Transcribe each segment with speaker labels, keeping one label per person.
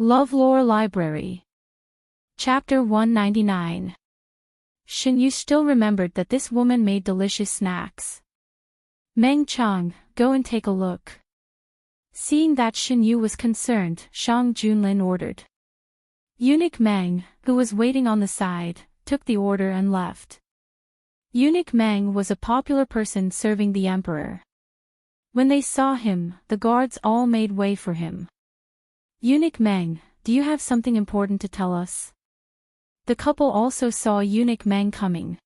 Speaker 1: LoveLore Library. Chapter 199. Shinyu still remembered that this woman made delicious snacks. Meng Chang, go and take a look. Seeing that Shinyu was concerned, Shang Junlin ordered. Eunuch Meng, who was waiting on the side, took the order and left. Eunuch Meng was a popular person serving the emperor. When they saw him, the guards all made way for him. Eunuch Meng, do you have something important to tell us? The couple also saw Eunuch Meng coming.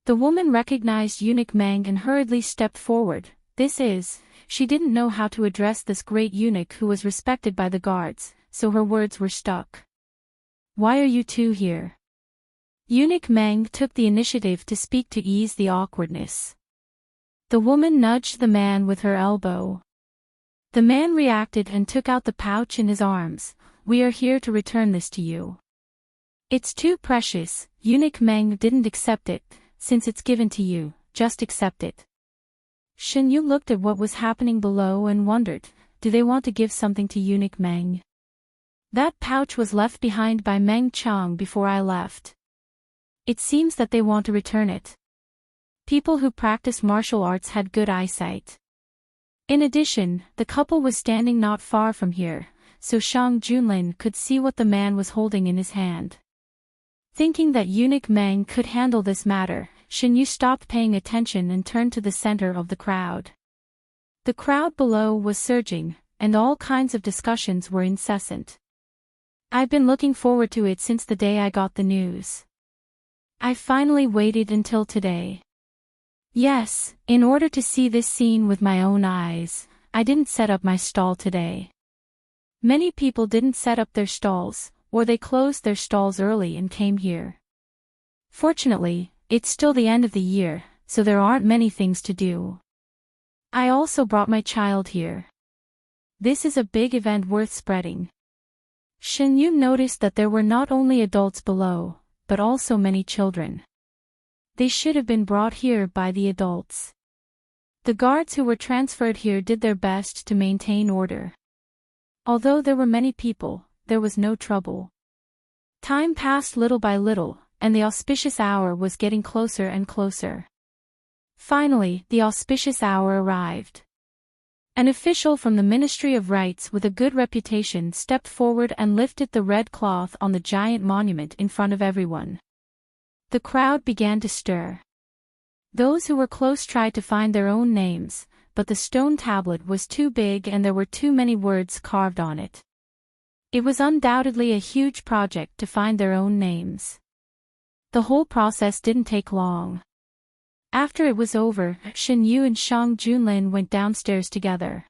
Speaker 1: The woman recognized Eunuch Meng and hurriedly stepped forward. She didn't know how to address this great eunuch who was respected by the guards, so her words were stuck. Why are you two here? Eunuch Meng took the initiative to speak to ease the awkwardness. The woman nudged the man with her elbow. The man reacted and took out the pouch in his arms. We are here to return this to you. It's too precious. Eunuch Meng didn't accept it. Since it's given to you, just accept it. Shinyu looked at what was happening below and wondered, do they want to give something to Eunuch Meng? That pouch was left behind by Meng Chang before I left. It seems that they want to return it. People who practice martial arts had good eyesight. In addition, the couple was standing not far from here, so Shang Junlin could see what the man was holding in his hand. Thinking that Eunuch Meng could handle this matter, Shinyu stopped paying attention and turned to the center of the crowd. The crowd below was surging, and all kinds of discussions were incessant. I've been looking forward to it since the day I got the news. I finally waited until today. Yes, in order to see this scene with my own eyes, I didn't set up my stall today. Many people didn't set up their stalls, or they closed their stalls early and came here. Fortunately, it's still the end of the year, so there aren't many things to do. I also brought my child here. This is a big event worth spreading. Shinyu noticed that there were not only adults below, but also many children. They should have been brought here by the adults. The guards who were transferred here did their best to maintain order. Although there were many people, there was no trouble. Time passed little by little, and the auspicious hour was getting closer and closer. Finally, the auspicious hour arrived. An official from the Ministry of Rites with a good reputation stepped forward and lifted the red cloth on the giant monument in front of everyone. The crowd began to stir. Those who were close tried to find their own names, but the stone tablet was too big and there were too many words carved on it. It was undoubtedly a huge project to find their own names. The whole process didn't take long. After it was over, Shinyu and Shang Junlin went downstairs together.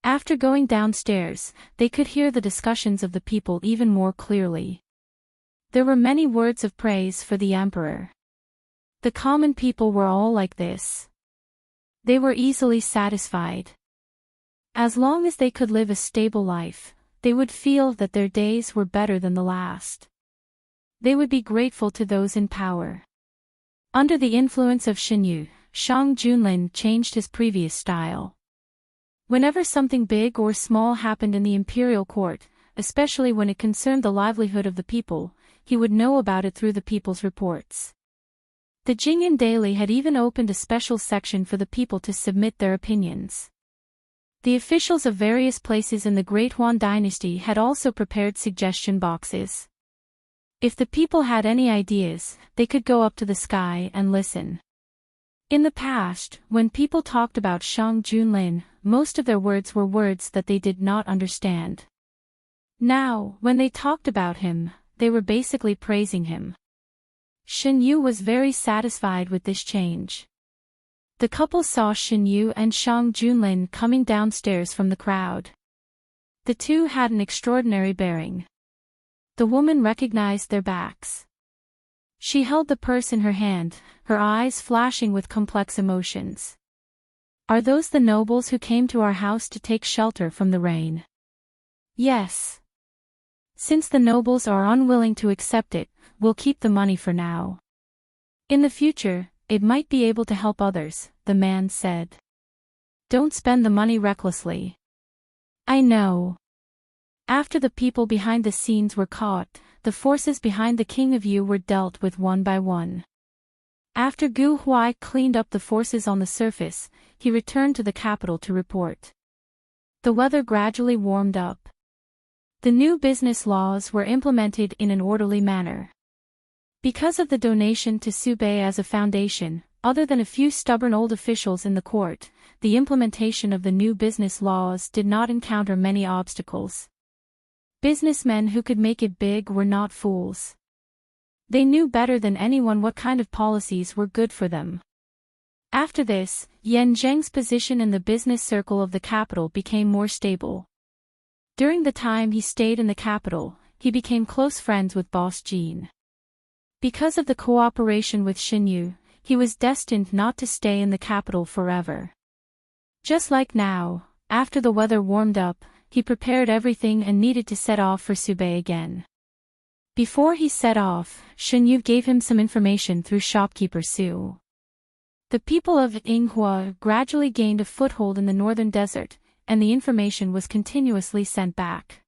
Speaker 1: After going downstairs, they could hear the discussions of the people even more clearly. There were many words of praise for the emperor. The common people were all like this. They were easily satisfied. As long as they could live a stable life, they would feel that their days were better than the last. They would be grateful to those in power. Under the influence of Shinyu, Shang Junlin changed his previous style. Whenever something big or small happened in the imperial court, especially when it concerned the livelihood of the people, he would know about it through the people's reports. The Jingyan Daily had even opened a special section for the people to submit their opinions. The officials of various places in the Great Han Dynasty had also prepared suggestion boxes. If the people had any ideas, they could go up to the sky and listen. In the past, when people talked about Shang Junlin, most of their words were words that they did not understand. Now, when they talked about him, they were basically praising him. Shinyu was very satisfied with this change. The couple saw Shinyu and Shang Junlin coming downstairs from the crowd. The two had an extraordinary bearing. The woman recognized their backs. She held the purse in her hand, her eyes flashing with complex emotions. Are those the nobles who came to our house to take shelter from the rain? Yes. Since the nobles are unwilling to accept it, we'll keep the money for now. In the future, it might be able to help others, the man said. Don't spend the money recklessly. I know. After the people behind the scenes were caught, the forces behind the King of Yu were dealt with one by one. After Gu Huai cleaned up the forces on the surface, he returned to the capital to report. The weather gradually warmed up. The new business laws were implemented in an orderly manner. Because of the donation to Subei as a foundation, other than a few stubborn old officials in the court, the implementation of the new business laws did not encounter many obstacles. Businessmen who could make it big were not fools. They knew better than anyone what kind of policies were good for them. After this, Yan Zheng's position in the business circle of the capital became more stable. During the time he stayed in the capital, he became close friends with Boss Jean. Because of the cooperation with Xinyu, he was destined not to stay in the capital forever. Just like now, after the weather warmed up, he prepared everything and needed to set off for Subei again. Before he set off, Xinyu gave him some information through shopkeeper Su. The people of Yinghua gradually gained a foothold in the northern desert, and the information was continuously sent back.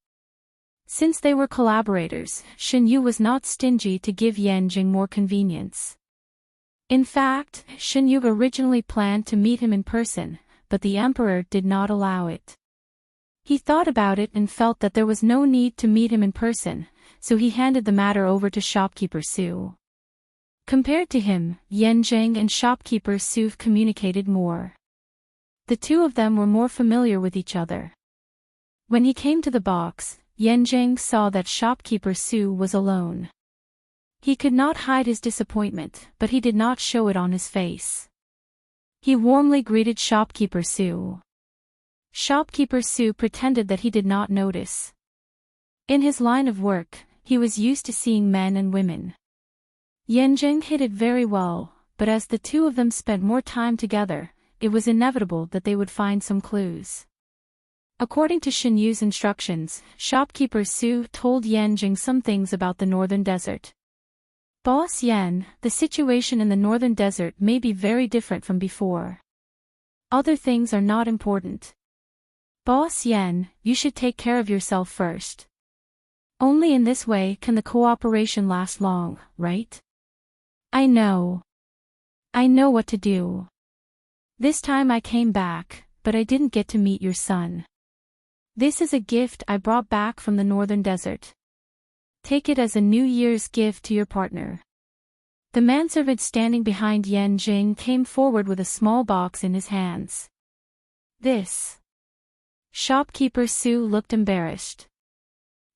Speaker 1: Since they were collaborators, Xinyu was not stingy to give Yanjing more convenience. In fact, Xinyu originally planned to meet him in person, but the emperor did not allow it. He thought about it and felt that there was no need to meet him in person, so he handed the matter over to shopkeeper Su. Compared to him, Yanjing and shopkeeper Su communicated more. The two of them were more familiar with each other. When he came to the box, Yanjing saw that shopkeeper Su was alone. He could not hide his disappointment, but he did not show it on his face. He warmly greeted shopkeeper Su. Shopkeeper Su pretended that he did not notice. In his line of work, he was used to seeing men and women. Yanjing hid it very well, but as the two of them spent more time together, it was inevitable that they would find some clues. According to Xinyu's instructions, shopkeeper Su told Yanjing some things about the northern desert. Boss Yan, the situation in the northern desert may be very different from before. Other things are not important. Boss Yan, you should take care of yourself first. Only in this way can the cooperation last long, right? I know. I know what to do. This time I came back, but I didn't get to meet your son. This is a gift I brought back from the northern desert. Take it as a New Year's gift to your partner. The manservant standing behind Yanjing came forward with a small box in his hands. This. Shopkeeper Su looked embarrassed.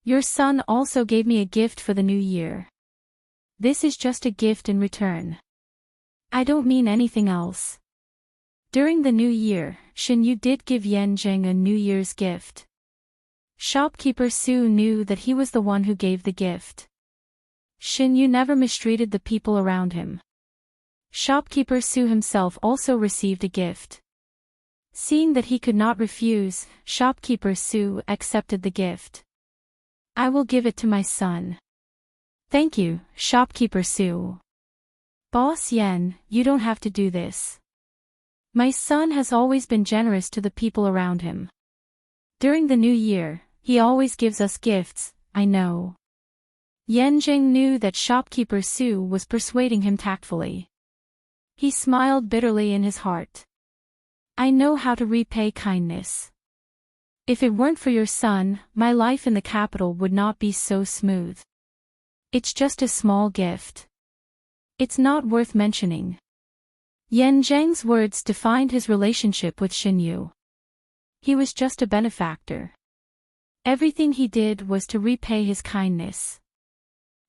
Speaker 1: Your son also gave me a gift for the new year. This is just a gift in return. I don't mean anything else. During the new year, Xinyu did give Yanjing a New Year's gift. Shopkeeper Su knew that he was the one who gave the gift. Xinyu never mistreated the people around him. Shopkeeper Su himself also received a gift. Seeing that he could not refuse, shopkeeper Su accepted the gift. I will give it to my son. Thank you, shopkeeper Su. Boss Yan, you don't have to do this. My son has always been generous to the people around him. During the new year, he always gives us gifts, I know. Yanjing knew that shopkeeper Su was persuading him tactfully. He smiled bitterly in his heart. I know how to repay kindness. If it weren't for your son, my life in the capital would not be so smooth. It's just a small gift. It's not worth mentioning. Yanjing's words defined his relationship with Xinyu. He was just a benefactor. Everything he did was to repay his kindness.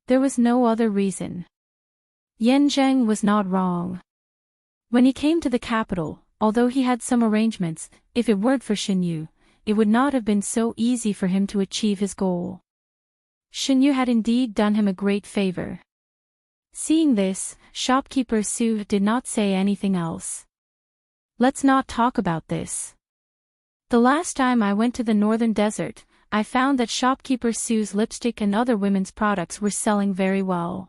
Speaker 1: There was no other reason. Yanjing was not wrong. When he came to the capital, although he had some arrangements, if it weren't for Xinyu, it would not have been so easy for him to achieve his goal. Xinyu had indeed done him a great favor. Seeing this, shopkeeper Su did not say anything else. Let's not talk about this. The last time I went to the northern desert, I found that shopkeeper Su's lipstick and other women's products were selling very well.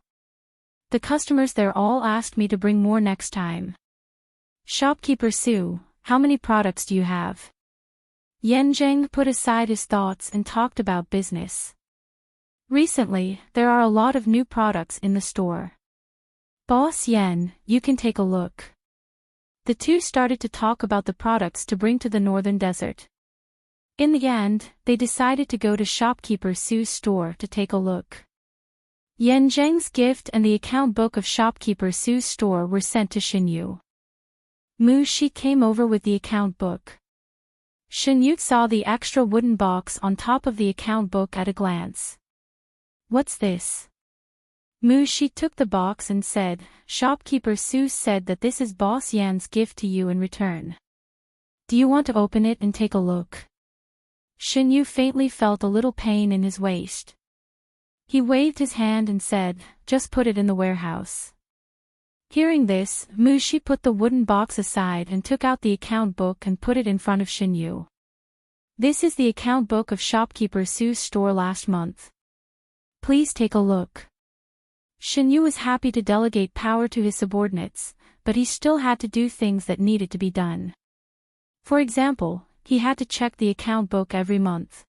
Speaker 1: The customers there all asked me to bring more next time. Shopkeeper Su, how many products do you have? Yan Zheng put aside his thoughts and talked about business. Recently, there are a lot of new products in the store. Boss Yan, you can take a look. The two started to talk about the products to bring to the northern desert. In the end, they decided to go to shopkeeper Su's store to take a look. Yan Zheng's gift and the account book of shopkeeper Su's store were sent to Xinyu. Mu Shi came over with the account book. Xinyu saw the extra wooden box on top of the account book at a glance. What's this? Mu Shi took the box and said, Shopkeeper Su said that this is Boss Yan's gift to you in return. Do you want to open it and take a look? Xinyu faintly felt a little pain in his waist. He waved his hand and said, just put it in the warehouse. Hearing this, Mu Shi put the wooden box aside and took out the account book and put it in front of Xinyu. This is the account book of Shopkeeper Su's store last month. Please take a look. Xinyu was happy to delegate power to his subordinates, but he still had to do things that needed to be done. For example, he had to check the account book every month.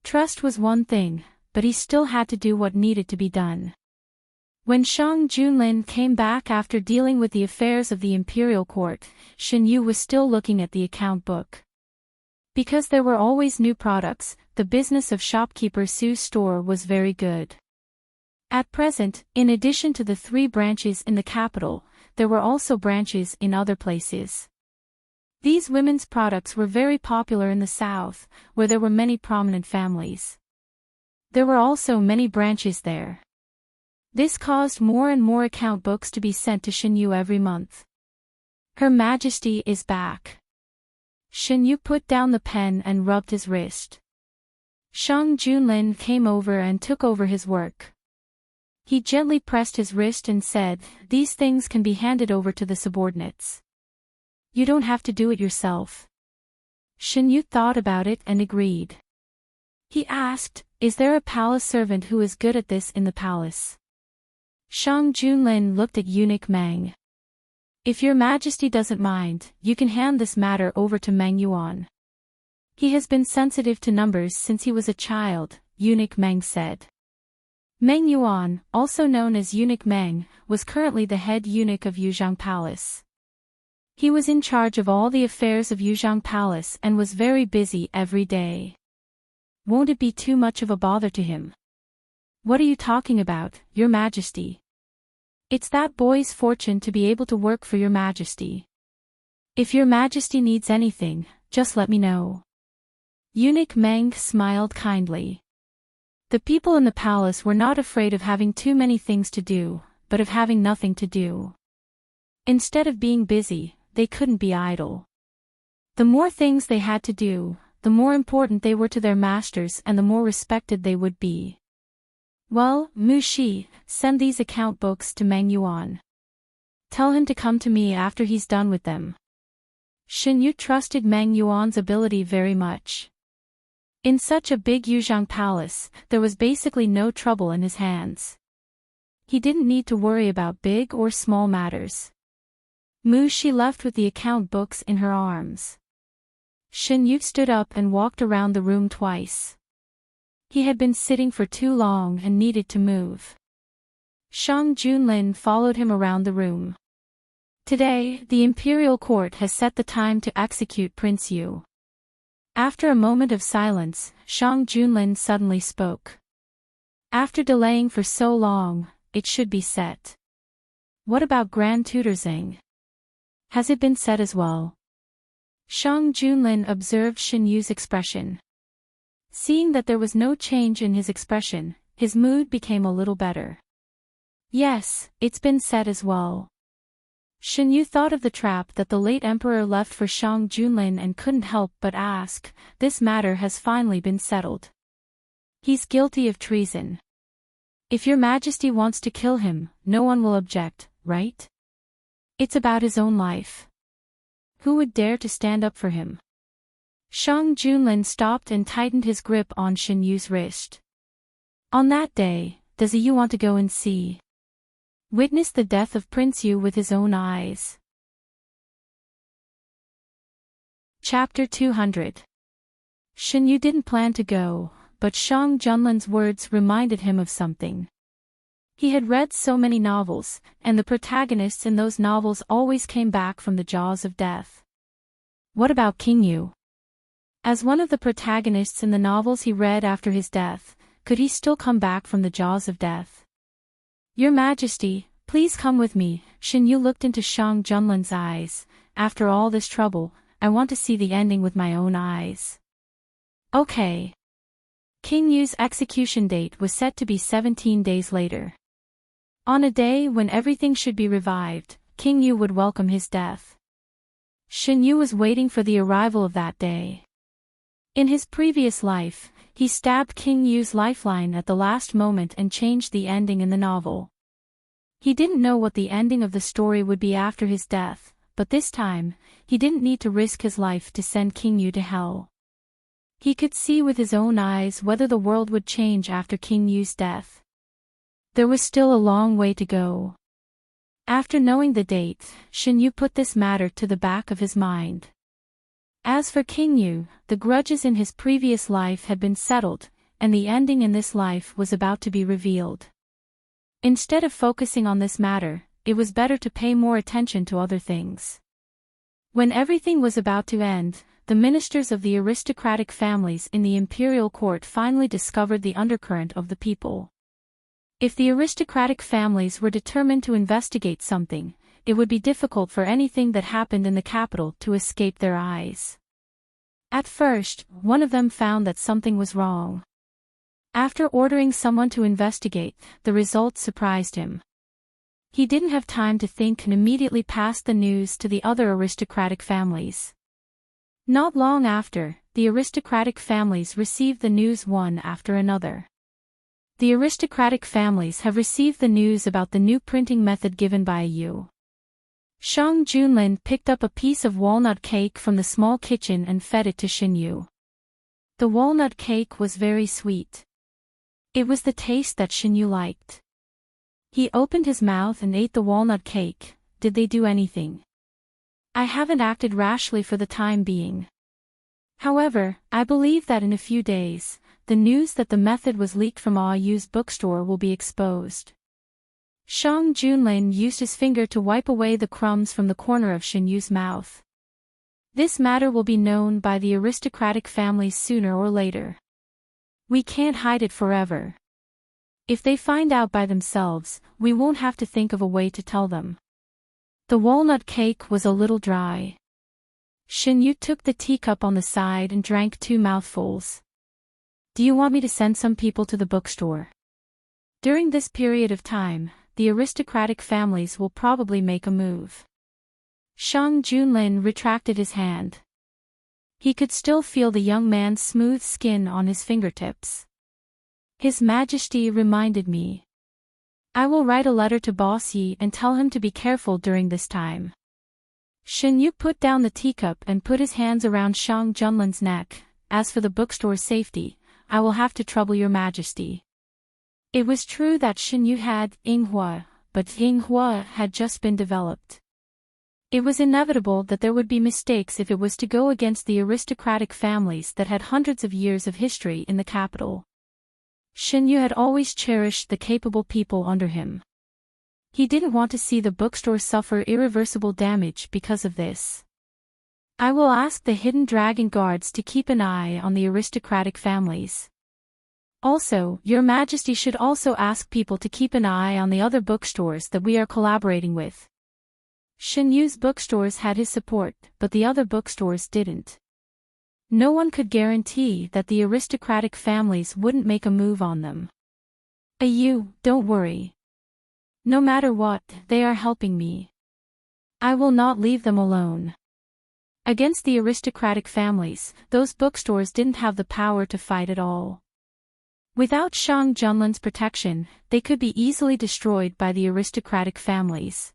Speaker 1: Trust was one thing, but he still had to do what needed to be done. When Shang Junlin came back after dealing with the affairs of the imperial court, Xinyu was still looking at the account book. Because there were always new products, the business of shopkeeper Su's store was very good. At present, in addition to the 3 branches in the capital, there were also branches in other places. These women's products were very popular in the south, where there were many prominent families. There were also many branches there. This caused more and more account books to be sent to Xinyu every month. Her Majesty is back. Xinyu put down the pen and rubbed his wrist. Shang Junlin came over and took over his work. He gently pressed his wrist and said, these things can be handed over to the subordinates. You don't have to do it yourself. Xinyu thought about it and agreed. He asked, is there a palace servant who is good at this in the palace? Shang Junlin looked at eunuch Meng. If your Majesty doesn't mind, you can hand this matter over to Meng Yuan. He has been sensitive to numbers since he was a child, eunuch Meng said. Meng Yuan, also known as eunuch Meng, was currently the head eunuch of Yuzhang Palace. He was in charge of all the affairs of Yuzhang Palace and was very busy every day. Won't it be too much of a bother to him? What are you talking about, Your Majesty? It's that boy's fortune to be able to work for Your Majesty. If Your Majesty needs anything, just let me know. Eunuch Meng smiled kindly. The people in the palace were not afraid of having too many things to do, but of having nothing to do. Instead of being busy, they couldn't be idle. The more things they had to do, the more important they were to their masters and the more respected they would be. Well, Mu Shi, send these account books to Meng Yuan. Tell him to come to me after he's done with them. Xinyu trusted Meng Yuan's ability very much. In such a big Yuzhang palace, there was basically no trouble in his hands. He didn't need to worry about big or small matters. Mu Shi left with the account books in her arms. Xinyu stood up and walked around the room twice. He had been sitting for too long and needed to move. Shang Junlin followed him around the room. Today, the imperial court has set the time to execute Prince Yu. After a moment of silence, Shang Junlin suddenly spoke. After delaying for so long, it should be set. What about Grand Tutor Xing? Has it been set as well? Shang Junlin observed Xinyu's expression. Seeing that there was no change in his expression, his mood became a little better. Yes, it's been set as well. Xinyu thought of the trap that the late emperor left for Shang Junlin and couldn't help but ask, this matter has finally been settled. He's guilty of treason. If Your Majesty wants to kill him, no one will object, right? It's about his own life. Who would dare to stand up for him? Shang Junlin stopped and tightened his grip on Xinyu's wrist. On that day, does you want to go and see? Witness the death of Prince Yu with his own eyes. Chapter 200. Shin Yu didn't plan to go, but Shang Junlin's words reminded him of something. He had read so many novels, and the protagonists in those novels always came back from the jaws of death. What about King Yu? As one of the protagonists in the novels he read after his death, could he still come back from the jaws of death? Your Majesty, please come with me. Shin Yu looked into Shang Junlin's eyes. After all this trouble, I want to see the ending with my own eyes. Okay. King Yu's execution date was set to be 17 days later. On a day when everything should be revived, King Yu would welcome his death. Shin Yu was waiting for the arrival of that day. In his previous life, he stabbed King Yu's lifeline at the last moment and changed the ending in the novel. He didn't know what the ending of the story would be after his death, but this time, he didn't need to risk his life to send King Yu to hell. He could see with his own eyes whether the world would change after King Yu's death. There was still a long way to go. After knowing the date, Shin Yu put this matter to the back of his mind. As for King Yu, the grudges in his previous life had been settled, and the ending in this life was about to be revealed. Instead of focusing on this matter, it was better to pay more attention to other things. When everything was about to end, the ministers of the aristocratic families in the imperial court finally discovered the undercurrent of the people. If the aristocratic families were determined to investigate something, it would be difficult for anything that happened in the capital to escape their eyes. At first, one of them found that something was wrong. After ordering someone to investigate, the results surprised him. He didn't have time to think and immediately passed the news to the other aristocratic families. Not long after, the aristocratic families received the news one after another. The aristocratic families have received the news about the new printing method given by Yu. Shang Junlin picked up a piece of walnut cake from the small kitchen and fed it to Shin Yu. The walnut cake was very sweet. It was the taste that Shin Yu liked. He opened his mouth and ate the walnut cake. Did they do anything? I haven't acted rashly for the time being. However, I believe that in a few days, the news that the method was leaked from Yu's bookstore will be exposed. Shang Junlin used his finger to wipe away the crumbs from the corner of Shin Yu's mouth. This matter will be known by the aristocratic families sooner or later. We can't hide it forever. If they find out by themselves, we won't have to think of a way to tell them. The walnut cake was a little dry. Shin Yu took the teacup on the side and drank 2 mouthfuls. Do you want me to send some people to the bookstore? During this period of time, the aristocratic families will probably make a move. Shang Junlin retracted his hand. He could still feel the young man's smooth skin on his fingertips. His Majesty reminded me. I will write a letter to Boss Yi and tell him to be careful during this time. Shin Yu put down the teacup and put his hands around Shang Junlin's neck. As for the bookstore's safety, I will have to trouble your Majesty. It was true that Shin Yu had Yinghua, but Yinghua had just been developed. It was inevitable that there would be mistakes if it was to go against the aristocratic families that had hundreds of years of history in the capital. Shin Yu had always cherished the capable people under him. He didn't want to see the bookstore suffer irreversible damage because of this. I will ask the hidden dragon guards to keep an eye on the aristocratic families. Also, Your Majesty should also ask people to keep an eye on the other bookstores that we are collaborating with. Shin Yu's bookstores had his support, but the other bookstores didn't. No one could guarantee that the aristocratic families wouldn't make a move on them. You, don't worry. No matter what, they are helping me. I will not leave them alone. Against the aristocratic families, those bookstores didn't have the power to fight at all. Without Shang Junlin's protection, they could be easily destroyed by the aristocratic families.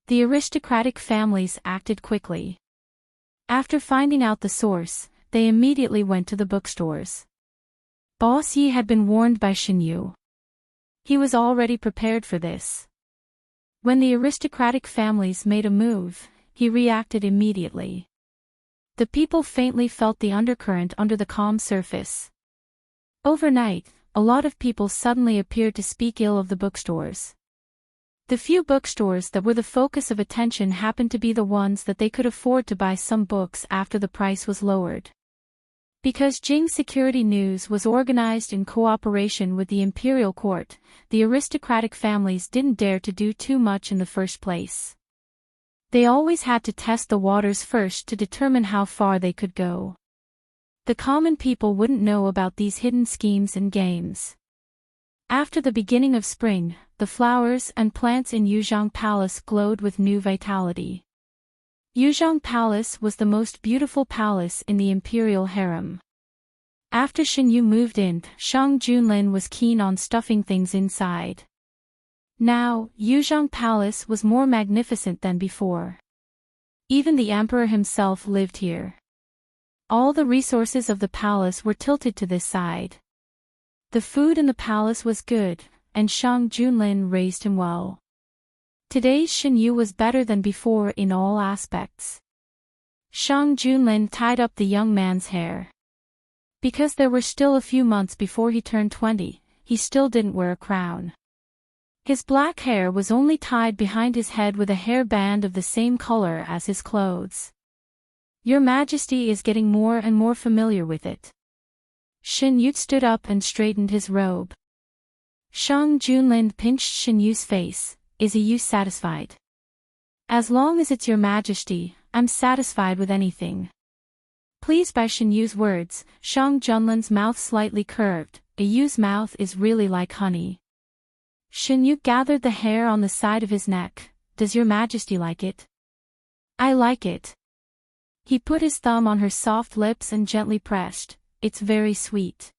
Speaker 1: The aristocratic families acted quickly. After finding out the source, they immediately went to the bookstores. Boss Yi had been warned by Shin Yu. He was already prepared for this. When the aristocratic families made a move, he reacted immediately. The people faintly felt the undercurrent under the calm surface. Overnight, a lot of people suddenly appeared to speak ill of the bookstores. The few bookstores that were the focus of attention happened to be the ones that they could afford to buy some books after the price was lowered. Because Jing Security News was organized in cooperation with the imperial court, the aristocratic families didn't dare to do too much in the first place. They always had to test the waters first to determine how far they could go. The common people wouldn't know about these hidden schemes and games. After the beginning of spring, the flowers and plants in Yuzhong Palace glowed with new vitality. Yuzhong Palace was the most beautiful palace in the imperial harem. After Xinyu moved in, Shang Junlin was keen on stuffing things inside. Now, Yuzhong Palace was more magnificent than before. Even the emperor himself lived here. All the resources of the palace were tilted to this side. The food in the palace was good, and Shang Junlin raised him well. Today's Xinyu was better than before in all aspects. Shang Junlin tied up the young man's hair. Because there were still a few months before he turned 20, he still didn't wear a crown. His black hair was only tied behind his head with a hairband of the same color as his clothes. Your Majesty is getting more and more familiar with it. Xinyu stood up and straightened his robe. Shang Junlin pinched Xinyu's face. Is you satisfied? As long as it's your Majesty, I'm satisfied with anything. Pleased by Xinyu's words, Shang Junlin's mouth slightly curved. Yu's mouth is really like honey. Xinyu gathered the hair on the side of his neck. Does your Majesty like it? I like it. He put his thumb on her soft lips and gently pressed. It's very sweet.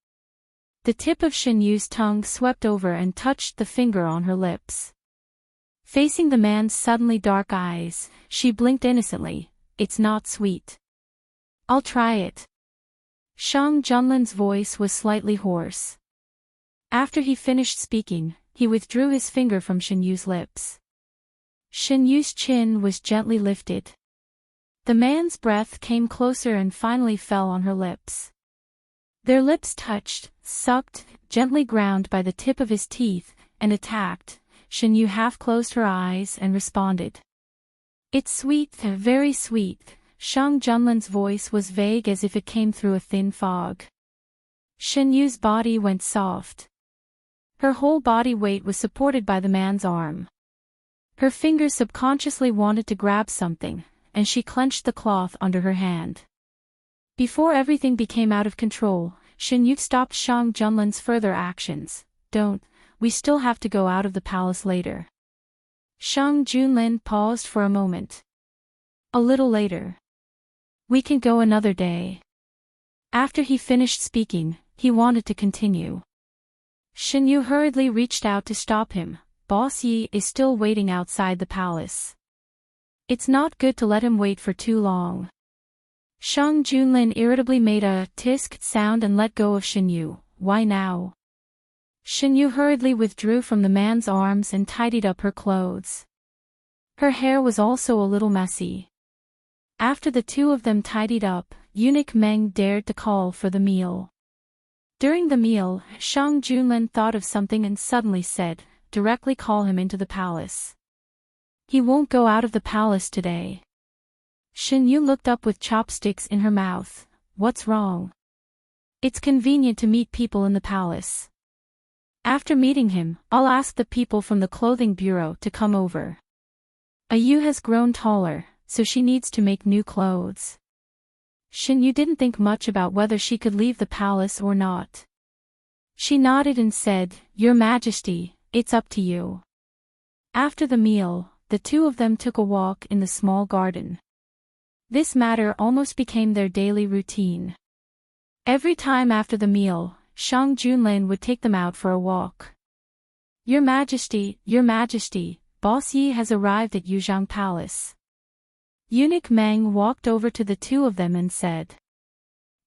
Speaker 1: The tip of Xinyu's tongue swept over and touched the finger on her lips. Facing the man's suddenly dark eyes, she blinked innocently. It's not sweet. I'll try it. Shang Junlin's voice was slightly hoarse. After he finished speaking, he withdrew his finger from Xinyu's lips. Xinyu's chin was gently lifted. The man's breath came closer and finally fell on her lips. Their lips touched, sucked, gently ground by the tip of his teeth, and attacked. Xinyu half closed her eyes and responded. It's sweet, very sweet. Shang Junlin's voice was vague as if it came through a thin fog. Xinyu's body went soft. Her whole body weight was supported by the man's arm. Her fingers subconsciously wanted to grab something, and she clenched the cloth under her hand. Before everything became out of control, Xinyu stopped Shang Junlin's further actions. Don't. We still have to go out of the palace later. Shang Junlin paused for a moment. A little later. We can go another day. After he finished speaking, he wanted to continue. Xinyu hurriedly reached out to stop him. Boss Yi is still waiting outside the palace. It's not good to let him wait for too long. Shang Junlin irritably made a tisk sound and let go of Xinyu. Why now? Xinyu hurriedly withdrew from the man's arms and tidied up her clothes. Her hair was also a little messy. After the two of them tidied up, eunuch Meng dared to call for the meal. During the meal, Shang Junlin thought of something and suddenly said, directly call him into the palace. He won't go out of the palace today. Xinyu looked up with chopsticks in her mouth. What's wrong? It's convenient to meet people in the palace. After meeting him, I'll ask the people from the clothing bureau to come over. Ayu has grown taller, so she needs to make new clothes. Xinyu didn't think much about whether she could leave the palace or not. She nodded and said, Your Majesty, it's up to you. After the meal, the two of them took a walk in the small garden. This matter almost became their daily routine. Every time after the meal, Shang Junlin would take them out for a walk. Your Majesty, Boss Yi has arrived at Yuzhong Palace. Eunuch Meng walked over to the two of them and said.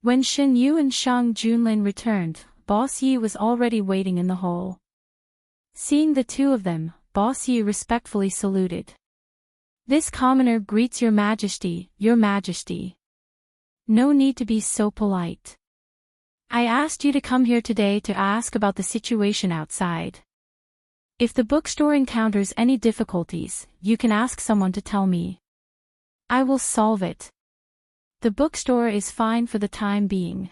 Speaker 1: When Xinyu and Shang Junlin returned, Boss Yi was already waiting in the hall. Seeing the two of them, Boss Yi respectfully saluted. This commoner greets Your Majesty, Your Majesty. No need to be so polite. I asked you to come here today to ask about the situation outside. If the bookstore encounters any difficulties, you can ask someone to tell me. I will solve it. The bookstore is fine for the time being.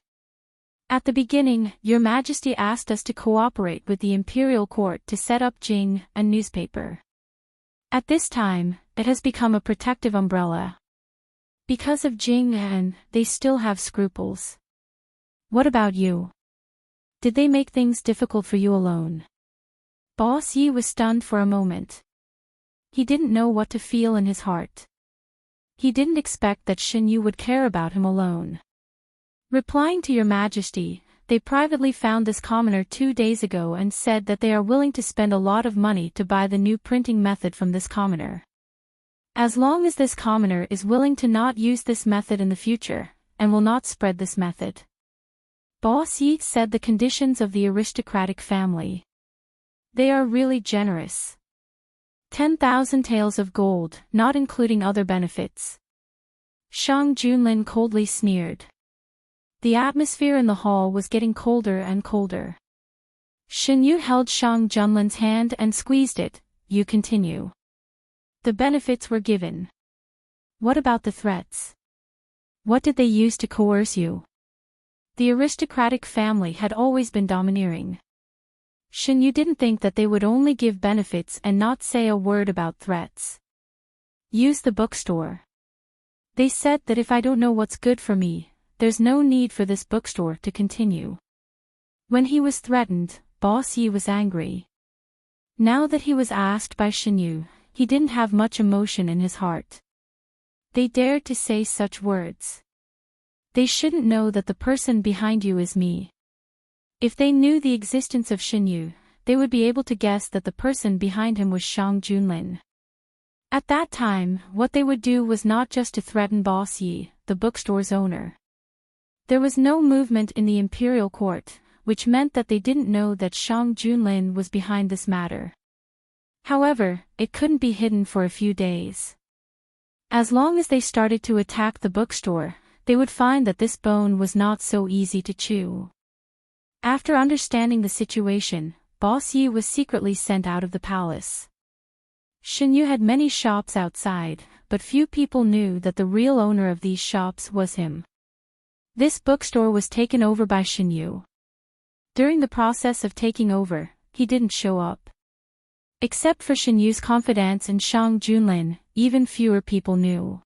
Speaker 1: At the beginning, Your Majesty asked us to cooperate with the Imperial Court to set up Jing, a newspaper. At this time, it has become a protective umbrella. Because of Jing and they still have scruples. What about you? Did they make things difficult for you alone? Boss Yi was stunned for a moment. He didn't know what to feel in his heart. He didn't expect that Shen Yu would care about him alone. Replying to Your Majesty, they privately found this commoner 2 days ago and said that they are willing to spend a lot of money to buy the new printing method from this commoner. As long as this commoner is willing to not use this method in the future, and will not spread this method. Boss Yi said the conditions of the aristocratic family. They are really generous. 10,000 taels of gold, not including other benefits. Shang Junlin coldly sneered. The atmosphere in the hall was getting colder and colder. Shen Yu held Shang Junlin's hand and squeezed it. You continue. The benefits were given. What about the threats? What did they use to coerce you? The aristocratic family had always been domineering. Shen Yu didn't think that they would only give benefits and not say a word about threats. Use the bookstore. They said that if I don't know what's good for me, there's no need for this bookstore to continue. When he was threatened, Boss Yi was angry. Now that he was asked by Shen Yu, he didn't have much emotion in his heart. They dared to say such words. They shouldn't know that the person behind you is me. If they knew the existence of Shen Yu, they would be able to guess that the person behind him was Shang Junlin. At that time, what they would do was not just to threaten Boss Yi, the bookstore's owner. There was no movement in the imperial court, which meant that they didn't know that Shang Junlin was behind this matter. However, it couldn't be hidden for a few days. As long as they started to attack the bookstore, they would find that this bone was not so easy to chew. After understanding the situation, Boss Yi was secretly sent out of the palace. Shen Yu had many shops outside, but few people knew that the real owner of these shops was him. This bookstore was taken over by Shen Yu. During the process of taking over, he didn't show up. Except for Shen Yu's confidants and Shang Junlin, even fewer people knew.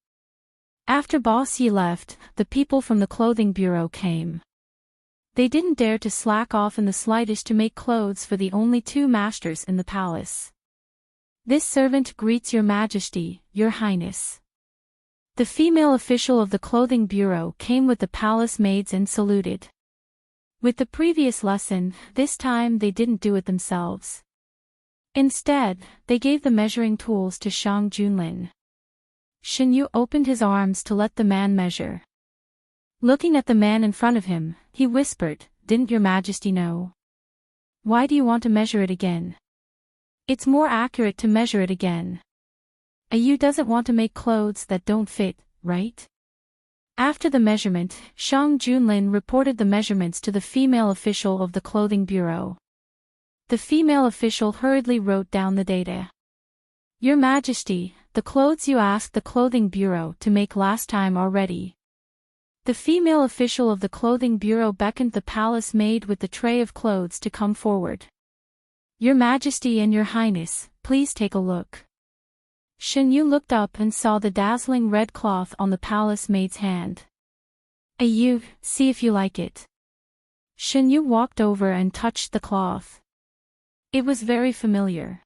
Speaker 1: After Boss Yi left, the people from the clothing bureau came. They didn't dare to slack off in the slightest to make clothes for the only 2 masters in the palace. This servant greets Your Majesty, Your Highness. The female official of the clothing bureau came with the palace maids and saluted. With the previous lesson, this time they didn't do it themselves. Instead, they gave the measuring tools to Shang Junlin. Shen Yu opened his arms to let the man measure. Looking at the man in front of him, he whispered, "Didn't Your Majesty know? Why do you want to measure it again? It's more accurate to measure it again. A Yu doesn't want to make clothes that don't fit, right?" After the measurement, Shang Junlin reported the measurements to the female official of the clothing bureau. The female official hurriedly wrote down the data. "Your Majesty, the clothes you asked the clothing bureau to make last time are ready." The female official of the clothing bureau beckoned the palace maid with the tray of clothes to come forward. "Your Majesty and Your Highness, please take a look." Shen Yu looked up and saw the dazzling red cloth on the palace maid's hand. "A Yu, see if you like it." Shen Yu walked over and touched the cloth. It was very familiar.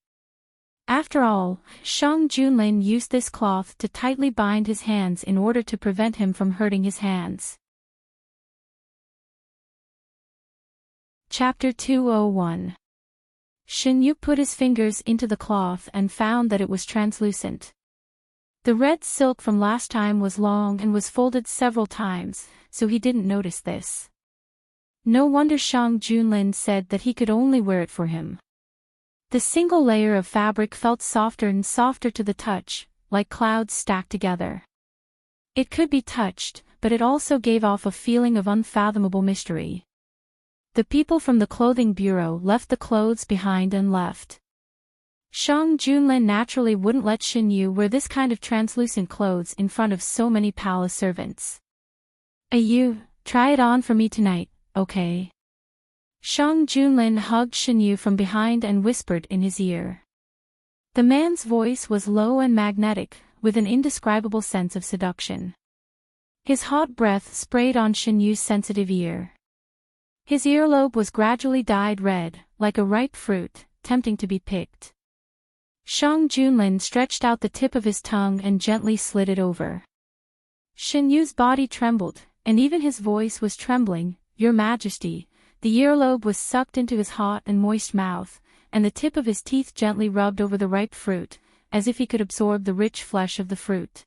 Speaker 1: After all, Shang Junlin used this cloth to tightly bind his hands in order to prevent him from hurting his hands. Chapter 201. Shen Yu put his fingers into the cloth and found that it was translucent. The red silk from last time was long and was folded several times, so he didn't notice this. No wonder Shang Junlin said that he could only wear it for him. The single layer of fabric felt softer and softer to the touch, like clouds stacked together. It could be touched, but it also gave off a feeling of unfathomable mystery. The people from the clothing bureau left the clothes behind and left. Shang Junlin naturally wouldn't let Shin Yu wear this kind of translucent clothes in front of so many palace servants. You, try it on for me tonight, okay? Shang Junlin hugged Shin Yu from behind and whispered in his ear. The man's voice was low and magnetic, with an indescribable sense of seduction. His hot breath sprayed on Shin Yu's sensitive ear. His earlobe was gradually dyed red, like a ripe fruit, tempting to be picked. Shang Junlin stretched out the tip of his tongue and gently slid it over. Shin Yu's body trembled, and even his voice was trembling. "Your Majesty." The earlobe was sucked into his hot and moist mouth, and the tip of his teeth gently rubbed over the ripe fruit, as if he could absorb the rich flesh of the fruit.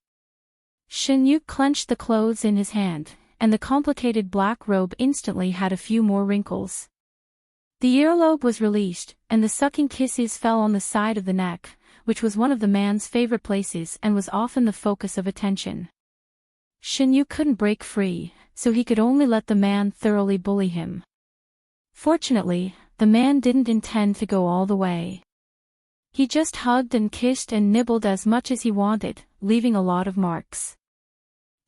Speaker 1: Shin Yu clenched the clothes in his hand, and the complicated black robe instantly had a few more wrinkles. The earlobe was released, and the sucking kisses fell on the side of the neck, which was one of the man's favorite places and was often the focus of attention. Shin Yu couldn't break free, so he could only let the man thoroughly bully him. Fortunately, the man didn't intend to go all the way. He just hugged and kissed and nibbled as much as he wanted, leaving a lot of marks.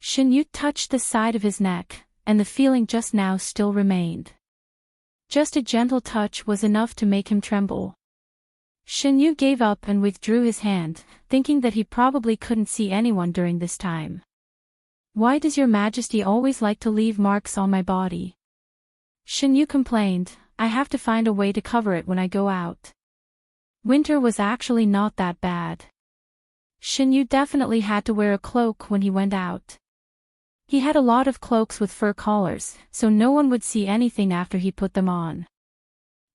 Speaker 1: Shin Yu touched the side of his neck, and the feeling just now still remained. Just a gentle touch was enough to make him tremble. Shin Yu gave up and withdrew his hand, thinking that he probably couldn't see anyone during this time. "Why does your Majesty always like to leave marks on my body?" Shin Yu complained. "I have to find a way to cover it when I go out." Winter was actually not that bad. Shin Yu definitely had to wear a cloak when he went out. He had a lot of cloaks with fur collars, so no one would see anything after he put them on.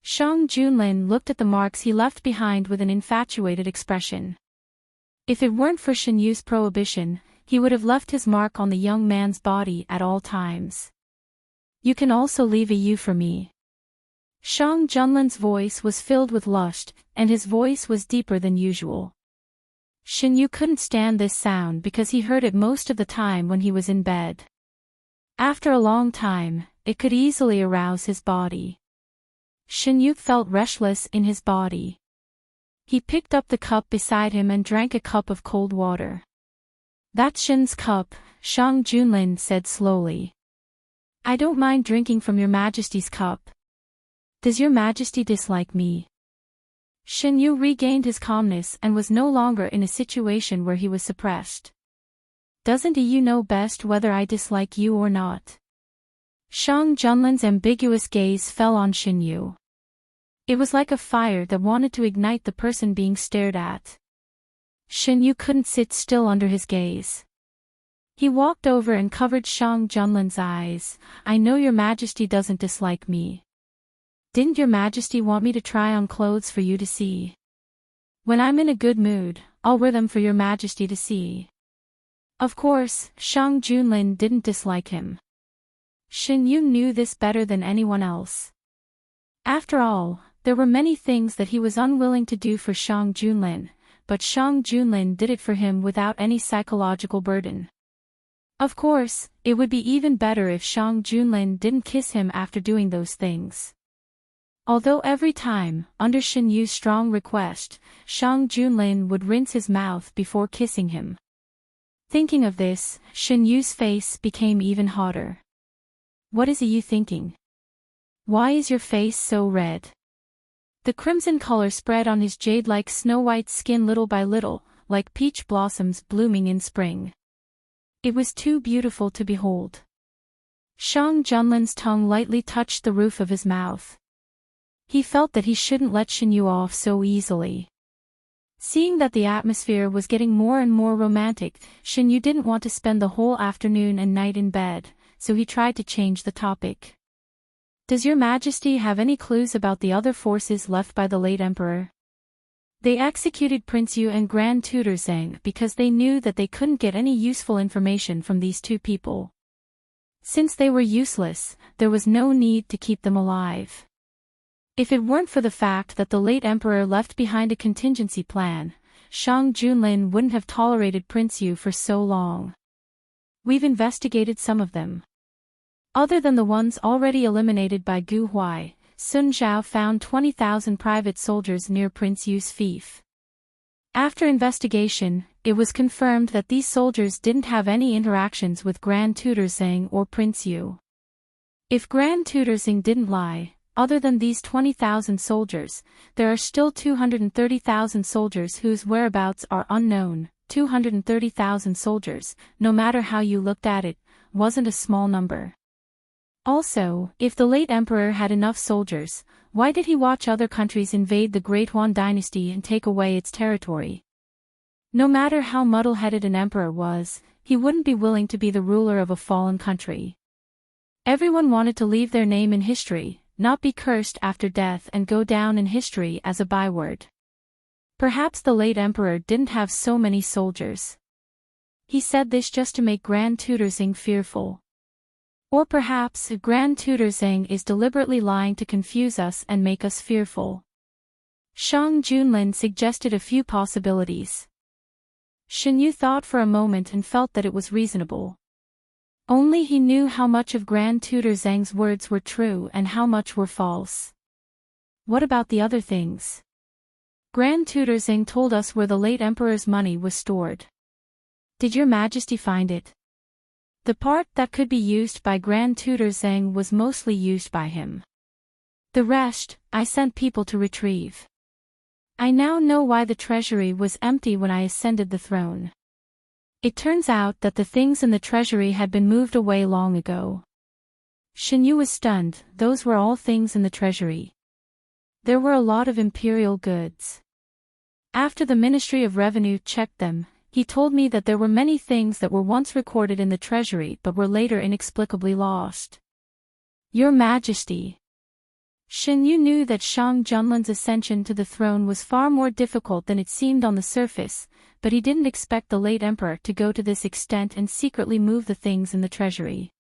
Speaker 1: Shang Junlin looked at the marks he left behind with an infatuated expression. If it weren't for Shin Yu's prohibition, he would have left his mark on the young man's body at all times. "You can also leave a U for me." Shang Junlin's voice was filled with lust, and his voice was deeper than usual. Shin Yu couldn't stand this sound because he heard it most of the time when he was in bed. After a long time, it could easily arouse his body. Shin Yu felt restless in his body. He picked up the cup beside him and drank a cup of cold water. "That's Shin's cup," Shang Junlin said slowly. "I don't mind drinking from your Majesty's cup. Does your Majesty dislike me?" Shin Yu regained his calmness and was no longer in a situation where he was suppressed. "Doesn't you know best whether I dislike you or not?" Shang Junlin's ambiguous gaze fell on Shin Yu. It was like a fire that wanted to ignite the person being stared at. Shin Yu couldn't sit still under his gaze. He walked over and covered Shang Junlin's eyes. "I know your Majesty doesn't dislike me. Didn't your Majesty want me to try on clothes for you to see? When I'm in a good mood, I'll wear them for your Majesty to see." Of course, Shang Junlin didn't dislike him. Shin Yu knew this better than anyone else. After all, there were many things that he was unwilling to do for Shang Junlin, but Shang Junlin did it for him without any psychological burden. Of course, it would be even better if Shang Junlin didn't kiss him after doing those things. Although every time, under Shin Yu's strong request, Shang Junlin would rinse his mouth before kissing him. Thinking of this, Shin Yu's face became even hotter. "What is you thinking? Why is your face so red?" The crimson color spread on his jade-like snow-white skin little by little, like peach blossoms blooming in spring. It was too beautiful to behold. Shang Junlin's tongue lightly touched the roof of his mouth. He felt that he shouldn't let Shin Yu off so easily. Seeing that the atmosphere was getting more and more romantic, Shin Yu didn't want to spend the whole afternoon and night in bed, so he tried to change the topic. "Does your Majesty have any clues about the other forces left by the late Emperor?" They executed Prince Yu and Grand Tutor Zhang because they knew that they couldn't get any useful information from these two people. Since they were useless, there was no need to keep them alive. If it weren't for the fact that the late Emperor left behind a contingency plan, Shang Junlin wouldn't have tolerated Prince Yu for so long. We've investigated some of them. Other than the ones already eliminated by Gu Huai, Sun Zhao found 20,000 private soldiers near Prince Yu's fief. After investigation, it was confirmed that these soldiers didn't have any interactions with Grand Tutor Zhang or Prince Yu. If Grand Tutor Zhang didn't lie, other than these 20,000 soldiers, there are still 230,000 soldiers whose whereabouts are unknown. 230,000 soldiers, no matter how you looked at it, wasn't a small number. Also, if the late emperor had enough soldiers, why did he watch other countries invade the Great Han dynasty and take away its territory? No matter how muddle-headed an emperor was, he wouldn't be willing to be the ruler of a fallen country. Everyone wanted to leave their name in history, not be cursed after death and go down in history as a byword. Perhaps the late emperor didn't have so many soldiers. He said this just to make Grand Tutor Zhang fearful. Or perhaps Grand Tutor Zhang is deliberately lying to confuse us and make us fearful. Shang Junlin suggested a few possibilities. Shen Yu thought for a moment and felt that it was reasonable. Only he knew how much of Grand Tutor Zhang's words were true and how much were false. What about the other things? Grand Tutor Zhang told us where the late emperor's money was stored. Did your majesty find it? The part that could be used by Grand Tutor Zhang was mostly used by him. The rest, I sent people to retrieve. I now know why the treasury was empty when I ascended the throne. It turns out that the things in the treasury had been moved away long ago. Shen Yu was stunned. Those were all things in the treasury. There were a lot of imperial goods. After the Ministry of Revenue checked them, he told me that there were many things that were once recorded in the treasury but were later inexplicably lost. Your Majesty. Shen Yu knew that Shang Junlin's ascension to the throne was far more difficult than it seemed on the surface, but he didn't expect the late emperor to go to this extent and secretly move the things in the treasury.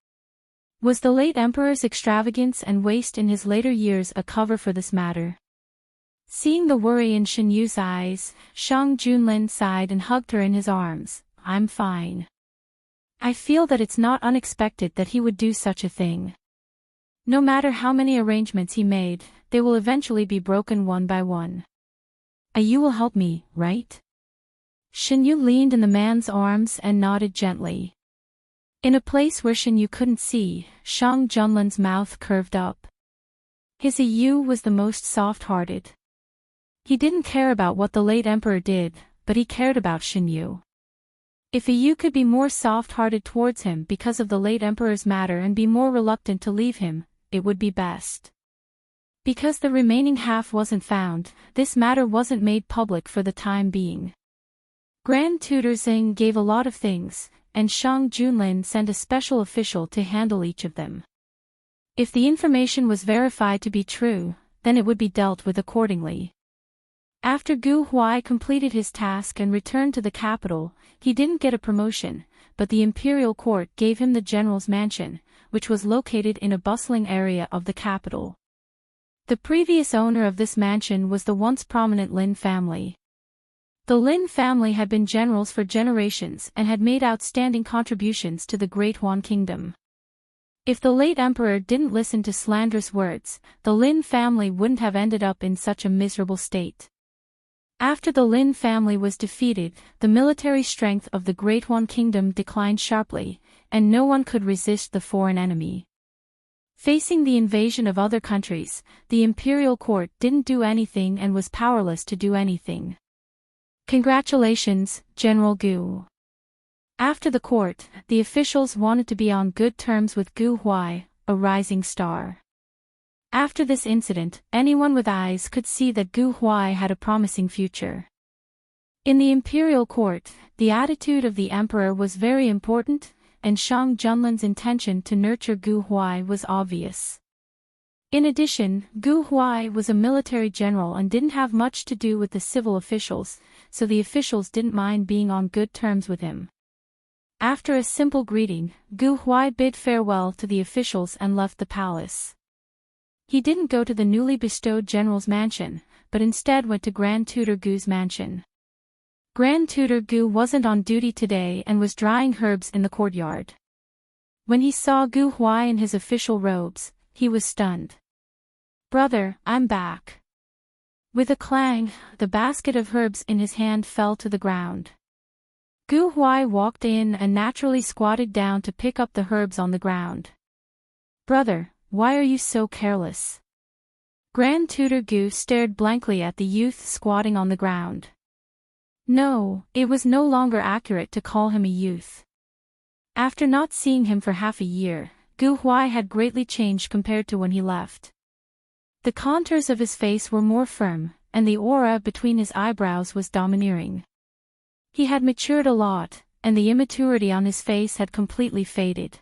Speaker 1: Was the late emperor's extravagance and waste in his later years a cover for this matter? Seeing the worry in Shen Yu's eyes, Shang Junlin sighed and hugged her in his arms. I'm fine. I feel that it's not unexpected that he would do such a thing. No matter how many arrangements he made, they will eventually be broken one by one. You will help me, right? Shen Yu leaned in the man's arms and nodded gently. In a place where Shen Yu couldn't see, Shang Junlin's mouth curved up. His Yu was the most soft-hearted. He didn't care about what the late emperor did, but he cared about Shen Yu. If Yu could be more soft-hearted towards him because of the late emperor's matter and be more reluctant to leave him, it would be best. Because the remaining half wasn't found, this matter wasn't made public for the time being. Grand Tutor Zhang gave a lot of things, and Shang Junlin sent a special official to handle each of them. If the information was verified to be true, then it would be dealt with accordingly. After Gu Huai completed his task and returned to the capital, he didn't get a promotion, but the imperial court gave him the general's mansion, which was located in a bustling area of the capital. The previous owner of this mansion was the once prominent Lin family. The Lin family had been generals for generations and had made outstanding contributions to the Great Han Kingdom. If the late emperor didn't listen to slanderous words, the Lin family wouldn't have ended up in such a miserable state. After the Lin family was defeated, the military strength of the Great Han Kingdom declined sharply, and no one could resist the foreign enemy. Facing the invasion of other countries, the imperial court didn't do anything and was powerless to do anything. Congratulations, General Gu. After the court, the officials wanted to be on good terms with Gu Huai, a rising star. After this incident, anyone with eyes could see that Gu Huai had a promising future. In the imperial court, the attitude of the emperor was very important, and Shang Junlin's intention to nurture Gu Huai was obvious. In addition, Gu Huai was a military general and didn't have much to do with the civil officials, so the officials didn't mind being on good terms with him. After a simple greeting, Gu Huai bid farewell to the officials and left the palace. He didn't go to the newly bestowed general's mansion, but instead went to Grand Tutor Gu's mansion. Grand Tutor Gu wasn't on duty today and was drying herbs in the courtyard. When he saw Gu Huai in his official robes, he was stunned. "Brother, I'm back." With a clang, the basket of herbs in his hand fell to the ground. Gu Huai walked in and naturally squatted down to pick up the herbs on the ground. "Brother, why are you so careless?" Grand Tutor Gu stared blankly at the youth squatting on the ground. No, it was no longer accurate to call him a youth. After not seeing him for half a year, Gu Huai had greatly changed compared to when he left. The contours of his face were more firm, and the aura between his eyebrows was domineering. He had matured a lot, and the immaturity on his face had completely faded.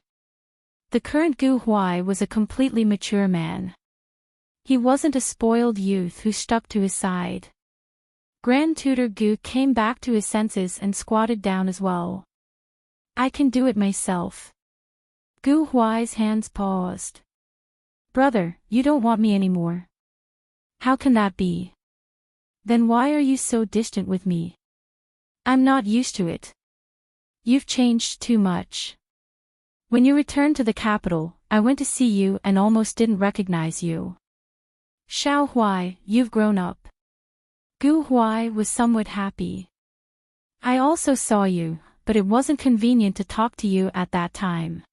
Speaker 1: The current Gu Huai was a completely mature man. He wasn't a spoiled youth who stuck to his side. Grand Tutor Gu came back to his senses and squatted down as well. "I can do it myself." Gu Huai's hands paused. "Brother, you don't want me anymore." "How can that be?" "Then why are you so distant with me?" "I'm not used to it." "You've changed too much. When you returned to the capital, I went to see you and almost didn't recognize you." "Xiao Huai, you've grown up." Gu Huai was somewhat happy. "I also saw you, but it wasn't convenient to talk to you at that time."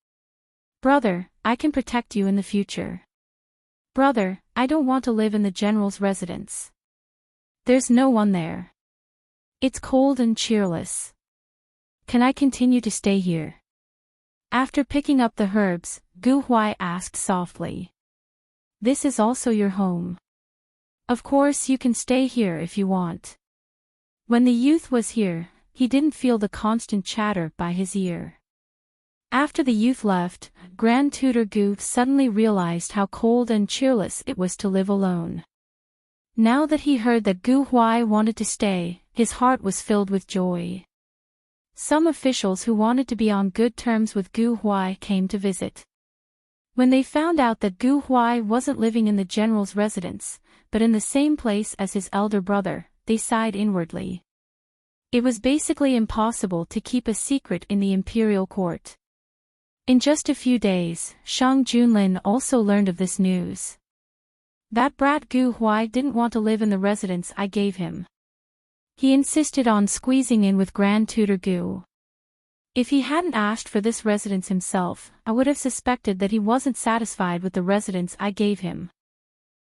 Speaker 1: "Brother, I can protect you in the future." "Brother, I don't want to live in the general's residence. There's no one there. It's cold and cheerless. Can I continue to stay here?" After picking up the herbs, Gu Huai asked softly. "This is also your home. Of course you can stay here if you want." When the youth was here, he didn't feel the constant chatter by his ear. After the youth left, Grand Tutor Gu suddenly realized how cold and cheerless it was to live alone. Now that he heard that Gu Huai wanted to stay, his heart was filled with joy. Some officials who wanted to be on good terms with Gu Huai came to visit. When they found out that Gu Huai wasn't living in the general's residence, but in the same place as his elder brother, they sighed inwardly. It was basically impossible to keep a secret in the imperial court. In just a few days, Shang Junlin also learned of this news. "That brat Gu Huai didn't want to live in the residence I gave him. He insisted on squeezing in with Grand Tutor Gu. If he hadn't asked for this residence himself, I would have suspected that he wasn't satisfied with the residence I gave him."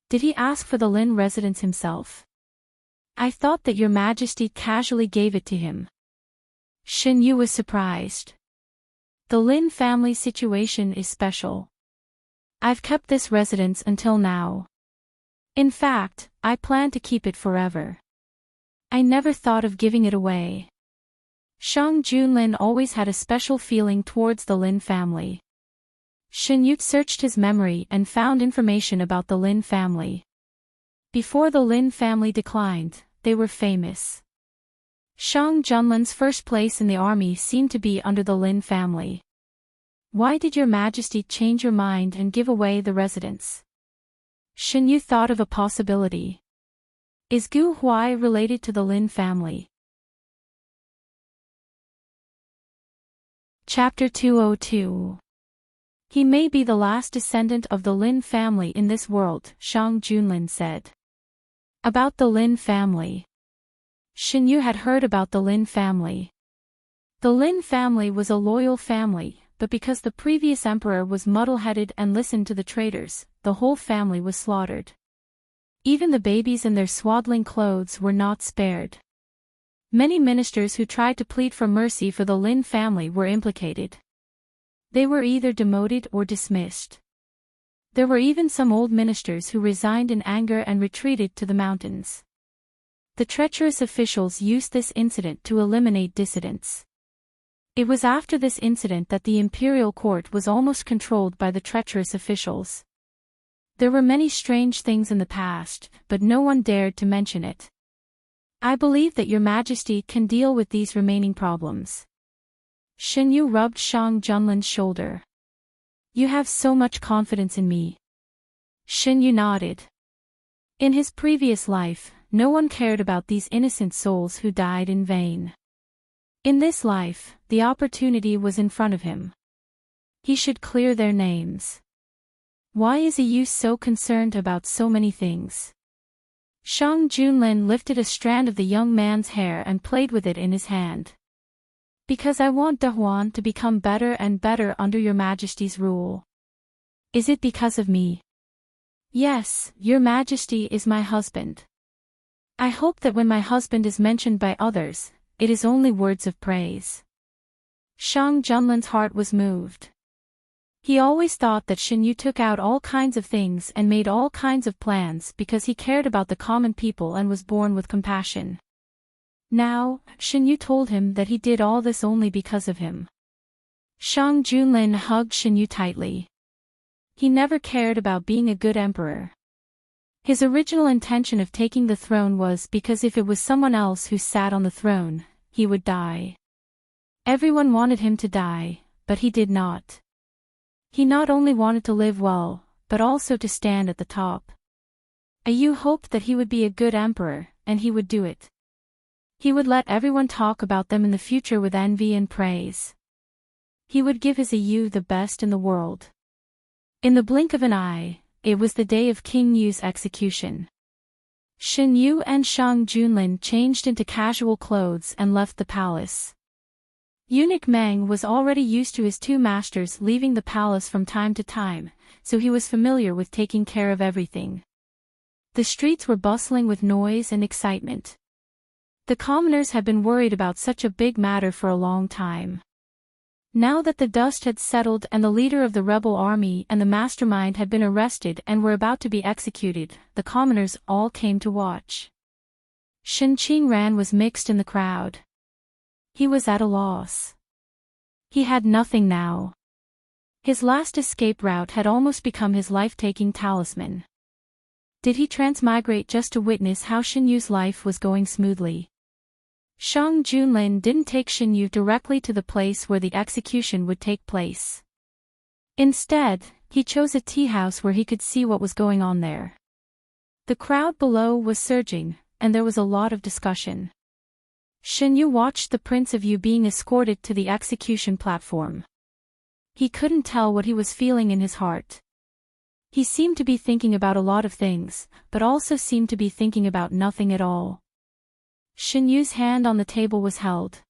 Speaker 1: "Did he ask for the Lin residence himself?" "I thought that your majesty casually gave it to him." Shen Yu was surprised. "The Lin family situation is special. I've kept this residence until now. In fact, I plan to keep it forever. I never thought of giving it away." Shang Junlin always had a special feeling towards the Lin family. Shen Yu searched his memory and found information about the Lin family. Before the Lin family declined, they were famous. Shang Junlin's first place in the army seemed to be under the Lin family. "Why did your majesty change your mind and give away the residence?" Shen Yu thought of a possibility. Is Gu Huai related to the Lin family? Chapter 202. "He may be the last descendant of the Lin family in this world," Shang Junlin said. About the Lin family. Shen Yu had heard about the Lin family. The Lin family was a loyal family, but because the previous emperor was muddle-headed and listened to the traitors, the whole family was slaughtered. Even the babies in their swaddling clothes were not spared. Many ministers who tried to plead for mercy for the Lin family were implicated. They were either demoted or dismissed. There were even some old ministers who resigned in anger and retreated to the mountains. The treacherous officials used this incident to eliminate dissidents. It was after this incident that the imperial court was almost controlled by the treacherous officials. There were many strange things in the past, but no one dared to mention it. "I believe that your majesty can deal with these remaining problems." Shen Yu rubbed Shang Junlin's shoulder. "You have so much confidence in me." Shen Yu nodded. In his previous life, no one cared about these innocent souls who died in vain. In this life, the opportunity was in front of him. He should clear their names. Why is a youth so concerned about so many things? Shang Junlin lifted a strand of the young man's hair and played with it in his hand. Because I want Dahuan to become better and better under your majesty's rule. Is it because of me? Yes, your majesty is my husband. I hope that when my husband is mentioned by others, it is only words of praise. Shang Junlin's heart was moved. He always thought that Shin Yu took out all kinds of things and made all kinds of plans because he cared about the common people and was born with compassion. Now, Shin Yu told him that he did all this only because of him. Shang Junlin hugged Shin Yu tightly. He never cared about being a good emperor. His original intention of taking the throne was because if it was someone else who sat on the throne, he would die. Everyone wanted him to die, but he did not. He not only wanted to live well, but also to stand at the top. Ayu hoped that he would be a good emperor, and he would do it. He would let everyone talk about them in the future with envy and praise. He would give his Ayu the best in the world. In the blink of an eye, it was the day of King Yu's execution. Shin Yu and Shang Junlin changed into casual clothes and left the palace. Eunuch Meng was already used to his two masters leaving the palace from time to time, so he was familiar with taking care of everything. The streets were bustling with noise and excitement. The commoners had been worried about such a big matter for a long time. Now that the dust had settled and the leader of the rebel army and the mastermind had been arrested and were about to be executed, the commoners all came to watch. Shin Qingran was mixed in the crowd. He was at a loss. He had nothing now. His last escape route had almost become his life-taking talisman. Did he transmigrate just to witness how Shin Yu's life was going smoothly? Shang Junlin didn't take Shin Yu directly to the place where the execution would take place. Instead, he chose a tea house where he could see what was going on there. The crowd below was surging, and there was a lot of discussion. Shin Yu watched the Prince of Yu being escorted to the execution platform. He couldn't tell what he was feeling in his heart. He seemed to be thinking about a lot of things, but also seemed to be thinking about nothing at all. Shin Yu's hand on the table was held.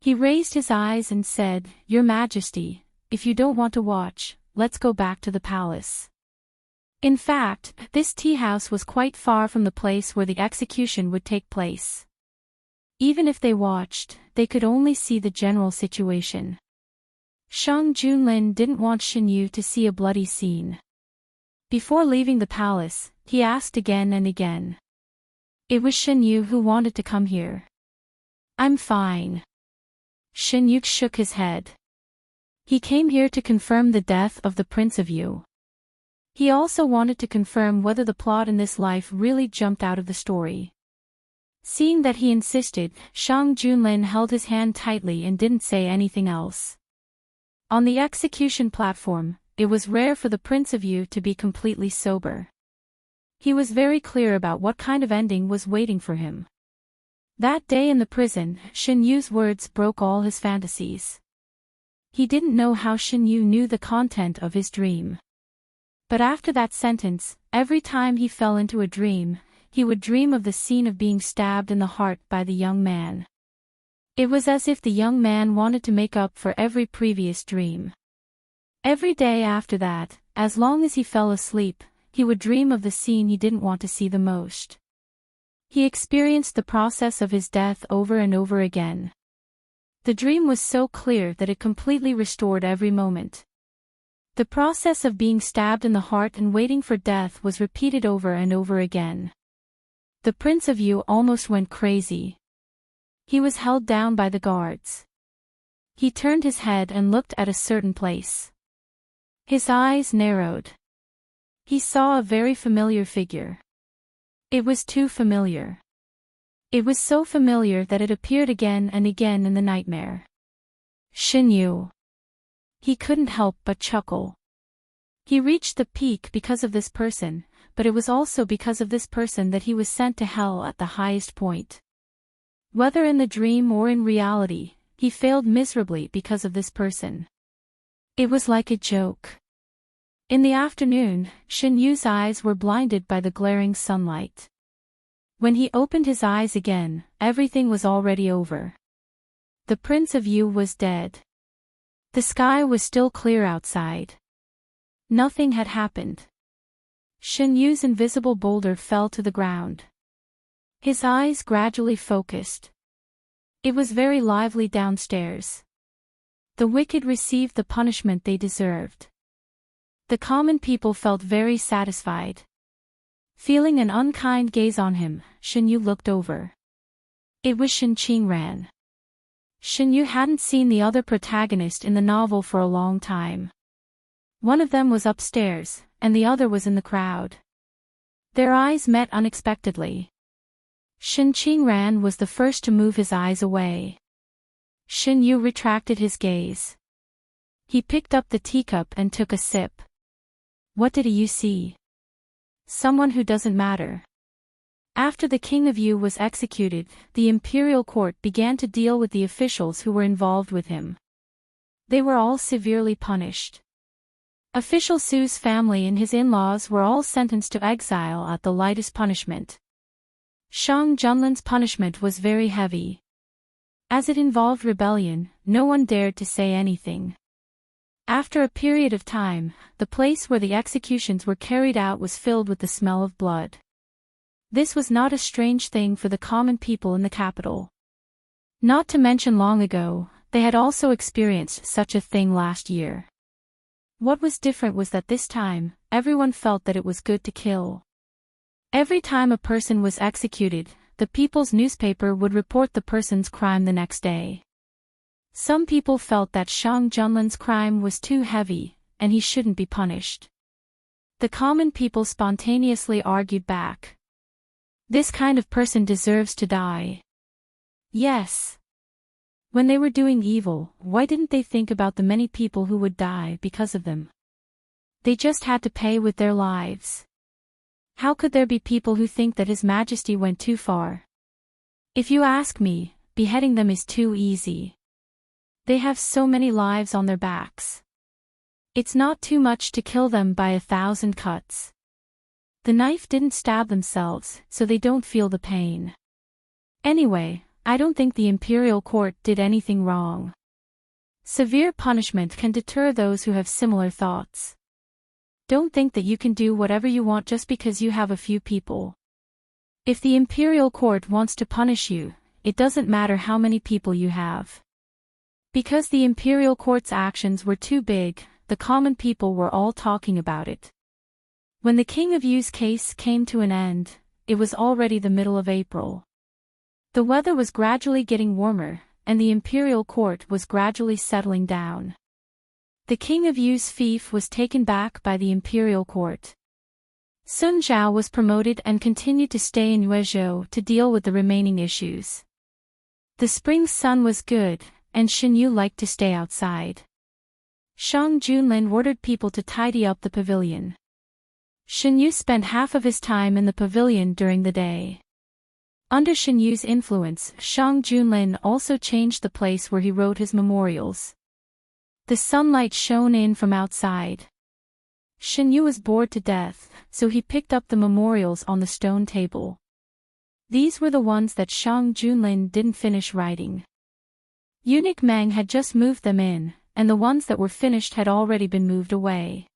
Speaker 1: He raised his eyes and said, "Your Majesty, if you don't want to watch, let's go back to the palace." In fact, this tea house was quite far from the place where the execution would take place. Even if they watched, they could only see the general situation. Shang Junlin didn't want Shin Yu to see a bloody scene. Before leaving the palace, he asked again and again. It was Shin Yu who wanted to come here. "I'm fine." Shin Yu shook his head. He came here to confirm the death of the Prince of Yu. He also wanted to confirm whether the plot in this life really jumped out of the story. Seeing that he insisted, Shang Junlin held his hand tightly and didn't say anything else. On the execution platform, it was rare for the Prince of Yu to be completely sober. He was very clear about what kind of ending was waiting for him. That day in the prison, Shin Yu's words broke all his fantasies. He didn't know how Shin Yu knew the content of his dream. But after that sentence, every time he fell into a dream, he would dream of the scene of being stabbed in the heart by the young man. It was as if the young man wanted to make up for every previous dream. Every day after that, as long as he fell asleep, he would dream of the scene he didn't want to see the most. He experienced the process of his death over and over again. The dream was so clear that it completely restored every moment. The process of being stabbed in the heart and waiting for death was repeated over and over again. The Prince of Yu almost went crazy. He was held down by the guards. He turned his head and looked at a certain place. His eyes narrowed. He saw a very familiar figure. It was too familiar. It was so familiar that it appeared again and again in the nightmare. Shin Yu. He couldn't help but chuckle. He reached the peak because of this person, but it was also because of this person that he was sent to hell at the highest point. Whether in the dream or in reality, he failed miserably because of this person. It was like a joke. In the afternoon, Shen Yu's eyes were blinded by the glaring sunlight. When he opened his eyes again, everything was already over. The Prince of Yu was dead. The sky was still clear outside. Nothing had happened. Shen Yu's invisible boulder fell to the ground. His eyes gradually focused. It was very lively downstairs. The wicked received the punishment they deserved. The common people felt very satisfied. Feeling an unkind gaze on him, Shen Yu looked over. It was Shen Qingran. Shen Yu hadn't seen the other protagonist in the novel for a long time. One of them was upstairs, and the other was in the crowd. Their eyes met unexpectedly. Shen Qingran was the first to move his eyes away. Shen Yu retracted his gaze. He picked up the teacup and took a sip. What did you see? Someone who doesn't matter. After the King of Yu was executed, the imperial court began to deal with the officials who were involved with him. They were all severely punished. Official Su's family and his in-laws were all sentenced to exile at the lightest punishment. Shang Junlin's punishment was very heavy. As it involved rebellion, no one dared to say anything. After a period of time, the place where the executions were carried out was filled with the smell of blood. This was not a strange thing for the common people in the capital. Not to mention long ago, they had also experienced such a thing last year. What was different was that this time, everyone felt that it was good to kill. Every time a person was executed, the people's newspaper would report the person's crime the next day. Some people felt that Shang Junlin's crime was too heavy, and he shouldn't be punished. The common people spontaneously argued back. This kind of person deserves to die. Yes. When they were doing evil, why didn't they think about the many people who would die because of them? They just had to pay with their lives. How could there be people who think that His Majesty went too far? If you ask me, beheading them is too easy. They have so many lives on their backs. It's not too much to kill them by 1,000 cuts. The knife didn't stab themselves, so they don't feel the pain. Anyway, I don't think the imperial court did anything wrong. Severe punishment can deter those who have similar thoughts. Don't think that you can do whatever you want just because you have a few people. If the imperial court wants to punish you, it doesn't matter how many people you have. Because the imperial court's actions were too big, the common people were all talking about it. When the King of Yu's case came to an end, it was already the middle of April. The weather was gradually getting warmer, and the imperial court was gradually settling down. The King of Yu's fief was taken back by the imperial court. Sun Zhao was promoted and continued to stay in Yuezhou to deal with the remaining issues. The spring sun was good, and Shen Yu liked to stay outside. Shang Junlin ordered people to tidy up the pavilion. Shen Yu spent half of his time in the pavilion during the day. Under Shen Yu's influence, Shang Junlin also changed the place where he wrote his memorials. The sunlight shone in from outside. Shen Yu was bored to death, so he picked up the memorials on the stone table. These were the ones that Shang Junlin didn't finish writing. Eunuch Meng had just moved them in, and the ones that were finished had already been moved away.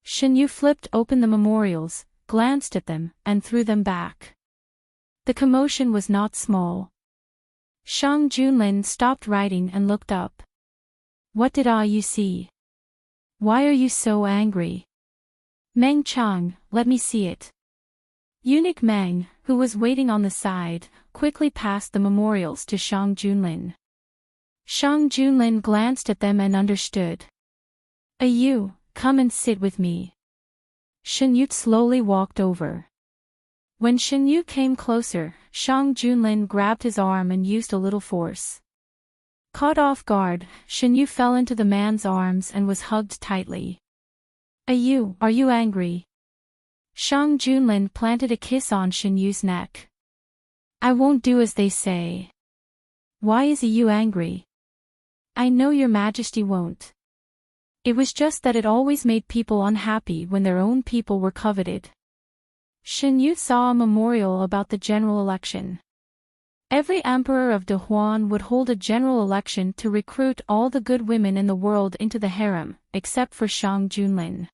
Speaker 1: Shen Yu flipped open the memorials, glanced at them, and threw them back. The commotion was not small. Shang Junlin stopped writing and looked up. What did you see? Why are you so angry? Meng Chang, let me see it. Eunuch Meng, who was waiting on the side, quickly passed the memorials to Shang Junlin. Shang Junlin glanced at them and understood. You, come and sit with me. Shen Yu slowly walked over. When Shen Yu came closer, Shang Junlin grabbed his arm and used a little force. Caught off guard, Shen Yu fell into the man's arms and was hugged tightly. Are you angry? Shang Junlin planted a kiss on Shen Yu's neck. I won't do as they say. Why is you angry? I know your majesty won't. It was just that it always made people unhappy when their own people were coveted. Shen Yu saw a memorial about the general election. Every emperor of De Huan would hold a general election to recruit all the good women in the world into the harem, except for Shang Junlin.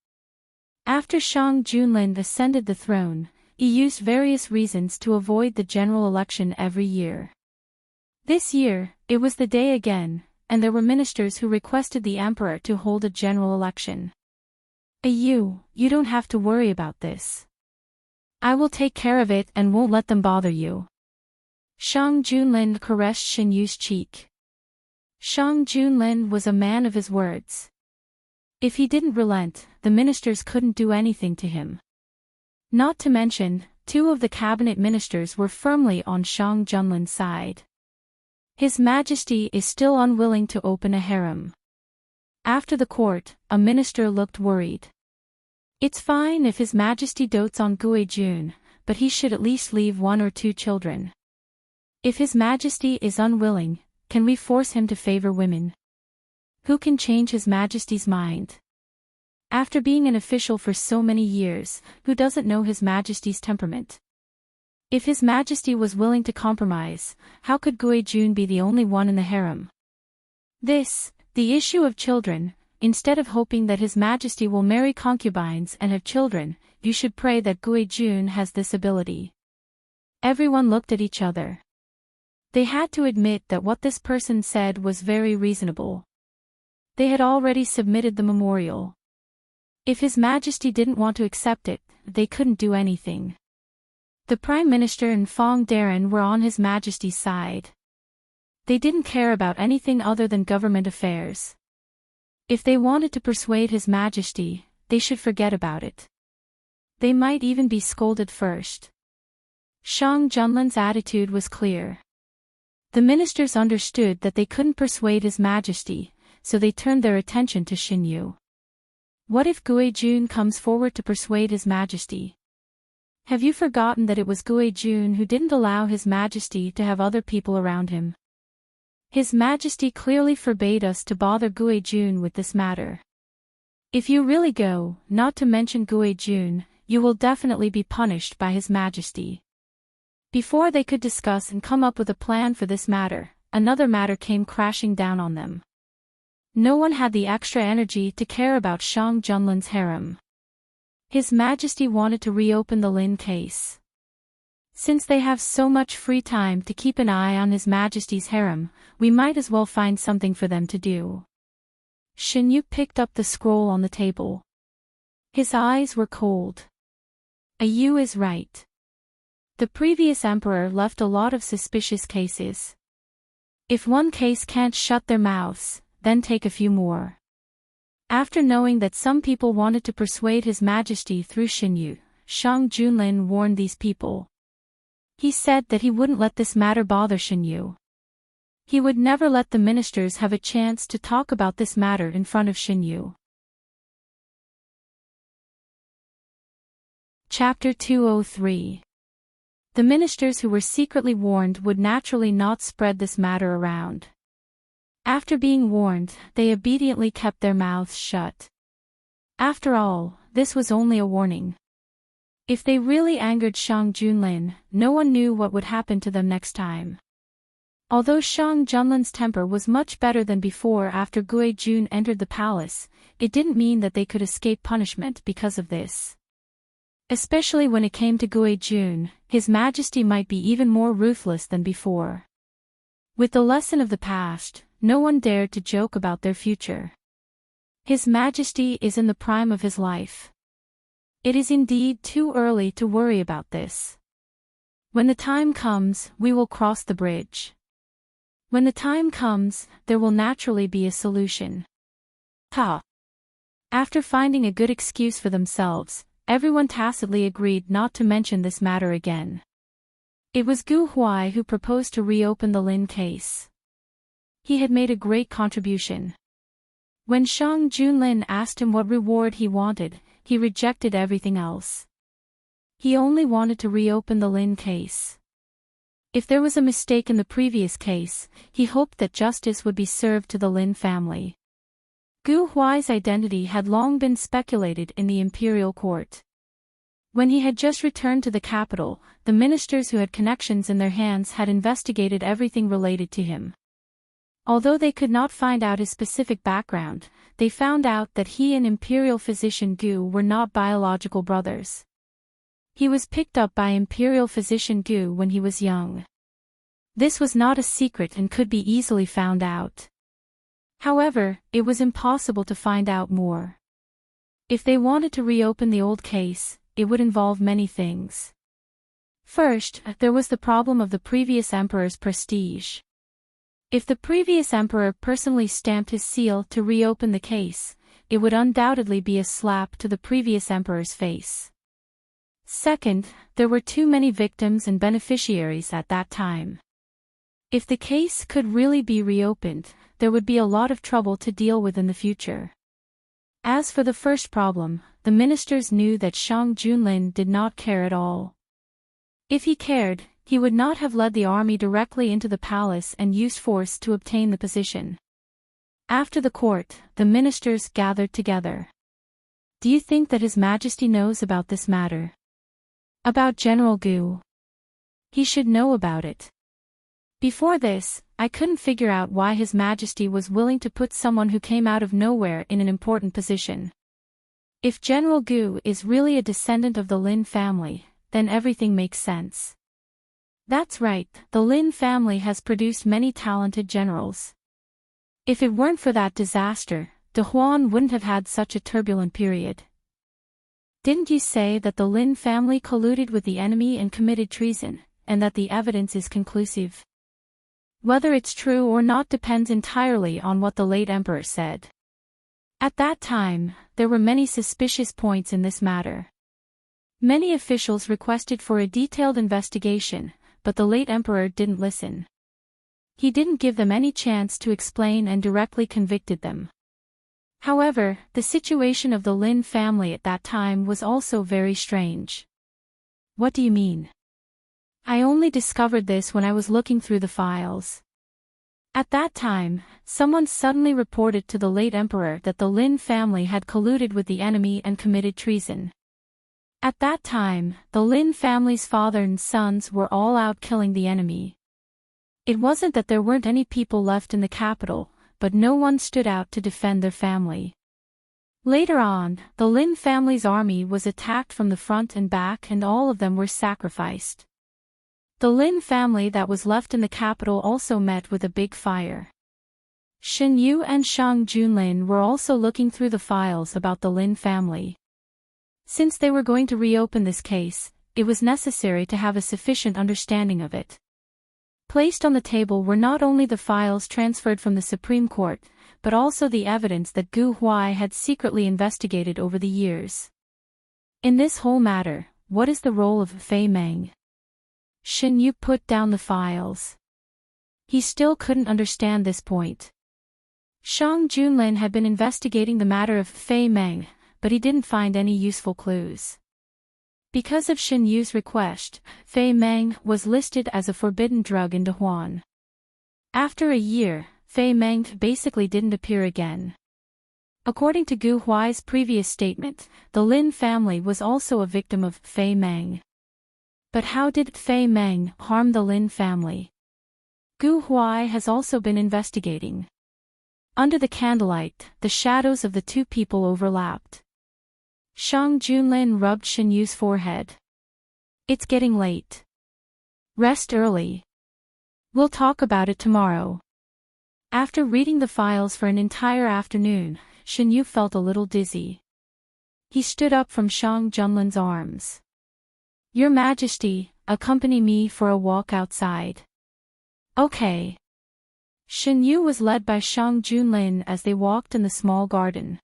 Speaker 1: After Shang Junlin ascended the throne, he used various reasons to avoid the general election every year. This year, it was the day again, and there were ministers who requested the emperor to hold a general election. You don't have to worry about this. I will take care of it and won't let them bother you. Shang Junlin caressed Shen Yu's cheek. Shang Junlin was a man of his words. If he didn't relent, the ministers couldn't do anything to him. Not to mention, 2 of the cabinet ministers were firmly on Shang Junlin's side. His Majesty is still unwilling to open a harem. After the court, a minister looked worried. It's fine if His Majesty dotes on Guijun, but he should at least leave 1 or 2 children. If His Majesty is unwilling, can we force him to favor women? Who can change His Majesty's mind? After being an official for so many years, who doesn't know His Majesty's temperament? If His Majesty was willing to compromise, how could Guijun be the only one in the harem? The issue of children, instead of hoping that His Majesty will marry concubines and have children, you should pray that Guijun has this ability. Everyone looked at each other. They had to admit that what this person said was very reasonable. They had already submitted the memorial. If His Majesty didn't want to accept it, they couldn't do anything. The Prime Minister and Fong Darren were on His Majesty's side. They didn't care about anything other than government affairs. If they wanted to persuade His Majesty, they should forget about it. They might even be scolded first. Shang Junlin's attitude was clear. The ministers understood that they couldn't persuade His Majesty, so they turned their attention to Shen Yu. What if Guijun comes forward to persuade His Majesty? Have you forgotten that it was Guijun who didn't allow His Majesty to have other people around him? His Majesty clearly forbade us to bother Guijun with this matter. If you really go, not to mention Guijun, you will definitely be punished by His Majesty. Before they could discuss and come up with a plan for this matter, another matter came crashing down on them. No one had the extra energy to care about Shang Junlin's harem. His Majesty wanted to reopen the Lin case. Since they have so much free time to keep an eye on His Majesty's harem, we might as well find something for them to do. Shen Yu picked up the scroll on the table. His eyes were cold. You is right. The previous emperor left a lot of suspicious cases. If one case can't shut their mouths, then take a few more. After knowing that some people wanted to persuade His Majesty through Shen Yu, Shang Junlin warned these people. He said that he wouldn't let this matter bother Shen Yu. He would never let the ministers have a chance to talk about this matter in front of Shen Yu. Chapter 203. The ministers who were secretly warned would naturally not spread this matter around. After being warned, they obediently kept their mouths shut. After all, this was only a warning. If they really angered Shang Junlin, no one knew what would happen to them next time. Although Shang Junlin's temper was much better than before after Guijun entered the palace, it didn't mean that they could escape punishment because of this. Especially when it came to Guijun, His Majesty might be even more ruthless than before. With the lesson of the past, no one dared to joke about their future. His Majesty is in the prime of his life. It is indeed too early to worry about this. When the time comes, we will cross the bridge. When the time comes, there will naturally be a solution. After finding a good excuse for themselves, everyone tacitly agreed not to mention this matter again. It was Gu Huai who proposed to reopen the Lin case. He had made a great contribution. When Shang Junlin asked him what reward he wanted, he rejected everything else. He only wanted to reopen the Lin case. If there was a mistake in the previous case, he hoped that justice would be served to the Lin family. Gu Huai's identity had long been speculated in the imperial court. When he had just returned to the capital, the ministers who had connections in their hands had investigated everything related to him. Although they could not find out his specific background, they found out that he and imperial physician Gu were not biological brothers. He was picked up by imperial physician Gu when he was young. This was not a secret and could be easily found out. However, it was impossible to find out more. If they wanted to reopen the old case, it would involve many things. First, there was the problem of the previous emperor's prestige. If the previous emperor personally stamped his seal to reopen the case, it would undoubtedly be a slap to the previous emperor's face. Second, there were too many victims and beneficiaries at that time. If the case could really be reopened, there would be a lot of trouble to deal with in the future. As for the first problem, the ministers knew that Shang Junlin did not care at all. If he cared, he would not have led the army directly into the palace and used force to obtain the position. After the court, the ministers gathered together. Do you think that His Majesty knows about this matter? About General Gu? He should know about it. Before this, I couldn't figure out why His Majesty was willing to put someone who came out of nowhere in an important position. If General Gu is really a descendant of the Lin family, then everything makes sense. That's right, the Lin family has produced many talented generals. If it weren't for that disaster, De Huan wouldn't have had such a turbulent period. Didn't you say that the Lin family colluded with the enemy and committed treason, and that the evidence is conclusive? Whether it's true or not depends entirely on what the late emperor said. At that time, there were many suspicious points in this matter. Many officials requested for a detailed investigation, but the late emperor didn't listen. He didn't give them any chance to explain and directly convicted them. However, the situation of the Lin family at that time was also very strange. What do you mean? I only discovered this when I was looking through the files. At that time, someone suddenly reported to the late emperor that the Lin family had colluded with the enemy and committed treason. At that time, the Lin family's father and sons were all out killing the enemy. It wasn't that there weren't any people left in the capital, but no one stood out to defend their family. Later on, the Lin family's army was attacked from the front and back and all of them were sacrificed. The Lin family that was left in the capital also met with a big fire. Shen Yu and Shang Junlin were also looking through the files about the Lin family. Since they were going to reopen this case, it was necessary to have a sufficient understanding of it. Placed on the table were not only the files transferred from the Supreme Court, but also the evidence that Gu Huai had secretly investigated over the years. In this whole matter, what is the role of Fei Meng? Shen Yu put down the files. He still couldn't understand this point. Shang Junlin had been investigating the matter of Fei Meng, but he didn't find any useful clues. Because of Shen Yu's request, Fei Meng was listed as a forbidden drug in De Huan. After a year, Fei Meng basically didn't appear again. According to Gu Huai's previous statement, the Lin family was also a victim of Fei Meng. But how did Fei Meng harm the Lin family? Gu Huai has also been investigating. Under the candlelight, the shadows of the two people overlapped. Shang Junlin rubbed Shen Yu's forehead. It's getting late. Rest early. We'll talk about it tomorrow. After reading the files for an entire afternoon, Shen Yu felt a little dizzy. He stood up from Shang Junlin's arms. Your Majesty, accompany me for a walk outside. Okay. Shen Yu was led by Shang Junlin as they walked in the small garden.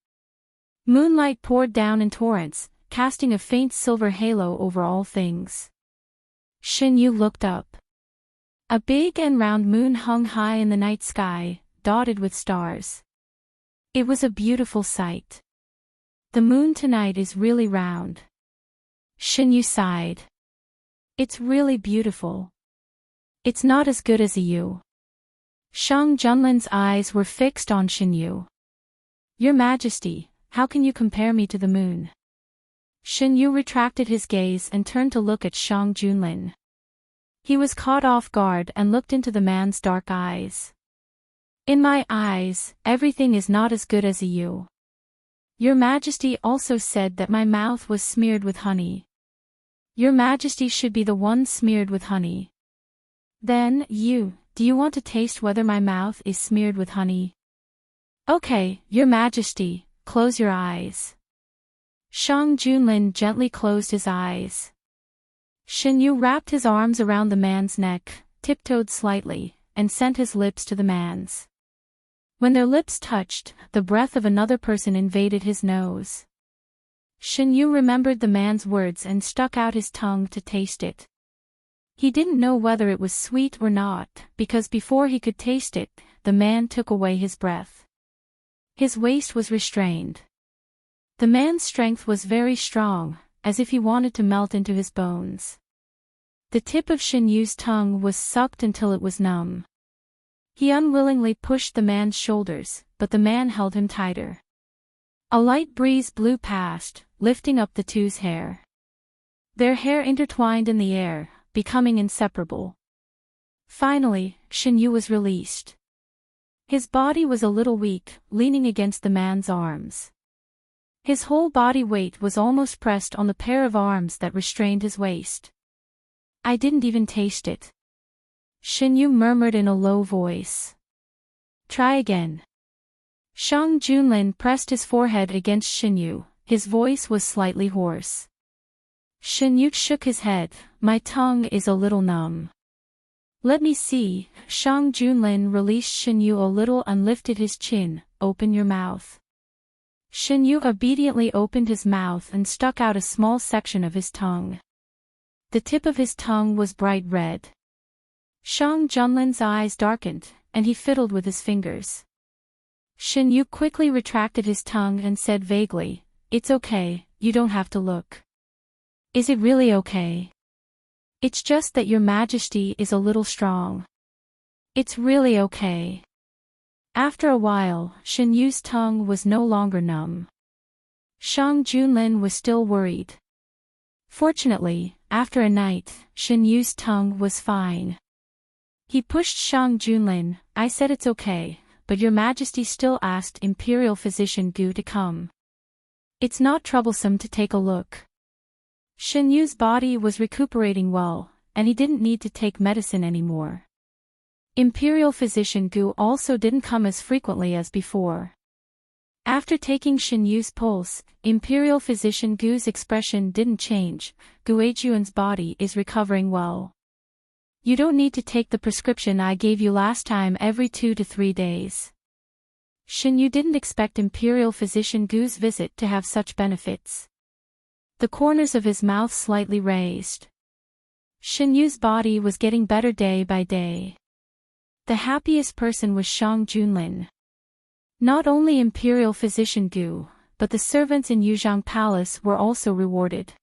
Speaker 1: Moonlight poured down in torrents, casting a faint silver halo over all things. Shen Yu looked up. A big and round moon hung high in the night sky, dotted with stars. It was a beautiful sight. The moon tonight is really round. Shin Yu sighed. It's really beautiful. It's not as good as you. Shang Junlin's eyes were fixed on Shin Yu. Your Majesty, how can you compare me to the moon? Shin Yu retracted his gaze and turned to look at Shang Junlin. He was caught off guard and looked into the man's dark eyes. In my eyes, everything is not as good as you. Your Majesty also said that my mouth was smeared with honey. Your Majesty should be the one smeared with honey. Then, do you want to taste whether my mouth is smeared with honey? Okay, Your Majesty, close your eyes. Shang Junlin gently closed his eyes. Shin Yu wrapped his arms around the man's neck, tiptoed slightly, and sent his lips to the man's. When their lips touched, the breath of another person invaded his nose. Shin Yu remembered the man's words and stuck out his tongue to taste it. He didn't know whether it was sweet or not, because before he could taste it, the man took away his breath. His waist was restrained. The man's strength was very strong, as if he wanted to melt into his bones. The tip of Shin Yu's tongue was sucked until it was numb. He unwillingly pushed the man's shoulders, but the man held him tighter. A light breeze blew past, lifting up the two's hair. Their hair intertwined in the air, becoming inseparable. Finally, Shin Yu was released. His body was a little weak, leaning against the man's arms. His whole body weight was almost pressed on the pair of arms that restrained his waist. I didn't even taste it. Shin Yu murmured in a low voice. Try again. Shang Junlin pressed his forehead against Shin Yu, his voice was slightly hoarse. Shin Yu shook his head, my tongue is a little numb. Let me see. Shang Junlin released Shin Yu a little and lifted his chin, open your mouth. Shin Yu obediently opened his mouth and stuck out a small section of his tongue. The tip of his tongue was bright red. Shang Junlin's eyes darkened, and he fiddled with his fingers. Shin Yu quickly retracted his tongue and said vaguely, it's okay, you don't have to look. Is it really okay? It's just that Your Majesty is a little strong. It's really okay. After a while, Shin Yu's tongue was no longer numb. Shang Junlin was still worried. Fortunately, after a night, Shin Yu's tongue was fine. He pushed Shang Junlin, I said it's okay, but Your Majesty still asked Imperial Physician Gu to come. It's not troublesome to take a look. Shin Yu's body was recuperating well, and he didn't need to take medicine anymore. Imperial Physician Gu also didn't come as frequently as before. After taking Shin Yu's pulse, Imperial Physician Gu's expression didn't change. Guejuan's body is recovering well. You don't need to take the prescription I gave you last time every 2 to 3 days. Shin Yu didn't expect Imperial Physician Gu's visit to have such benefits. The corners of his mouth slightly raised. Shin Yu's body was getting better day by day. The happiest person was Shang Junlin. Not only Imperial Physician Gu, but the servants in Yuzhang Palace were also rewarded.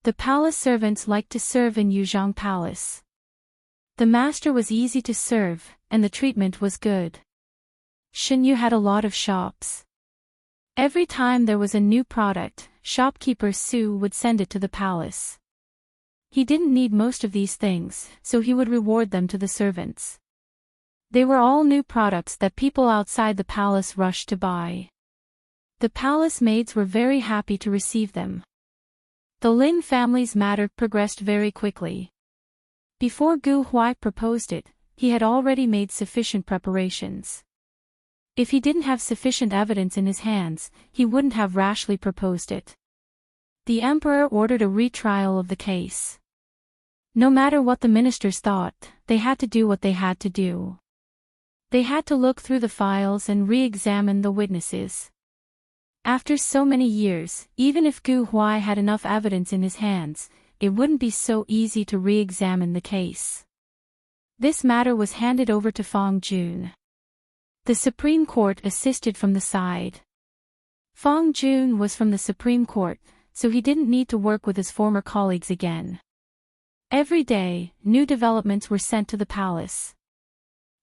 Speaker 1: The palace servants liked to serve in Yuzhang Palace. The master was easy to serve, and the treatment was good. Shin Yu had a lot of shops. Every time there was a new product, shopkeeper Su would send it to the palace. He didn't need most of these things, so he would reward them to the servants. They were all new products that people outside the palace rushed to buy. The palace maids were very happy to receive them. The Lin family's matter progressed very quickly. Before Gu Huai proposed it, he had already made sufficient preparations. If he didn't have sufficient evidence in his hands, he wouldn't have rashly proposed it. The emperor ordered a retrial of the case. No matter what the ministers thought, they had to do what they had to do. They had to look through the files and re-examine the witnesses. After so many years, even if Gu Huai had enough evidence in his hands, it wouldn't be so easy to re-examine the case. This matter was handed over to Fang Jun. The Supreme Court assisted from the side. Fang Jun was from the Supreme Court, so he didn't need to work with his former colleagues again. Every day, new developments were sent to the palace.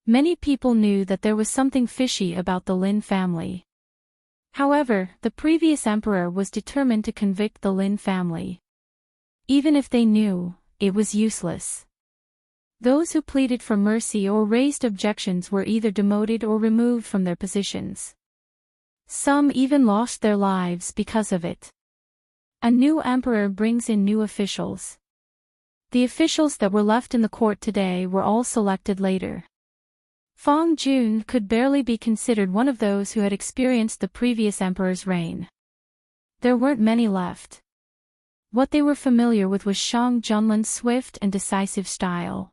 Speaker 1: Many people knew that there was something fishy about the Lin family. However, the previous emperor was determined to convict the Lin family. Even if they knew, it was useless. Those who pleaded for mercy or raised objections were either demoted or removed from their positions. Some even lost their lives because of it. A new emperor brings in new officials. The officials that were left in the court today were all selected later. Feng Jun could barely be considered one of those who had experienced the previous emperor's reign. There weren't many left. What they were familiar with was Shang Junlin's swift and decisive style.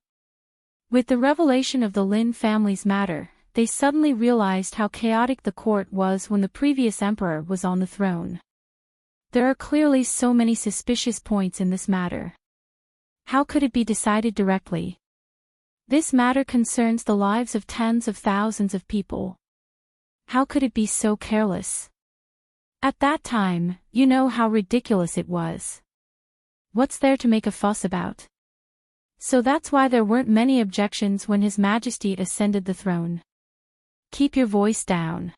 Speaker 1: With the revelation of the Lin family's matter, they suddenly realized how chaotic the court was when the previous emperor was on the throne. There are clearly so many suspicious points in this matter. How could it be decided directly? This matter concerns the lives of tens of thousands of people. How could it be so careless? At that time, you know how ridiculous it was. What's there to make a fuss about? So that's why there weren't many objections when His Majesty ascended the throne. Keep your voice down.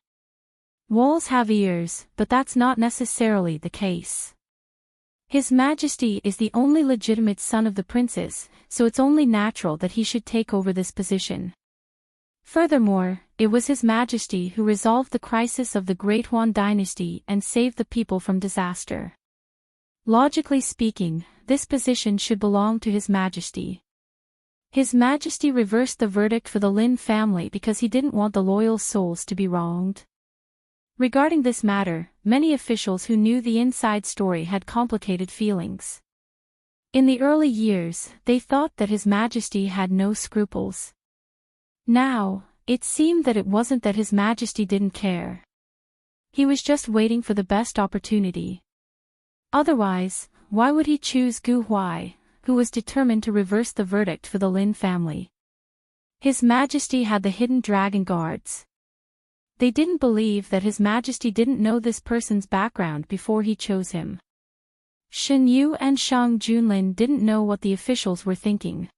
Speaker 1: Walls have ears, but that's not necessarily the case. His Majesty is the only legitimate son of the princes, so it's only natural that he should take over this position. Furthermore, it was His Majesty who resolved the crisis of the Great Yuan dynasty and saved the people from disaster. Logically speaking, this position should belong to His Majesty. His Majesty reversed the verdict for the Lin family because he didn't want the loyal souls to be wronged. Regarding this matter, many officials who knew the inside story had complicated feelings. In the early years, they thought that His Majesty had no scruples. Now, it seemed that it wasn't that His Majesty didn't care. He was just waiting for the best opportunity. Otherwise, why would he choose Gu Huai, who was determined to reverse the verdict for the Lin family? His Majesty had the hidden dragon guards. They didn't believe that His Majesty didn't know this person's background before he chose him. Shen Yu and Shang Junlin didn't know what the officials were thinking.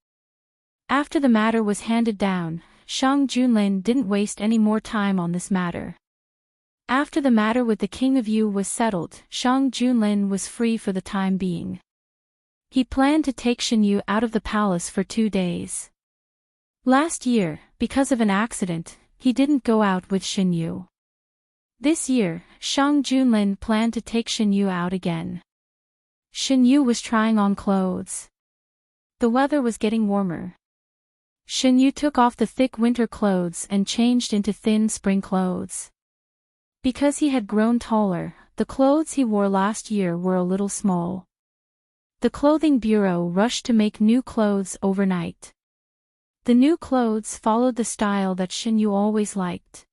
Speaker 1: After the matter was handed down, Shang Junlin didn't waste any more time on this matter. After the matter with the King of Yu was settled, Shang Junlin was free for the time being. He planned to take Shen Yu out of the palace for 2 days. Last year, because of an accident, he didn't go out with Shen Yu. This year, Shang Junlin planned to take Shen Yu out again. Shen Yu was trying on clothes. The weather was getting warmer. Shen Yu took off the thick winter clothes and changed into thin spring clothes. Because he had grown taller, the clothes he wore last year were a little small. The clothing bureau rushed to make new clothes overnight. The new clothes followed the style that Shen Yu always liked.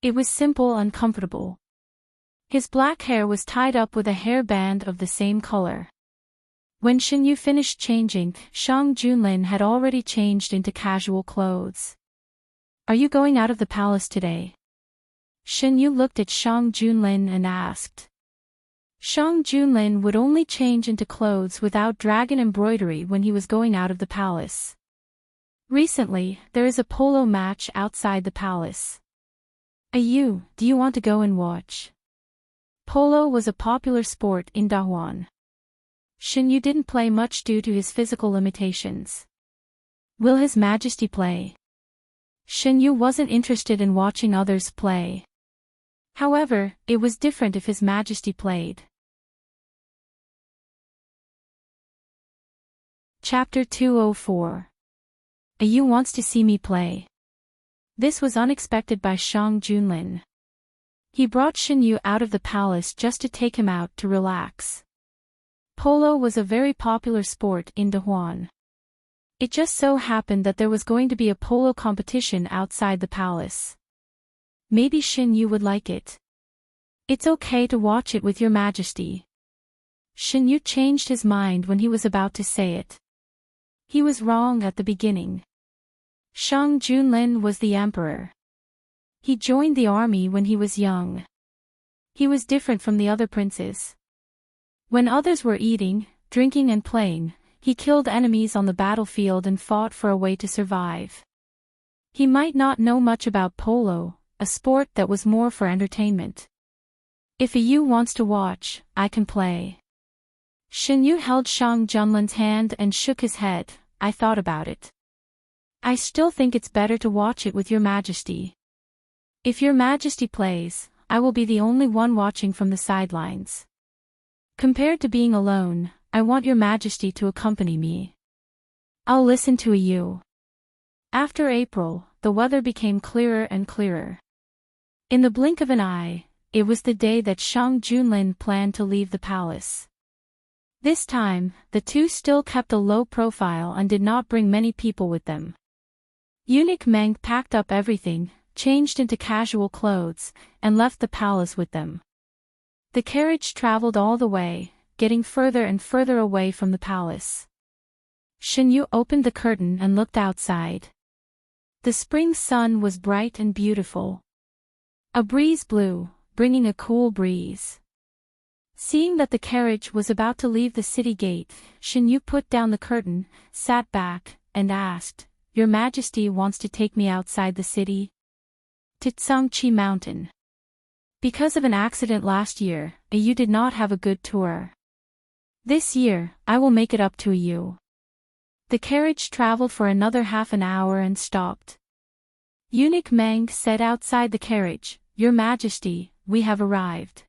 Speaker 1: It was simple and comfortable. His black hair was tied up with a hairband of the same color. When Shen Yu finished changing, Shang Junlin had already changed into casual clothes. "Are you going out of the palace today?" Shen Yu looked at Shang Junlin and asked. Shang Junlin would only change into clothes without dragon embroidery when he was going out of the palace. Recently, there is a polo match outside the palace. Do you want to go and watch? Polo was a popular sport in Dahuan. Shen Yu didn't play much due to his physical limitations. Will His Majesty play? Shen Yu wasn't interested in watching others play. However, it was different if His Majesty played. Chapter 204. Yu wants to see me play. This was unexpected by Shang Junlin. He brought Shen Yu out of the palace just to take him out to relax. Polo was a very popular sport in Dahuan. It just so happened that there was going to be a polo competition outside the palace. Maybe Shen Yu would like it. It's okay to watch it with Your Majesty. Shen Yu changed his mind when he was about to say it. He was wrong at the beginning. Shang Junlin was the emperor. He joined the army when he was young. He was different from the other princes. When others were eating, drinking and playing, he killed enemies on the battlefield and fought for a way to survive. He might not know much about polo, a sport that was more for entertainment. If a Yu wants to watch, I can play. Shen Yu held Shang Junlin's hand and shook his head. I thought about it. I still think it's better to watch it with your majesty. If your majesty plays, I will be the only one watching from the sidelines. Compared to being alone, I want your majesty to accompany me. I'll listen to a Yu. After April, the weather became clearer and clearer. In the blink of an eye, it was the day that Shang Junlin planned to leave the palace. This time, the two still kept a low profile and did not bring many people with them. Eunuch Meng packed up everything, changed into casual clothes, and left the palace with them. The carriage traveled all the way, getting further and further away from the palace. Shen Yu opened the curtain and looked outside. The spring sun was bright and beautiful. A breeze blew, bringing a cool breeze. Seeing that the carriage was about to leave the city gate, Shen Yu put down the curtain, sat back, and asked, "Your Majesty wants to take me outside the city?" To Tsangqi Mountain. Because of an accident last year, a Yu did not have a good tour. This year, I will make it up to a Yu. The carriage traveled for another half an hour and stopped. Eunuch Meng said outside the carriage, "Your Majesty, we have arrived."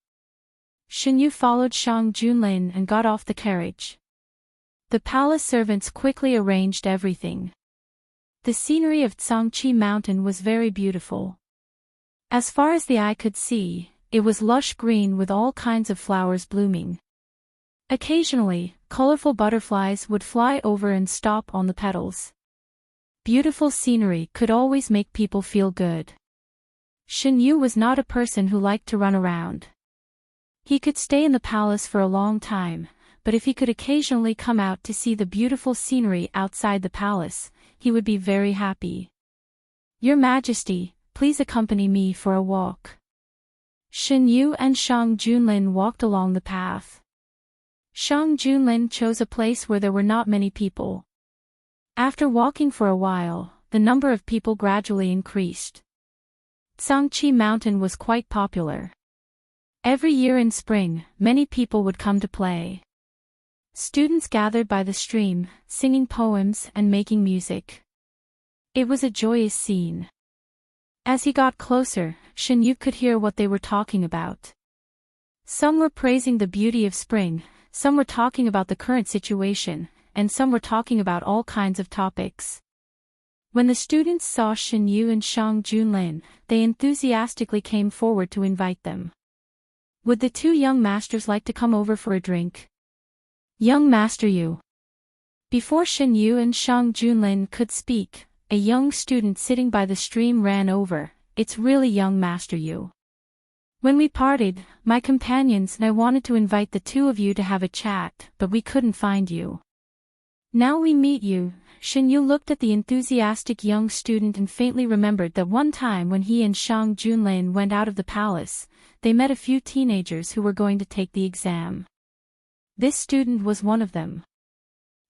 Speaker 1: Shen Yu followed Shang Junlin and got off the carriage. The palace servants quickly arranged everything. The scenery of Tsangqi Mountain was very beautiful. As far as the eye could see, it was lush green with all kinds of flowers blooming. Occasionally, colorful butterflies would fly over and stop on the petals. Beautiful scenery could always make people feel good. Shen Yu was not a person who liked to run around. He could stay in the palace for a long time, but if he could occasionally come out to see the beautiful scenery outside the palace, he would be very happy. "Your Majesty, please accompany me for a walk." Shen Yu and Shang Junlin walked along the path. Shang Junlin chose a place where there were not many people. After walking for a while, the number of people gradually increased. Tsangqi Mountain was quite popular. Every year in spring, many people would come to play. Students gathered by the stream, singing poems and making music. It was a joyous scene. As he got closer, Shen Yu could hear what they were talking about. Some were praising the beauty of spring, some were talking about the current situation, and some were talking about all kinds of topics. When the students saw Shen Yu and Shang Junlin, they enthusiastically came forward to invite them. Would the two young masters like to come over for a drink? Young Master Yu. Before Shen Yu and Shang Junlin could speak, a young student sitting by the stream ran over. "It's really young Master Yu. When we parted, my companions and I wanted to invite the two of you to have a chat, but we couldn't find you. Now we meet you." Shen Yu looked at the enthusiastic young student and faintly remembered that one time when he and Shang Junlin went out of the palace, they met a few teenagers who were going to take the exam. This student was one of them.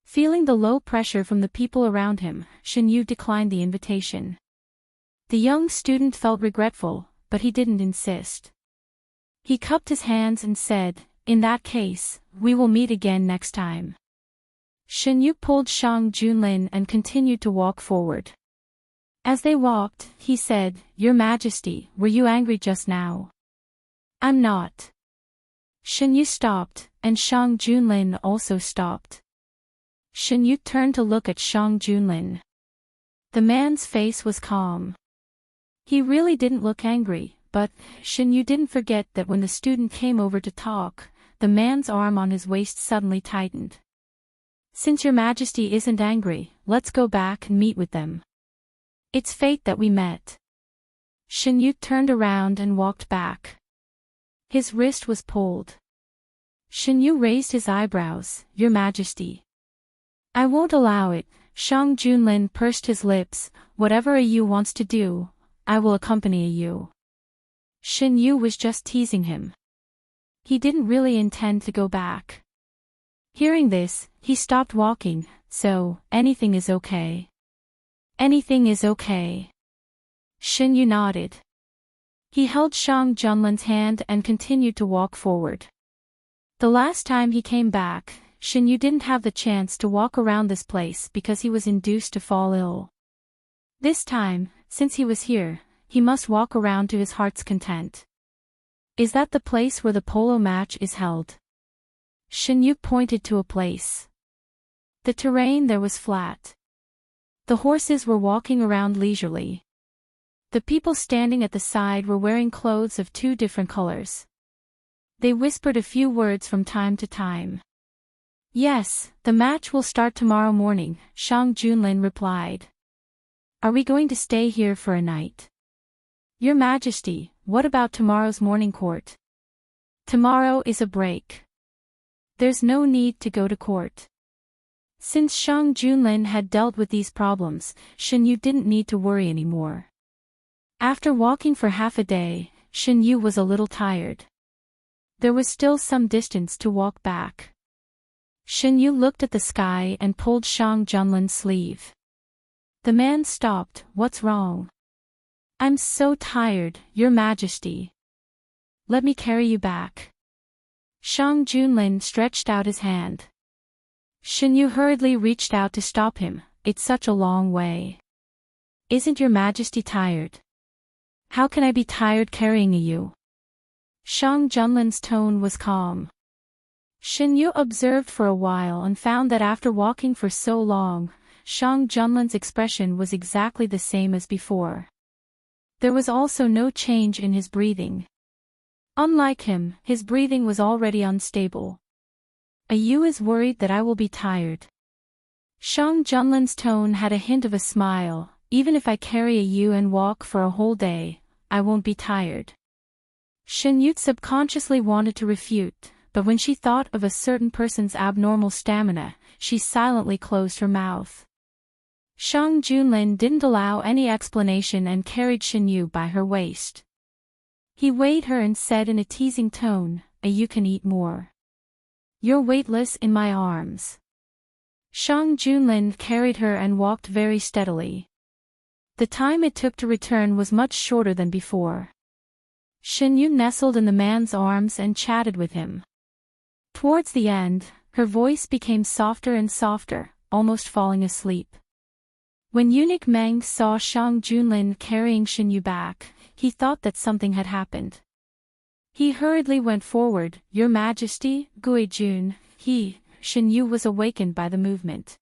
Speaker 1: Feeling the low pressure from the people around him, Shen Yu declined the invitation. The young student felt regretful, but he didn't insist. He cupped his hands and said, "In that case, we will meet again next time." Shen Yu pulled Shang Junlin and continued to walk forward. As they walked, he said, "Your Majesty, were you angry just now?" "I'm not." Shen Yu stopped, and Shang Junlin also stopped. Shen Yu turned to look at Shang Junlin. The man's face was calm. He really didn't look angry, but Shen Yu didn't forget that when the student came over to talk, the man's arm on his waist suddenly tightened. "Since your Majesty isn't angry, let's go back and meet with them. It's fate that we met." Shen Yu turned around and walked back. His wrist was pulled. Shen Yu raised his eyebrows. "Your Majesty." "I won't allow it." Shang Junlin pursed his lips. "Whatever a Yu wants to do, I will accompany a Yu." Shen Yu was just teasing him. He didn't really intend to go back. Hearing this, he stopped walking. So, anything is okay. Anything is okay. Shin Yu nodded. He held Shang Junlin's hand and continued to walk forward. The last time he came back, Shin Yu didn't have the chance to walk around this place because he was induced to fall ill. This time, since he was here, he must walk around to his heart's content. Is that the place where the polo match is held? Shin Yu pointed to a place. The terrain there was flat. The horses were walking around leisurely. The people standing at the side were wearing clothes of 2 different colors. They whispered a few words from time to time. Yes, the match will start tomorrow morning, Shang Junlin replied. Are we going to stay here for a night? Your Majesty, what about tomorrow's morning court? Tomorrow is a break. There's no need to go to court. Since Shang Junlin had dealt with these problems, Shin Yu didn't need to worry anymore. After walking for half a day, Shin Yu was a little tired. There was still some distance to walk back. Shin Yu looked at the sky and pulled Shang Junlin's sleeve. The man stopped. What's wrong? I'm so tired, Your Majesty. Let me carry you back. Shang Junlin stretched out his hand. Shin Yu hurriedly reached out to stop him. It's such a long way. Isn't Your Majesty tired? How can I be tired carrying you? Shang Junlin's tone was calm. Shin Yu observed for a while and found that after walking for so long, Shang Junlin's expression was exactly the same as before. There was also no change in his breathing. Unlike him, his breathing was already unstable. You is worried that I will be tired. Shang Junlin's tone had a hint of a smile. Even if I carry you and walk for a whole day, I won't be tired. Shin Yu subconsciously wanted to refute, but when she thought of a certain person's abnormal stamina, she silently closed her mouth. Shang Junlin didn't allow any explanation and carried Shin Yu by her waist. He weighed her and said in a teasing tone, You can eat more. You're weightless in my arms. Shang Junlin carried her and walked very steadily. The time it took to return was much shorter than before. Shin Yu nestled in the man's arms and chatted with him. Towards the end, her voice became softer and softer, almost falling asleep. When eunuch Meng saw Shang Junlin carrying Shin Yu back, he thought that something had happened. He hurriedly went forward. Your Majesty, Gui Jun, Shin Yu was awakened by the movement.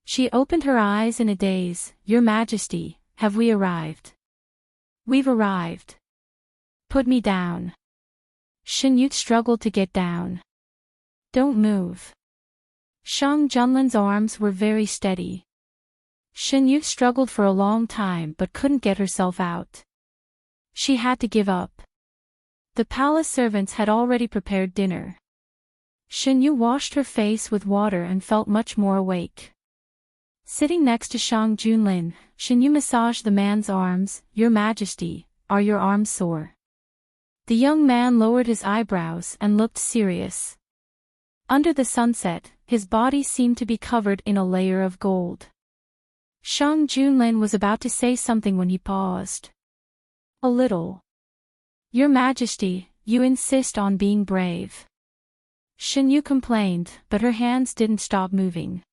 Speaker 1: She opened her eyes in a daze. Your Majesty, have we arrived? We've arrived. Put me down. Shin Yu struggled to get down. Don't move. Shang Junlin's arms were very steady. Shin Yu struggled for a long time but couldn't get herself out. She had to give up. The palace servants had already prepared dinner. Shin Yu washed her face with water and felt much more awake. Sitting next to Shang Junlin, Shin Yu massaged the man's arms. Your Majesty, are your arms sore? The young man lowered his eyebrows and looked serious. Under the sunset, his body seemed to be covered in a layer of gold. Shang Junlin was about to say something when he paused. A little. Your Majesty, you insist on being brave. Shin Yu complained, but her hands didn't stop moving.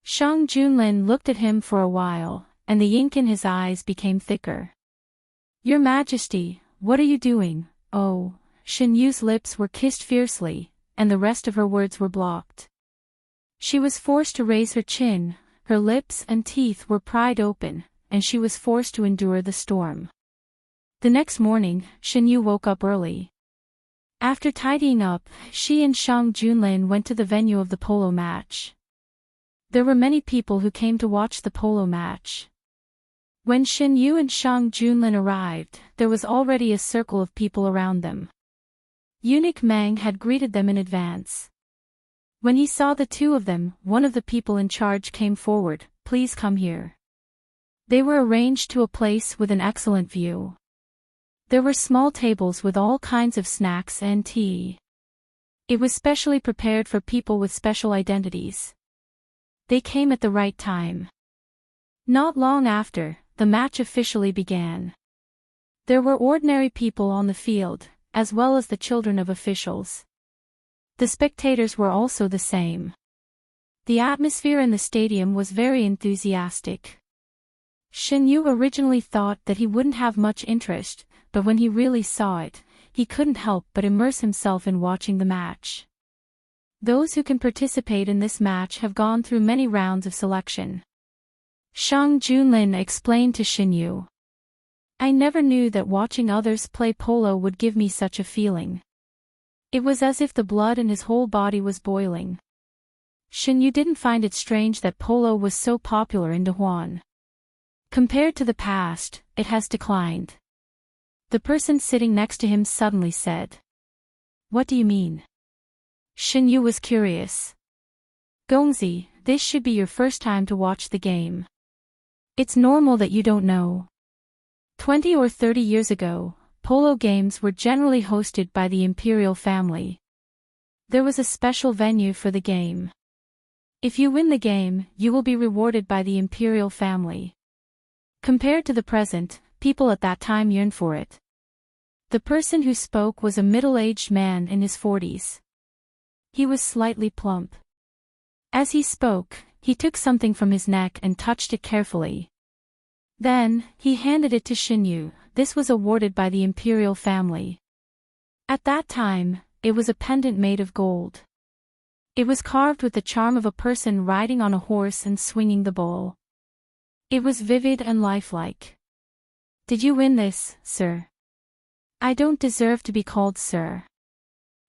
Speaker 1: Shang Junlin looked at him for a while, and the ink in his eyes became thicker. Your Majesty, what are you doing? Oh, Shin Yu's lips were kissed fiercely, and the rest of her words were blocked. She was forced to raise her chin, her lips and teeth were pried open, and she was forced to endure the storm. The next morning, Shin Yu woke up early. After tidying up, she and Shang Junlin went to the venue of the polo match. There were many people who came to watch the polo match. When Shin Yu and Shang Junlin arrived, there was already a circle of people around them. Eunuch Meng had greeted them in advance. When he saw the two of them, one of the people in charge came forward. Please come here. They were arranged to a place with an excellent view. There were small tables with all kinds of snacks and tea. It was specially prepared for people with special identities. They came at the right time. Not long after, the match officially began. There were ordinary people on the field, as well as the children of officials. The spectators were also the same. The atmosphere in the stadium was very enthusiastic. Shin Yu originally thought that he wouldn't have much interest, but when he really saw it, he couldn't help but immerse himself in watching the match. Those who can participate in this match have gone through many rounds of selection. Shang Junlin explained to Shin Yu. I never knew that watching others play polo would give me such a feeling. It was as if the blood in his whole body was boiling. Shin Yu didn't find it strange that polo was so popular in Dahuan. Compared to the past, it has declined. The person sitting next to him suddenly said. What do you mean? Shin Yu was curious. Gongzi, this should be your first time to watch the game. It's normal that you don't know. 20 or 30 years ago, polo games were generally hosted by the imperial family. There was a special venue for the game. If you win the game, you will be rewarded by the imperial family. Compared to the present, people at that time yearned for it. The person who spoke was a middle-aged man in his 40s. He was slightly plump. As he spoke, he took something from his neck and touched it carefully. Then, he handed it to Shin Yu. This was awarded by the imperial family. At that time, it was a pendant made of gold. It was carved with the charm of a person riding on a horse and swinging the bowl. It was vivid and lifelike. Did you win this, sir? I don't deserve to be called sir.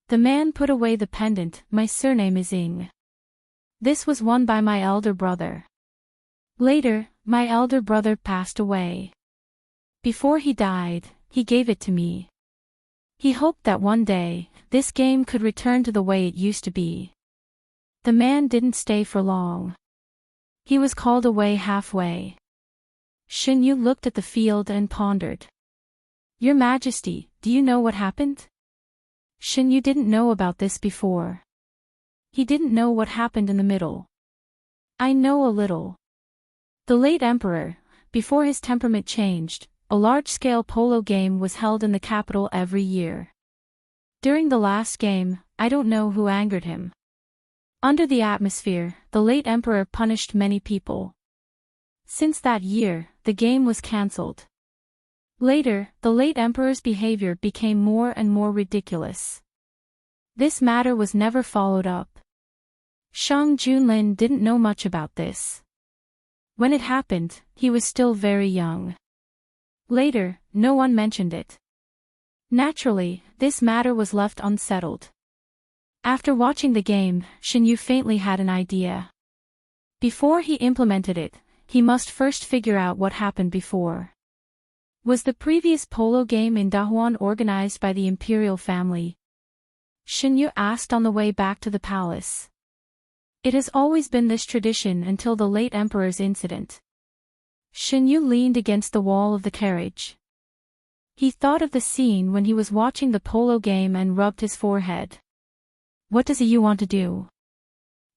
Speaker 1: The man put away the pendant. My surname is Ing. This was won by my elder brother. Later, my elder brother passed away. Before he died, he gave it to me. He hoped that one day, this game could return to the way it used to be. The man didn't stay for long. He was called away halfway. Shin Yu looked at the field and pondered. Your Majesty, do you know what happened? Shin Yu didn't know about this before. He didn't know what happened in the middle. I know a little. The late emperor, before his temperament changed, a large-scale polo game was held in the capital every year. During the last game, I don't know who angered him. Under the atmosphere, the late emperor punished many people. Since that year, the game was cancelled. Later, the late emperor's behavior became more and more ridiculous. This matter was never followed up. Shang Junlin didn't know much about this. When it happened, he was still very young. Later, no one mentioned it. Naturally, this matter was left unsettled. After watching the game, Shin Yu faintly had an idea. Before he implemented it, he must first figure out what happened before. Was the previous polo game in Dahuan organized by the imperial family? Shin Yu asked on the way back to the palace. It has always been this tradition until the late emperor's incident. Shin Yu leaned against the wall of the carriage. He thought of the scene when he was watching the polo game and rubbed his forehead. What does you want to do?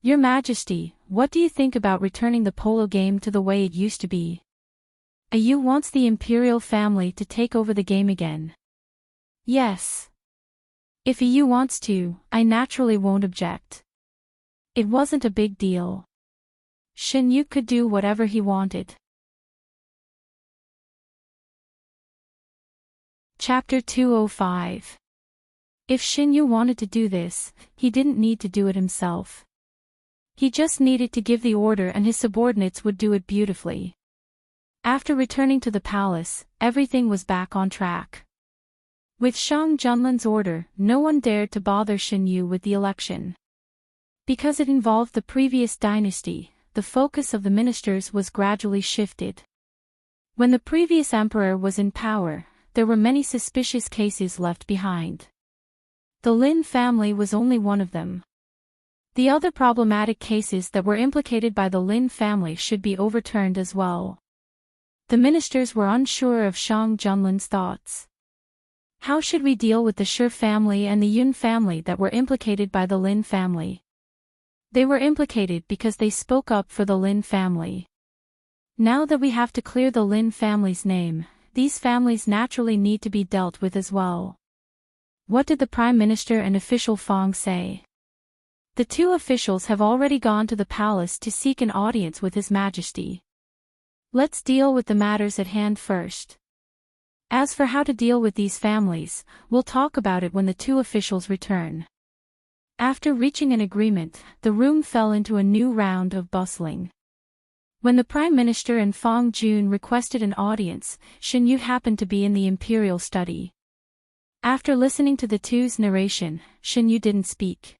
Speaker 1: Your Majesty, what do you think about returning the polo game to the way it used to be? Ayu wants the imperial family to take over the game again. Yes. If Ayu wants to, I naturally won't object. It wasn't a big deal. Shin Yu could do whatever he wanted. Chapter 205. If Shin Yu wanted to do this, he didn't need to do it himself. He just needed to give the order and his subordinates would do it beautifully. After returning to the palace, everything was back on track. With Shang Junlin's order, no one dared to bother Shin Yu with the election. Because it involved the previous dynasty, the focus of the ministers was gradually shifted. When the previous emperor was in power, there were many suspicious cases left behind. The Lin family was only one of them. The other problematic cases that were implicated by the Lin family should be overturned as well. The ministers were unsure of Shang Junlin's thoughts. How should we deal with the Shi family and the Yun family that were implicated by the Lin family? They were implicated because they spoke up for the Lin family. Now that we have to clear the Lin family's name, these families naturally need to be dealt with as well. What did the Prime Minister and official Fong say? The two officials have already gone to the palace to seek an audience with His Majesty. Let's deal with the matters at hand first. As for how to deal with these families, we'll talk about it when the two officials return. After reaching an agreement, the room fell into a new round of bustling. When the Prime Minister and Fong Jun requested an audience, Shen Yu happened to be in the imperial study. After listening to the two's narration, Shen Yu didn't speak.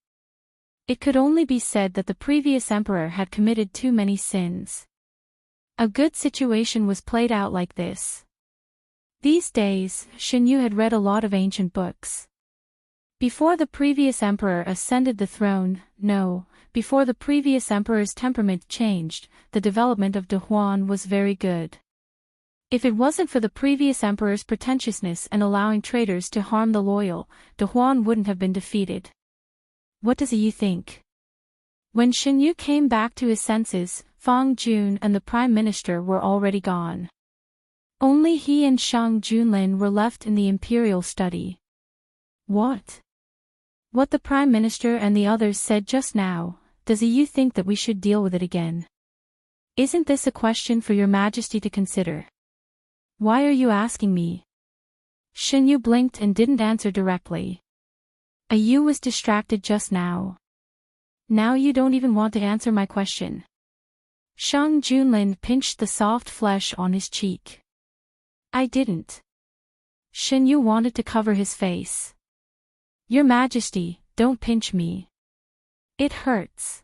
Speaker 1: It could only be said that the previous emperor had committed too many sins. A good situation was played out like this. These days, Shen Yu had read a lot of ancient books. Before the previous emperor ascended the throne, before the previous emperor's temperament changed, the development of De Huan was very good. If it wasn't for the previous emperor's pretentiousness and allowing traitors to harm the loyal, De Huan wouldn't have been defeated. What does you think? When Shen Yu came back to his senses, Fong Jun and the Prime Minister were already gone. Only he and Shang Junlin were left in the imperial study. What? What the Prime Minister and the others said just now, does you think that we should deal with it again? Isn't this a question for Your Majesty to consider? Why are you asking me? Shen Yu blinked and didn't answer directly. Yu was distracted just now. Now you don't even want to answer my question. Shang Junlin pinched the soft flesh on his cheek. I didn't. Shen Yu wanted to cover his face. Your Majesty, don't pinch me. It hurts.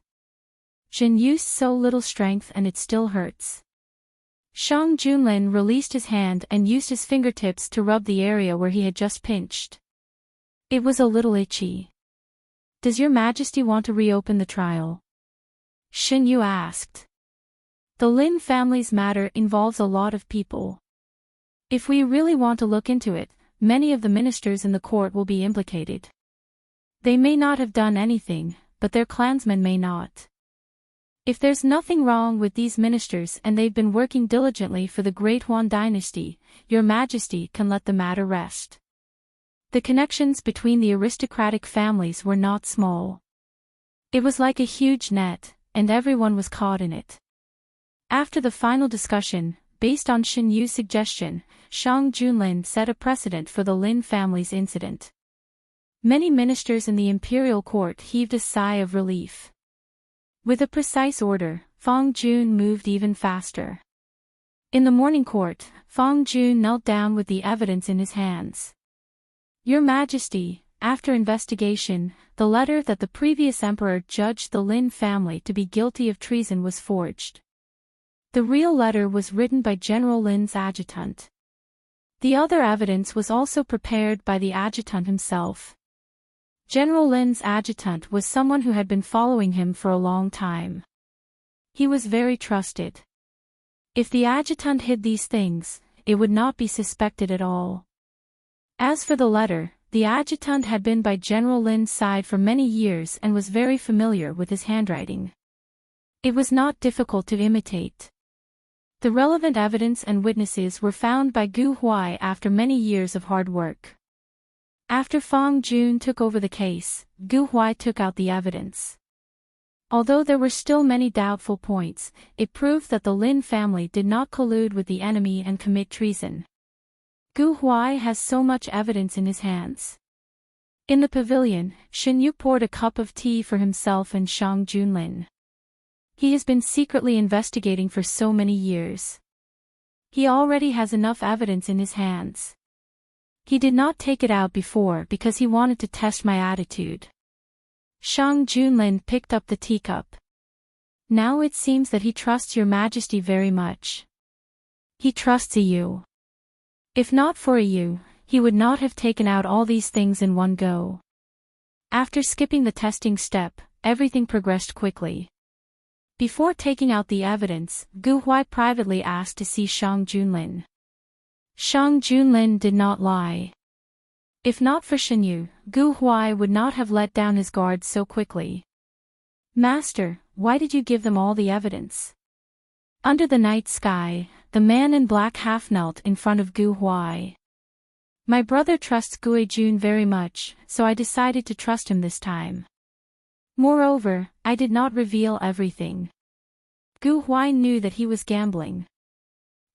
Speaker 1: Jin used so little strength and it still hurts. Shang Junlin released his hand and used his fingertips to rub the area where he had just pinched. It was a little itchy. Does Your Majesty want to reopen the trial? Shen Yu asked. The Lin family's matter involves a lot of people. If we really want to look into it, many of the ministers in the court will be implicated. They may not have done anything, but their clansmen may not. If there's nothing wrong with these ministers and they've been working diligently for the Great Huan dynasty, Your Majesty can let the matter rest. The connections between the aristocratic families were not small. It was like a huge net, and everyone was caught in it. After the final discussion, based on Shen Yu's suggestion, Shang Junlin set a precedent for the Lin family's incident. Many ministers in the imperial court heaved a sigh of relief. With a precise order, Fong Jun moved even faster. In the morning court, Fong Jun knelt down with the evidence in his hands. Your Majesty, after investigation, the letter that the previous emperor judged the Lin family to be guilty of treason was forged. The real letter was written by General Lin's adjutant. The other evidence was also prepared by the adjutant himself. General Lin's adjutant was someone who had been following him for a long time. He was very trusted. If the adjutant hid these things, it would not be suspected at all. As for the letter, the adjutant had been by General Lin's side for many years and was very familiar with his handwriting. It was not difficult to imitate. The relevant evidence and witnesses were found by Gu Huai after many years of hard work. After Fong Jun took over the case, Gu Huai took out the evidence. Although there were still many doubtful points, it proved that the Lin family did not collude with the enemy and commit treason. Gu Huai has so much evidence in his hands. In the pavilion, Shen Yu poured a cup of tea for himself and Shang Junlin. He has been secretly investigating for so many years. He already has enough evidence in his hands. He did not take it out before because he wanted to test my attitude. Shang Junlin picked up the teacup. Now it seems that he trusts Your Majesty very much. He trusts you. If not for you, he would not have taken out all these things in one go. After skipping the testing step, everything progressed quickly. Before taking out the evidence, Gu Huai privately asked to see Shang Junlin. Shang Junlin did not lie. If not for Shenyu, Gu Huai would not have let down his guard so quickly. Master, why did you give them all the evidence? Under the night sky, the man in black half knelt in front of Gu Huai. My brother trusts Gue Jun very much, so I decided to trust him this time. Moreover, I did not reveal everything. Gu Huai knew that he was gambling.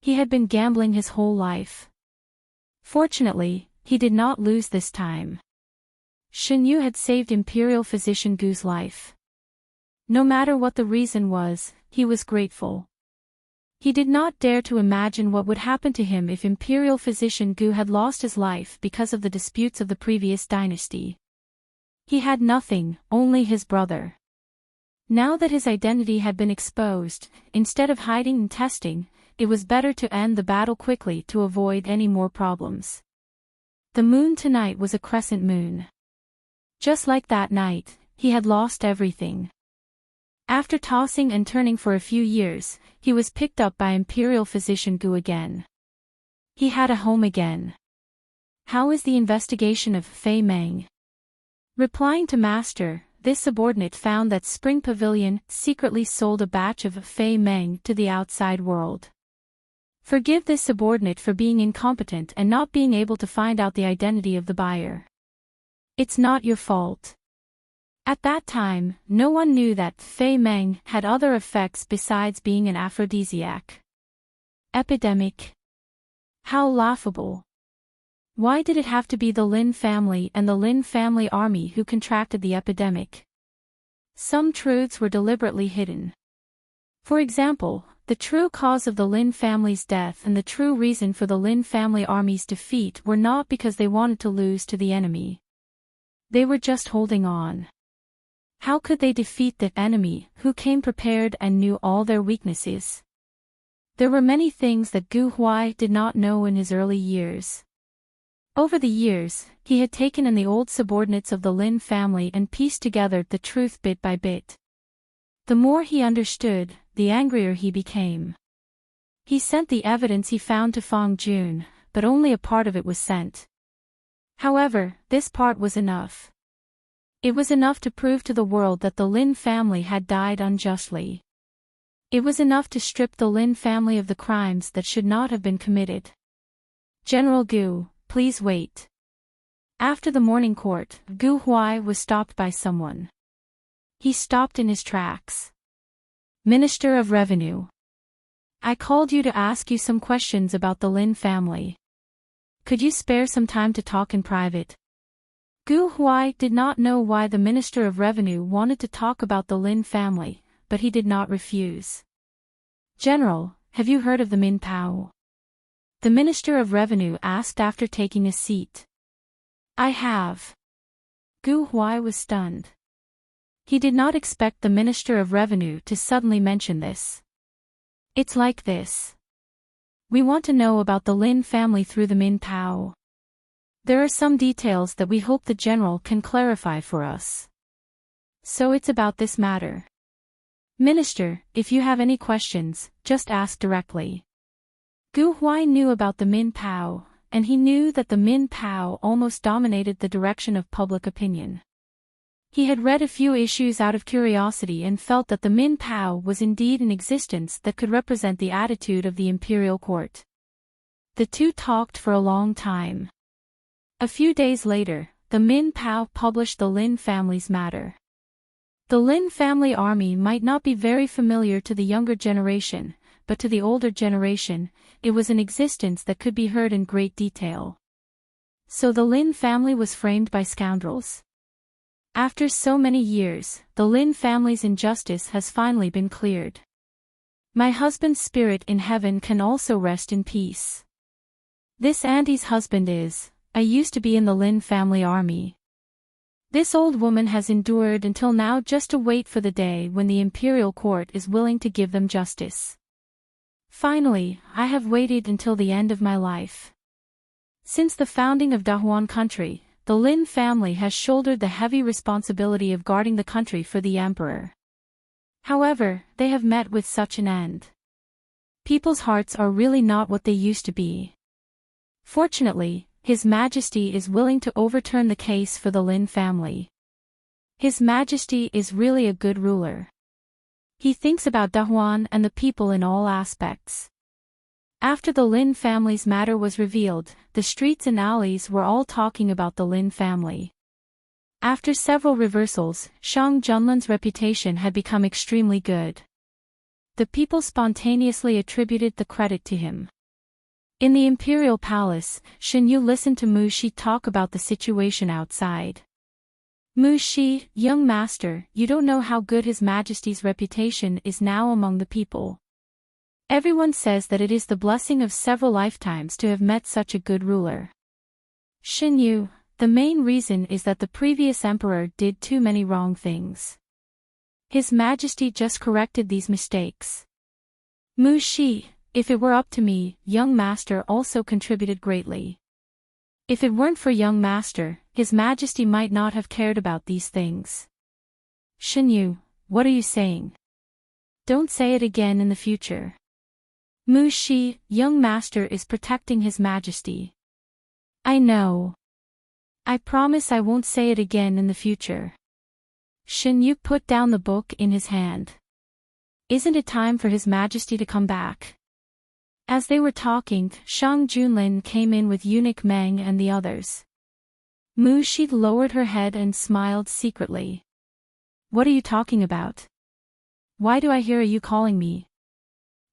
Speaker 1: He had been gambling his whole life. Fortunately, he did not lose this time. Shenyu had saved Imperial Physician Gu's life. No matter what the reason was, he was grateful. He did not dare to imagine what would happen to him if Imperial Physician Gu had lost his life because of the disputes of the previous dynasty. He had nothing, only his brother. Now that his identity had been exposed, instead of hiding and testing, it was better to end the battle quickly to avoid any more problems. The moon tonight was a crescent moon. Just like that night, he had lost everything. After tossing and turning for a few years, he was picked up by Imperial Physician Gu again. He had a home again. How is the investigation of Fei Meng? Replying to Master, this subordinate found that Spring Pavilion secretly sold a batch of Fei Meng to the outside world. Forgive this subordinate for being incompetent and not being able to find out the identity of the buyer. It's not your fault. At that time, no one knew that Fei Meng had other effects besides being an aphrodisiac. Epidemic. How laughable. Why did it have to be the Lin family and the Lin family army who contracted the epidemic? Some truths were deliberately hidden. For example, the true cause of the Lin family's death and the true reason for the Lin family army's defeat were not because they wanted to lose to the enemy. They were just holding on. How could they defeat the enemy who came prepared and knew all their weaknesses? There were many things that Gu Huai did not know in his early years. Over the years, he had taken in the old subordinates of the Lin family and pieced together the truth bit by bit. The more he understood, the angrier he became. He sent the evidence he found to Fang Jun, but only a part of it was sent. However, this part was enough. It was enough to prove to the world that the Lin family had died unjustly. It was enough to strip the Lin family of the crimes that should not have been committed. General Gu, please wait. After the morning court, Gu Huai was stopped by someone. He stopped in his tracks. Minister of Revenue. I called you to ask you some questions about the Lin family. Could you spare some time to talk in private? Gu Huai did not know why the Minister of Revenue wanted to talk about the Lin family, but he did not refuse. General, have you heard of the Min Pao? The Minister of Revenue asked after taking a seat. I have. Gu Huai was stunned. He did not expect the Minister of Revenue to suddenly mention this. It's like this. We want to know about the Lin family through the Min Pao. There are some details that we hope the General can clarify for us. So it's about this matter. Minister, if you have any questions, just ask directly. Gu Huai knew about the Min Pao, and he knew that the Min Pao almost dominated the direction of public opinion. He had read a few issues out of curiosity and felt that the Min Pao was indeed in existence that could represent the attitude of the imperial court. The two talked for a long time. A few days later, the Min Pao published the Lin family's matter. The Lin family army might not be very familiar to the younger generation, but to the older generation, it was an existence that could be heard in great detail. So the Lin family was framed by scoundrels. After so many years, the Lin family's injustice has finally been cleared. My husband's spirit in heaven can also rest in peace. This auntie's husband is, I used to be in the Lin family army. This old woman has endured until now just to wait for the day when the imperial court is willing to give them justice. Finally, I have waited until the end of my life. Since the founding of Dahuan country, the Lin family has shouldered the heavy responsibility of guarding the country for the emperor. However, they have met with such an end. People's hearts are really not what they used to be. Fortunately, His Majesty is willing to overturn the case for the Lin family. His Majesty is really a good ruler. He thinks about Dahuan and the people in all aspects. After the Lin family's matter was revealed, the streets and alleys were all talking about the Lin family. After several reversals, Shang Junlin's reputation had become extremely good. The people spontaneously attributed the credit to him. In the imperial palace, Shen Yu listened to Mu Shi talk about the situation outside. Mu Shi, young master, you don't know how good His Majesty's reputation is now among the people. Everyone says that it is the blessing of several lifetimes to have met such a good ruler. Shen Yu, the main reason is that the previous emperor did too many wrong things. His Majesty just corrected these mistakes. Mu Shi, if it were up to me, young master also contributed greatly. If it weren't for young master, His Majesty might not have cared about these things. Shen Yu, what are you saying? Don't say it again in the future. Mu Shi, young master is protecting His Majesty. I know. I promise I won't say it again in the future. Shen Yu put down the book in his hand. Isn't it time for His Majesty to come back? As they were talking, Shang Junlin came in with eunuch Meng and the others. Mu Shi lowered her head and smiled secretly. What are you talking about? Why do I hear you calling me?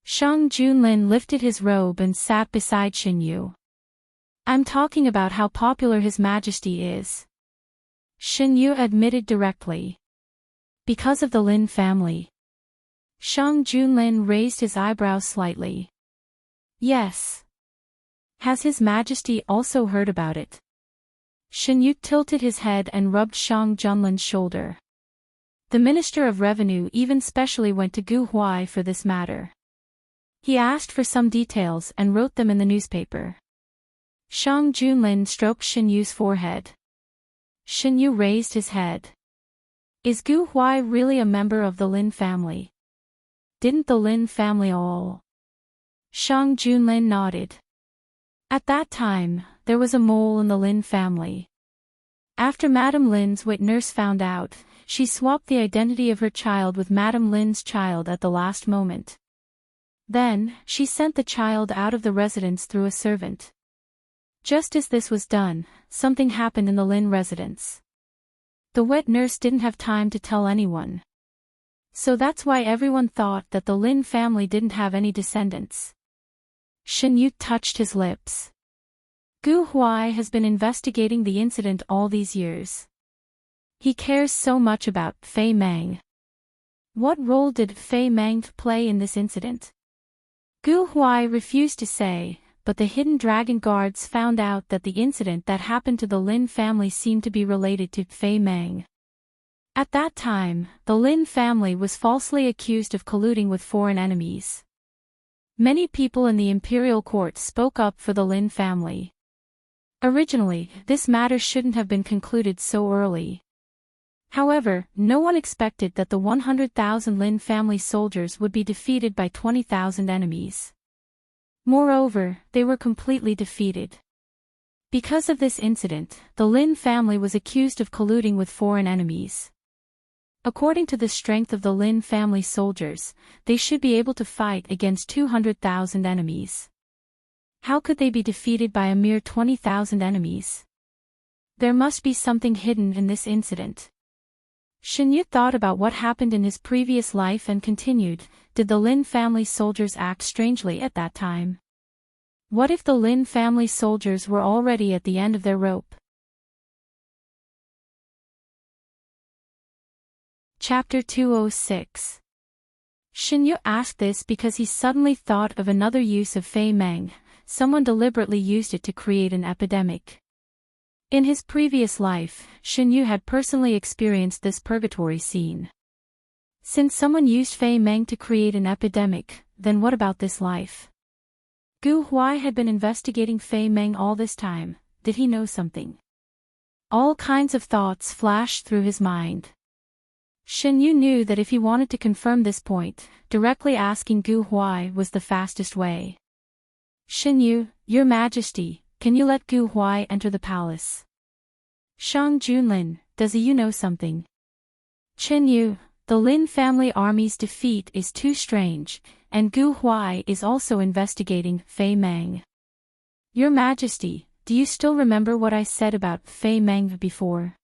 Speaker 1: Shang Junlin lifted his robe and sat beside Shen Yu. I'm talking about how popular His Majesty is. Shen Yu admitted directly. Because of the Lin family. Shang Junlin raised his eyebrows slightly. Yes. Has His Majesty also heard about it? Shen Yu tilted his head and rubbed Shang Junlin's shoulder. The Minister of Revenue even specially went to Gu Huai for this matter. He asked for some details and wrote them in the newspaper. Shang Junlin stroked Shen Yu's forehead. Shen Yu raised his head. Is Gu Huai really a member of the Lin family? Didn't the Lin family all? Shang Junlin nodded. At that time, there was a mole in the Lin family. After Madame Lin's wet nurse found out, she swapped the identity of her child with Madame Lin's child at the last moment. Then, she sent the child out of the residence through a servant. Just as this was done, something happened in the Lin residence. The wet nurse didn't have time to tell anyone. So that's why everyone thought that the Lin family didn't have any descendants. Shen Yu touched his lips. Gu Huai has been investigating the incident all these years. He cares so much about Fei Meng. What role did Fei Meng play in this incident? Gu Huai refused to say, but the hidden dragon guards found out that the incident that happened to the Lin family seemed to be related to Fei Meng. At that time, the Lin family was falsely accused of colluding with foreign enemies. Many people in the imperial court spoke up for the Lin family. Originally, this matter shouldn't have been concluded so early. However, no one expected that the 100,000 Lin family soldiers would be defeated by 20,000 enemies. Moreover, they were completely defeated. Because of this incident, the Lin family was accused of colluding with foreign enemies. According to the strength of the Lin family soldiers, they should be able to fight against 200,000 enemies. How could they be defeated by a mere 20,000 enemies? There must be something hidden in this incident. Shen Yu thought about what happened in his previous life and continued, did the Lin family soldiers act strangely at that time? What if the Lin family soldiers were already at the end of their rope? Chapter 206. Shen Yu asked this because he suddenly thought of another use of Fei Meng. Someone deliberately used it to create an epidemic. In his previous life, Shen Yu had personally experienced this purgatory scene. Since someone used Fei Meng to create an epidemic, then what about this life? Gu Huai had been investigating Fei Meng all this time. Did he know something? All kinds of thoughts flashed through his mind. Shen Yu knew that if he wanted to confirm this point, directly asking Gu Huai was the fastest way. Shen Yu, Your Majesty, can you let Gu Huai enter the palace? Shang Junlin, does you know something? Chen Yu, the Lin family army's defeat is too strange, and Gu Huai is also investigating Fei Meng. Your Majesty, do you still remember what I said about Fei Meng before?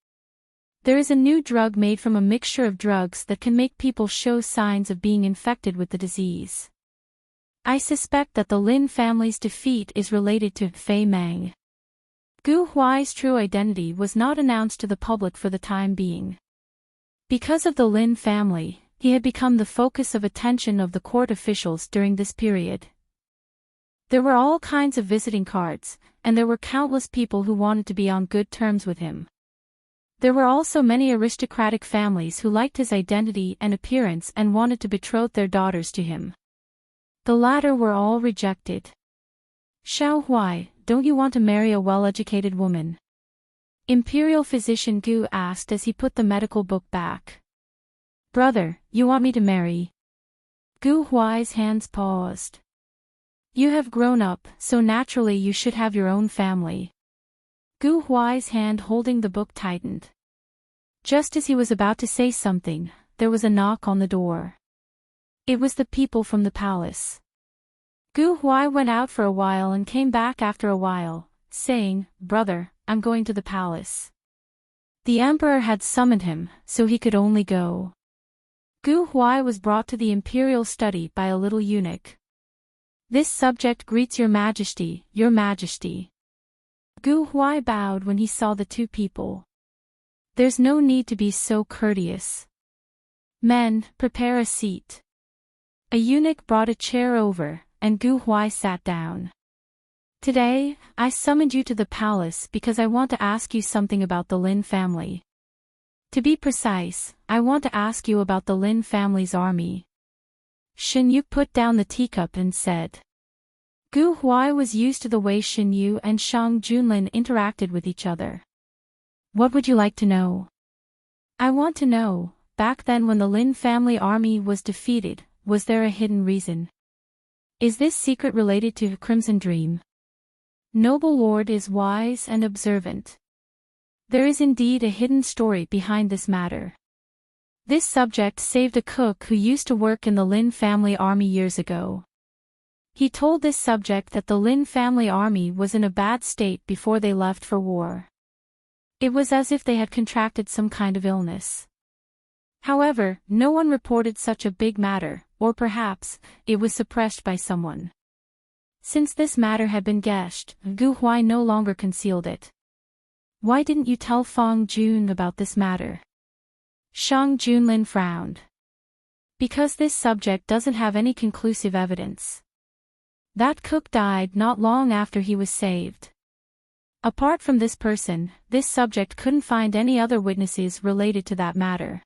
Speaker 1: There is a new drug made from a mixture of drugs that can make people show signs of being infected with the disease. I suspect that the Lin family's defeat is related to Fei Meng. Gu Huai's true identity was not announced to the public for the time being. Because of the Lin family, he had become the focus of attention of the court officials during this period. There were all kinds of visiting cards, and there were countless people who wanted to be on good terms with him. There were also many aristocratic families who liked his identity and appearance and wanted to betroth their daughters to him. The latter were all rejected. Xiao Huai, don't you want to marry a well-educated woman? Imperial physician Gu asked as he put the medical book back. Brother, you want me to marry? Gu Huai's hands paused. You have grown up, so naturally you should have your own family. Gu Huai's hand holding the book tightened. Just as he was about to say something, there was a knock on the door. It was the people from the palace. Gu Huai went out for a while and came back after a while, saying, Brother, I'm going to the palace. The emperor had summoned him, so he could only go. Gu Huai was brought to the imperial study by a little eunuch. This subject greets your majesty, your majesty. Gu Huai bowed when he saw the two people. There's no need to be so courteous. Men, prepare a seat. A eunuch brought a chair over, and Gu Huai sat down. Today, I summoned you to the palace because I want to ask you something about the Lin family. To be precise, I want to ask you about the Lin family's army. Shin Yu put down the teacup and said. Gu Huai was used to the way Shin Yu and Shang Junlin interacted with each other. What would you like to know? I want to know, back then when the Lin family army was defeated, was there a hidden reason? Is this secret related to Crimson Dream? Noble Lord is wise and observant. There is indeed a hidden story behind this matter. This subject saved a cook who used to work in the Lin family army years ago. He told this subject that the Lin family army was in a bad state before they left for war. It was as if they had contracted some kind of illness. However, no one reported such a big matter, or perhaps, it was suppressed by someone. Since this matter had been guessed, Gu Huai no longer concealed it. Why didn't you tell Fang Jun about this matter? Shang Junlin frowned. Because this subject doesn't have any conclusive evidence. That cook died not long after he was saved. Apart from this person, this subject couldn't find any other witnesses related to that matter.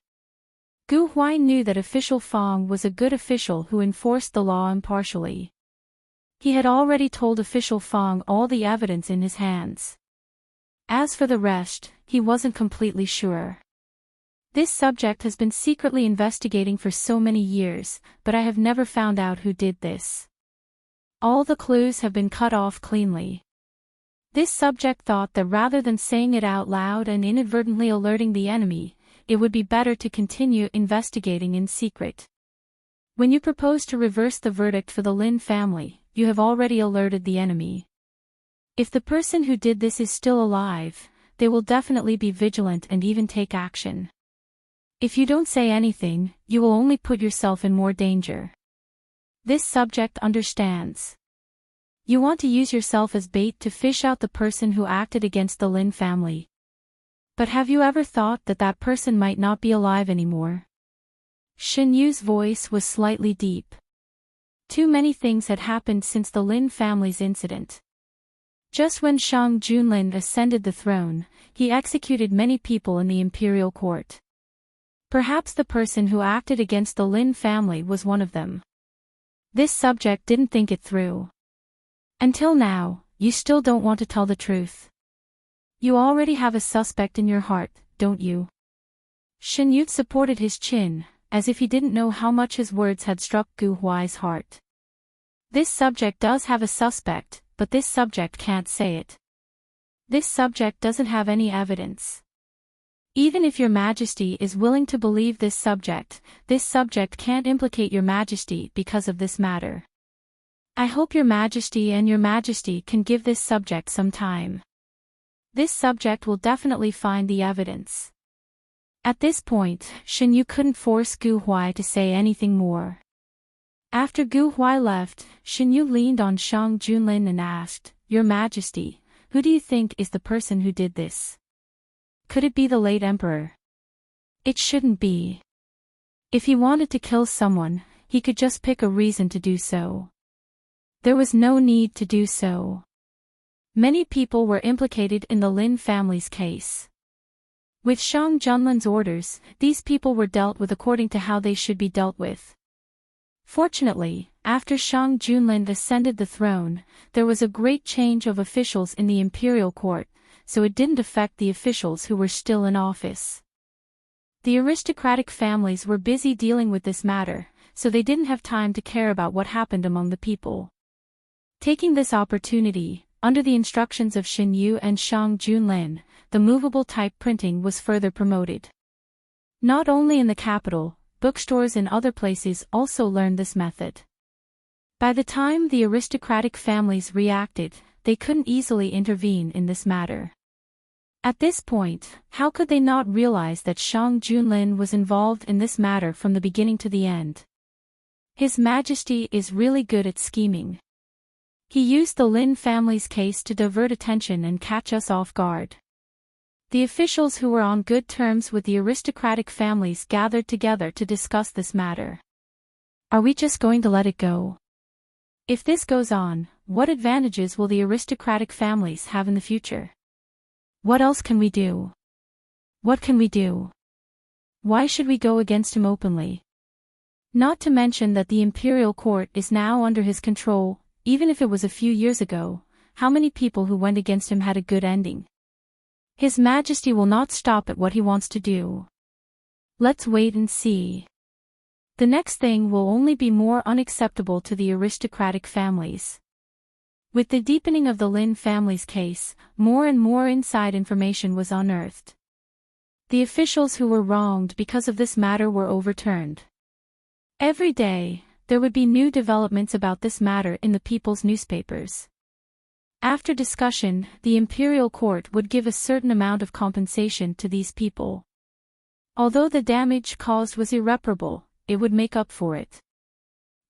Speaker 1: Gu Huai knew that official Fang was a good official who enforced the law impartially. He had already told official Fang all the evidence in his hands. As for the rest, he wasn't completely sure. This subject has been secretly investigating for so many years, but I have never found out who did this. All the clues have been cut off cleanly. This subject thought that rather than saying it out loud and inadvertently alerting the enemy, it would be better to continue investigating in secret. When you propose to reverse the verdict for the Lin family, you have already alerted the enemy. If the person who did this is still alive, they will definitely be vigilant and even take action. If you don't say anything, you will only put yourself in more danger. This subject understands. You want to use yourself as bait to fish out the person who acted against the Lin family. But have you ever thought that that person might not be alive anymore? Shin Yu's voice was slightly deep. Too many things had happened since the Lin family's incident. Just when Shang Junlin ascended the throne, he executed many people in the imperial court. Perhaps the person who acted against the Lin family was one of them. This subject didn't think it through. Until now, you still don't want to tell the truth. You already have a suspect in your heart, don't you? Shin Yu supported his chin, as if he didn't know how much his words had struck Gu Huai's heart. This subject does have a suspect, but this subject can't say it. This subject doesn't have any evidence. Even if your majesty is willing to believe this subject can't implicate your majesty because of this matter. I hope your majesty and your majesty can give this subject some time. This subject will definitely find the evidence. At this point, Shen Yu couldn't force Gu Huai to say anything more. After Gu Huai left, Shen Yu leaned on Shang Junlin and asked, Your Majesty, who do you think is the person who did this? Could it be the late emperor? It shouldn't be. If he wanted to kill someone, he could just pick a reason to do so. There was no need to do so. Many people were implicated in the Lin family's case. With Shang Junlin's orders, these people were dealt with according to how they should be dealt with. Fortunately, after Shang Junlin ascended the throne, there was a great change of officials in the imperial court, so it didn't affect the officials who were still in office. The aristocratic families were busy dealing with this matter, so they didn't have time to care about what happened among the people. Taking this opportunity, under the instructions of Shen Yu and Shang Junlin, the movable type printing was further promoted. Not only in the capital, bookstores in other places also learned this method. By the time the aristocratic families reacted, they couldn't easily intervene in this matter. At this point, how could they not realize that Shang Junlin was involved in this matter from the beginning to the end? His Majesty is really good at scheming. He used the Lin family's case to divert attention and catch us off guard. The officials who were on good terms with the aristocratic families gathered together to discuss this matter. Are we just going to let it go? If this goes on, what advantages will the aristocratic families have in the future? What else can we do? What can we do? Why should we go against him openly? Not to mention that the imperial court is now under his control. Even if it was a few years ago, how many people who went against him had a good ending? His Majesty will not stop at what he wants to do. Let's wait and see. The next thing will only be more unacceptable to the aristocratic families. With the deepening of the Lin family's case, more and more inside information was unearthed. The officials who were wronged because of this matter were overturned. Every day, there would be new developments about this matter in the people's newspapers. After discussion, the imperial court would give a certain amount of compensation to these people. Although the damage caused was irreparable, it would make up for it.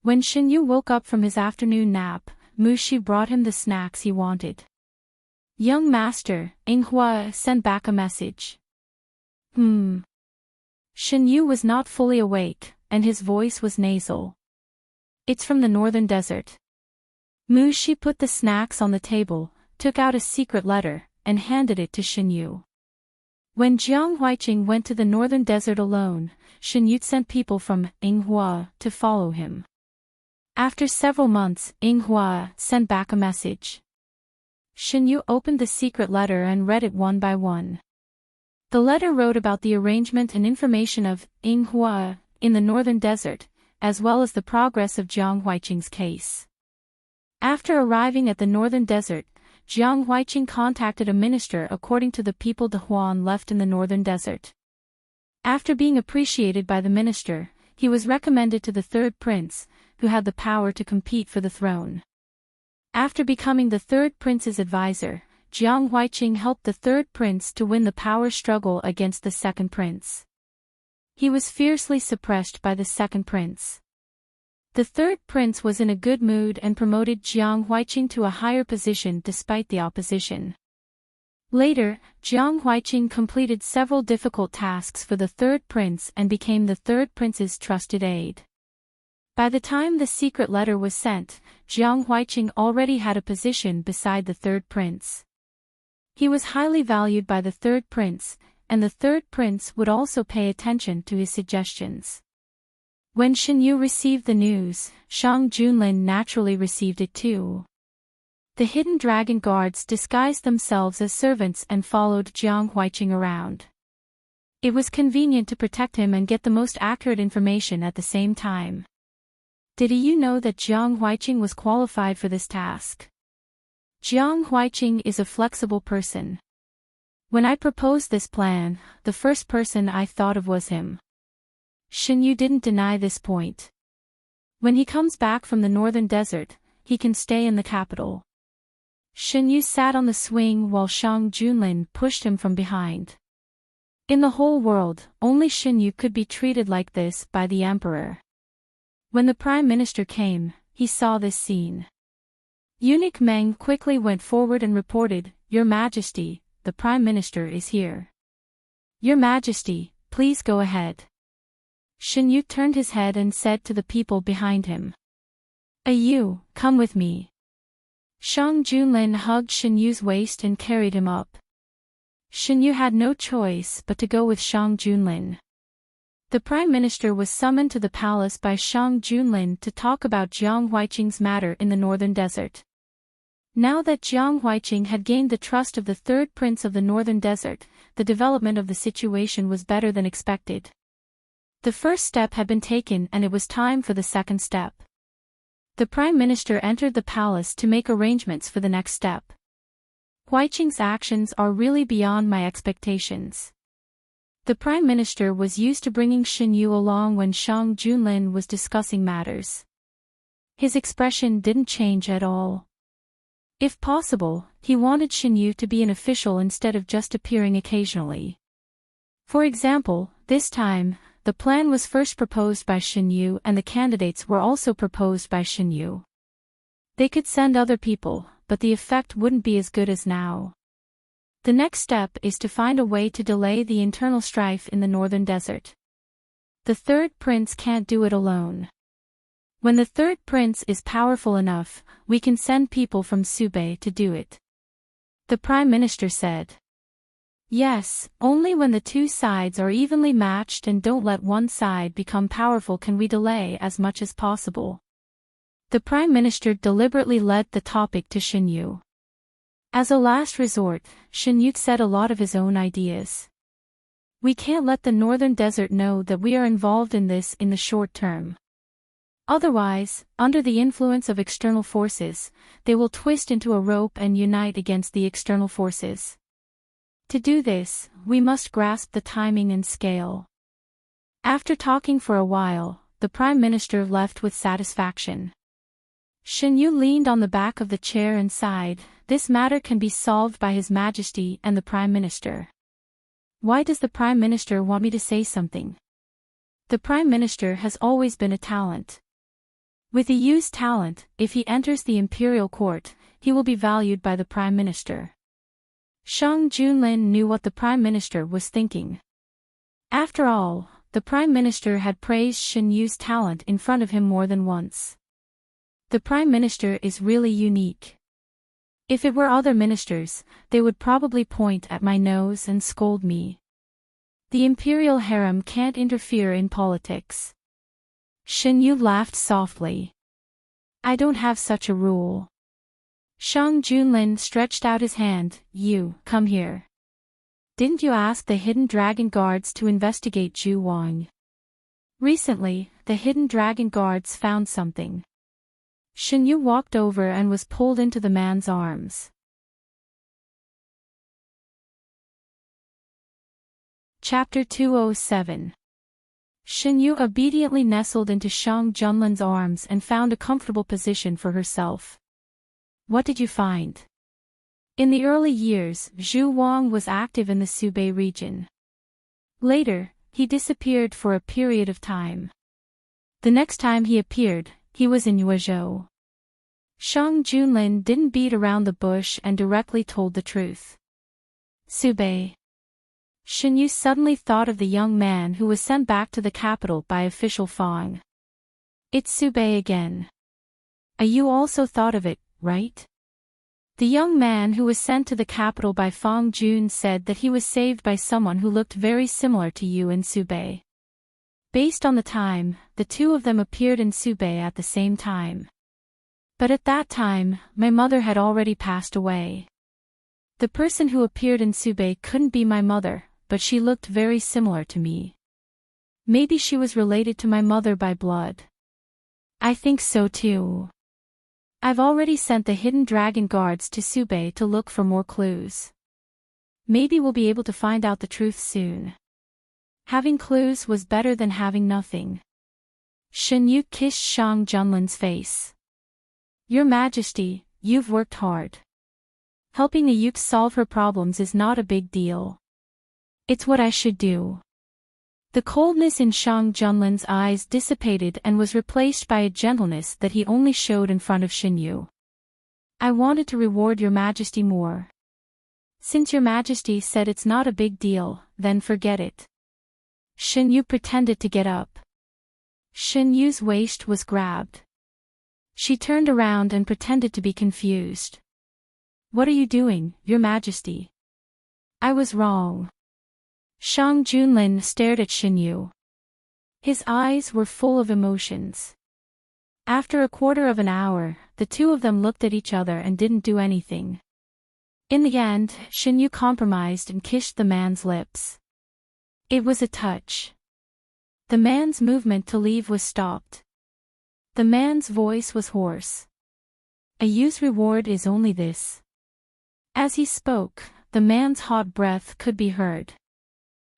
Speaker 1: When Shen Yu woke up from his afternoon nap, Mu Shi brought him the snacks he wanted. Young master, Ing Hua sent back a message. Shen Yu was not fully awake, and his voice was nasal. It's from the northern desert. Mu Shi put the snacks on the table, took out a secret letter, and handed it to Shen Yu. When Jiang Huiqing went to the northern desert alone, Shen Yu sent people from Ing Hua to follow him. After several months, Ing Hua sent back a message. Shen Yu opened the secret letter and read it one by one. The letter wrote about the arrangement and information of Ing Hua in the northern desert, as well as the progress of Jiang Huiqing's case. After arriving at the northern desert, Jiang Huiqing contacted a minister according to the people De Huan left in the northern desert. After being appreciated by the minister, he was recommended to the third prince, who had the power to compete for the throne. After becoming the third prince's advisor, Jiang Huiqing helped the third prince to win the power struggle against the second prince. He was fiercely suppressed by the second prince. The third prince was in a good mood and promoted Jiang Huiqing to a higher position despite the opposition. Later, Jiang Huiqing completed several difficult tasks for the third prince and became the third prince's trusted aide. By the time the secret letter was sent, Jiang Huiqing already had a position beside the third prince. He was highly valued by the third prince, and the third prince would also pay attention to his suggestions. When Shen Yu received the news, Shang Junlin naturally received it too. The hidden dragon guards disguised themselves as servants and followed Jiang Huiqing around. It was convenient to protect him and get the most accurate information at the same time. Did you know that Jiang Huiqing was qualified for this task? Jiang Huiqing is a flexible person. When I proposed this plan, the first person I thought of was him. Shen Yu didn't deny this point. When he comes back from the northern desert, he can stay in the capital. Shen Yu sat on the swing while Shang Junlin pushed him from behind. In the whole world, only Shen Yu could be treated like this by the emperor. When the prime minister came, he saw this scene. Eunuch Meng quickly went forward and reported, "Your Majesty, the prime minister is here." "Your Majesty, please go ahead." Shen Yu turned his head and said to the people behind him, "You, come with me." Shang Junlin hugged Shen Yu's waist and carried him up. Shen Yu had no choice but to go with Shang Junlin. The prime minister was summoned to the palace by Shang Junlin to talk about Jiang Huiqing's matter in the northern desert. Now that Jiang Huiqing had gained the trust of the third prince of the northern desert, the development of the situation was better than expected. The first step had been taken and it was time for the second step. The prime minister entered the palace to make arrangements for the next step. Huiqing's actions are really beyond my expectations. The prime minister was used to bringing Shen Yu along when Shang Junlin was discussing matters. His expression didn't change at all. If possible, he wanted Shen Yu to be an official instead of just appearing occasionally. For example, this time, the plan was first proposed by Shen Yu and the candidates were also proposed by Shen Yu. They could send other people, but the effect wouldn't be as good as now. The next step is to find a way to delay the internal strife in the northern desert. The third prince can't do it alone. When the third prince is powerful enough, we can send people from Subei to do it. The prime minister said. Yes, only when the two sides are evenly matched and don't let one side become powerful can we delay as much as possible. The prime minister deliberately led the topic to Shen Yu. As a last resort, Shen Yu said a lot of his own ideas. We can't let the northern desert know that we are involved in this in the short term. Otherwise, under the influence of external forces, they will twist into a rope and unite against the external forces. To do this, we must grasp the timing and scale. After talking for a while, the prime minister left with satisfaction. Shen Yu leaned on the back of the chair and sighed, "This matter can be solved by His Majesty and the prime minister." Why does the prime minister want me to say something? The prime minister has always been a talent. With Yu's talent, if he enters the imperial court, he will be valued by the prime minister. Shang Junlin knew what the prime minister was thinking. After all, the prime minister had praised Shen Yu's talent in front of him more than once. The prime minister is really unique. If it were other ministers, they would probably point at my nose and scold me. The imperial harem can't interfere in politics. Shen Yu laughed softly. I don't have such a rule. Shang Junlin stretched out his hand, "You, come here. Didn't you ask the hidden dragon guards to investigate Zhu Wang? Recently, the hidden dragon guards found something." Shen Yu walked over and was pulled into the man's arms. Chapter 207. Shen Yu obediently nestled into Shang Junlin's arms and found a comfortable position for herself. What did you find? In the early years, Zhu Wang was active in the Subei region. Later, he disappeared for a period of time. The next time he appeared, he was in Yuezhou. Shang Junlin didn't beat around the bush and directly told the truth. Subei. Shen Yu suddenly thought of the young man who was sent back to the capital by official Fang. It's Subei again. You also thought of it, right? The young man who was sent to the capital by Fang Jun said that he was saved by someone who looked very similar to you in Subei. Based on the time, the two of them appeared in Subei at the same time. But at that time, my mother had already passed away. The person who appeared in Subei couldn't be my mother, but she looked very similar to me. Maybe she was related to my mother by blood. I think so too. I've already sent the hidden dragon guards to Sube to look for more clues. Maybe we'll be able to find out the truth soon. Having clues was better than having nothing. Shen Yu kissed Shang Junlin's face. Your Majesty, you've worked hard. Helping a youth solve her problems is not a big deal. It's what I should do. The coldness in Shang Junlin's eyes dissipated and was replaced by a gentleness that he only showed in front of Shen Yu. I wanted to reward your Majesty more. Since your Majesty said it's not a big deal, then forget it. Shen Yu pretended to get up. Shen Yu's waist was grabbed. She turned around and pretended to be confused. What are you doing, your Majesty? I was wrong. Shang Junlin stared at Shen Yu. His eyes were full of emotions. After a quarter of an hour, the two of them looked at each other and didn't do anything. In the end, Shen Yu compromised and kissed the man's lips. It was a touch. The man's movement to leave was stopped. The man's voice was hoarse. A youth's reward is only this. As he spoke, the man's hot breath could be heard.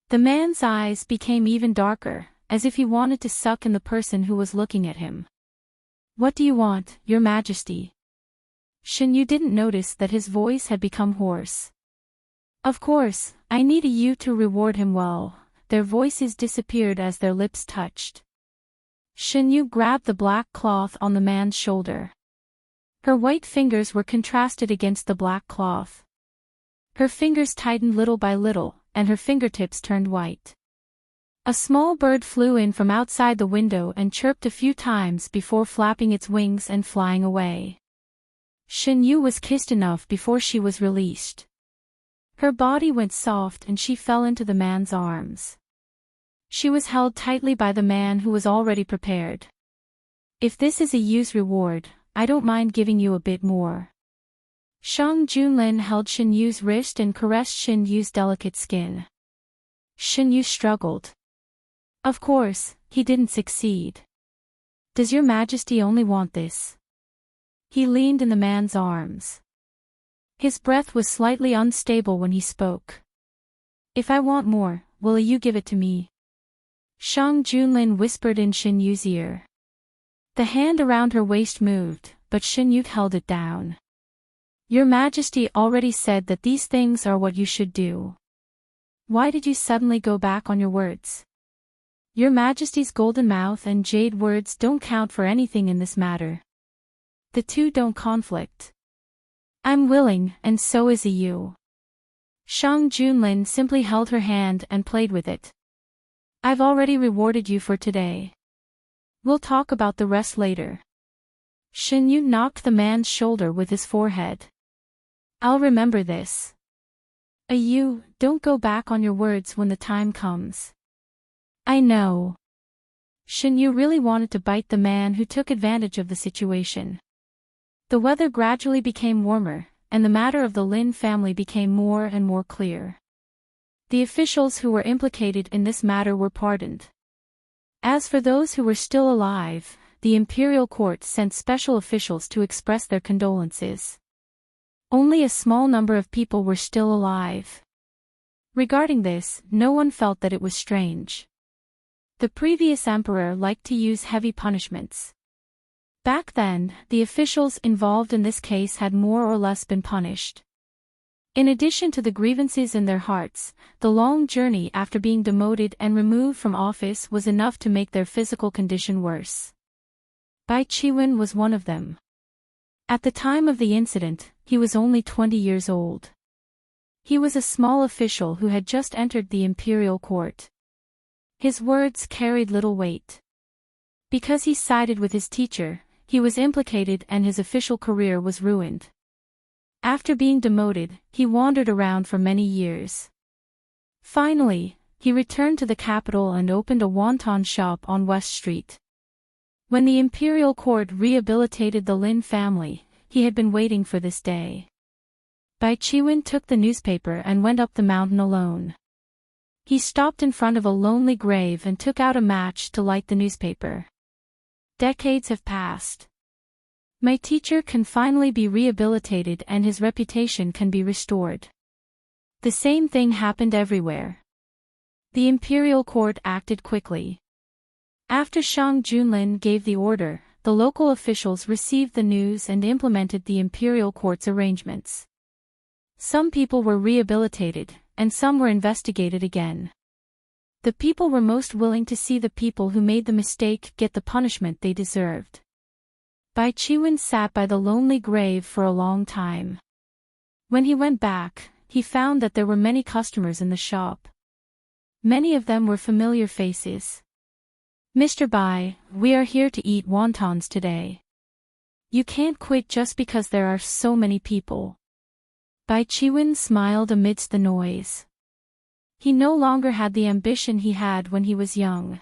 Speaker 1: The man's eyes became even darker, as if he wanted to suck in the person who was looking at him. What do you want, your Majesty? Shen Yu didn't notice that his voice had become hoarse. Of course, I need a you to reward him well. Their voices disappeared as their lips touched. Shen Yu grabbed the black cloth on the man's shoulder. Her white fingers were contrasted against the black cloth. Her fingers tightened little by little, and her fingertips turned white. A small bird flew in from outside the window and chirped a few times before flapping its wings and flying away. Shen Yu was kissed enough before she was released. Her body went soft and she fell into the man's arms. She was held tightly by the man who was already prepared. If this is a you's reward, I don't mind giving you a bit more. Shang Junlin held Shen Yu's wrist and caressed Shen Yu's delicate skin. Shen Yu struggled. Of course, he didn't succeed. Does your Majesty only want this? He leaned in the man's arms. His breath was slightly unstable when he spoke. If I want more, will you give it to me? Shang Junlin whispered in Shen Yu's ear. The hand around her waist moved, but Shen Yu held it down. Your Majesty already said that these things are what you should do. Why did you suddenly go back on your words? Your Majesty's golden mouth and jade words don't count for anything in this matter. The two don't conflict. I'm willing, and so is you. Shang Junlin simply held her hand and played with it. I've already rewarded you for today. We'll talk about the rest later. Shen Yu knocked the man's shoulder with his forehead. I'll remember this. You, don't go back on your words when the time comes. I know. Shen Yu really wanted to bite the man who took advantage of the situation. The weather gradually became warmer, and the matter of the Lin family became more and more clear. The officials who were implicated in this matter were pardoned. As for those who were still alive, the imperial court sent special officials to express their condolences. Only a small number of people were still alive. Regarding this, no one felt that it was strange. The previous emperor liked to use heavy punishments. Back then, the officials involved in this case had more or less been punished. In addition to the grievances in their hearts, the long journey after being demoted and removed from office was enough to make their physical condition worse. Bai Chiwen was one of them. At the time of the incident, he was only 20 years old. He was a small official who had just entered the imperial court. His words carried little weight. Because he sided with his teacher, he was implicated and his official career was ruined. After being demoted, he wandered around for many years. Finally, he returned to the capital and opened a wonton shop on West Street. When the imperial court rehabilitated the Lin family, he had been waiting for this day. Bai Chiwen took the newspaper and went up the mountain alone. He stopped in front of a lonely grave and took out a match to light the newspaper. Decades have passed. My teacher can finally be rehabilitated and his reputation can be restored. The same thing happened everywhere. The imperial court acted quickly. After Shang Junlin gave the order, the local officials received the news and implemented the imperial court's arrangements. Some people were rehabilitated, and some were investigated again. The people were most willing to see the people who made the mistake get the punishment they deserved. Bai Chiwen sat by the lonely grave for a long time. When he went back, he found that there were many customers in the shop. Many of them were familiar faces. Mr. Bai, we are here to eat wontons today. You can't quit just because there are so many people. Bai Chiwen smiled amidst the noise. He no longer had the ambition he had when he was young.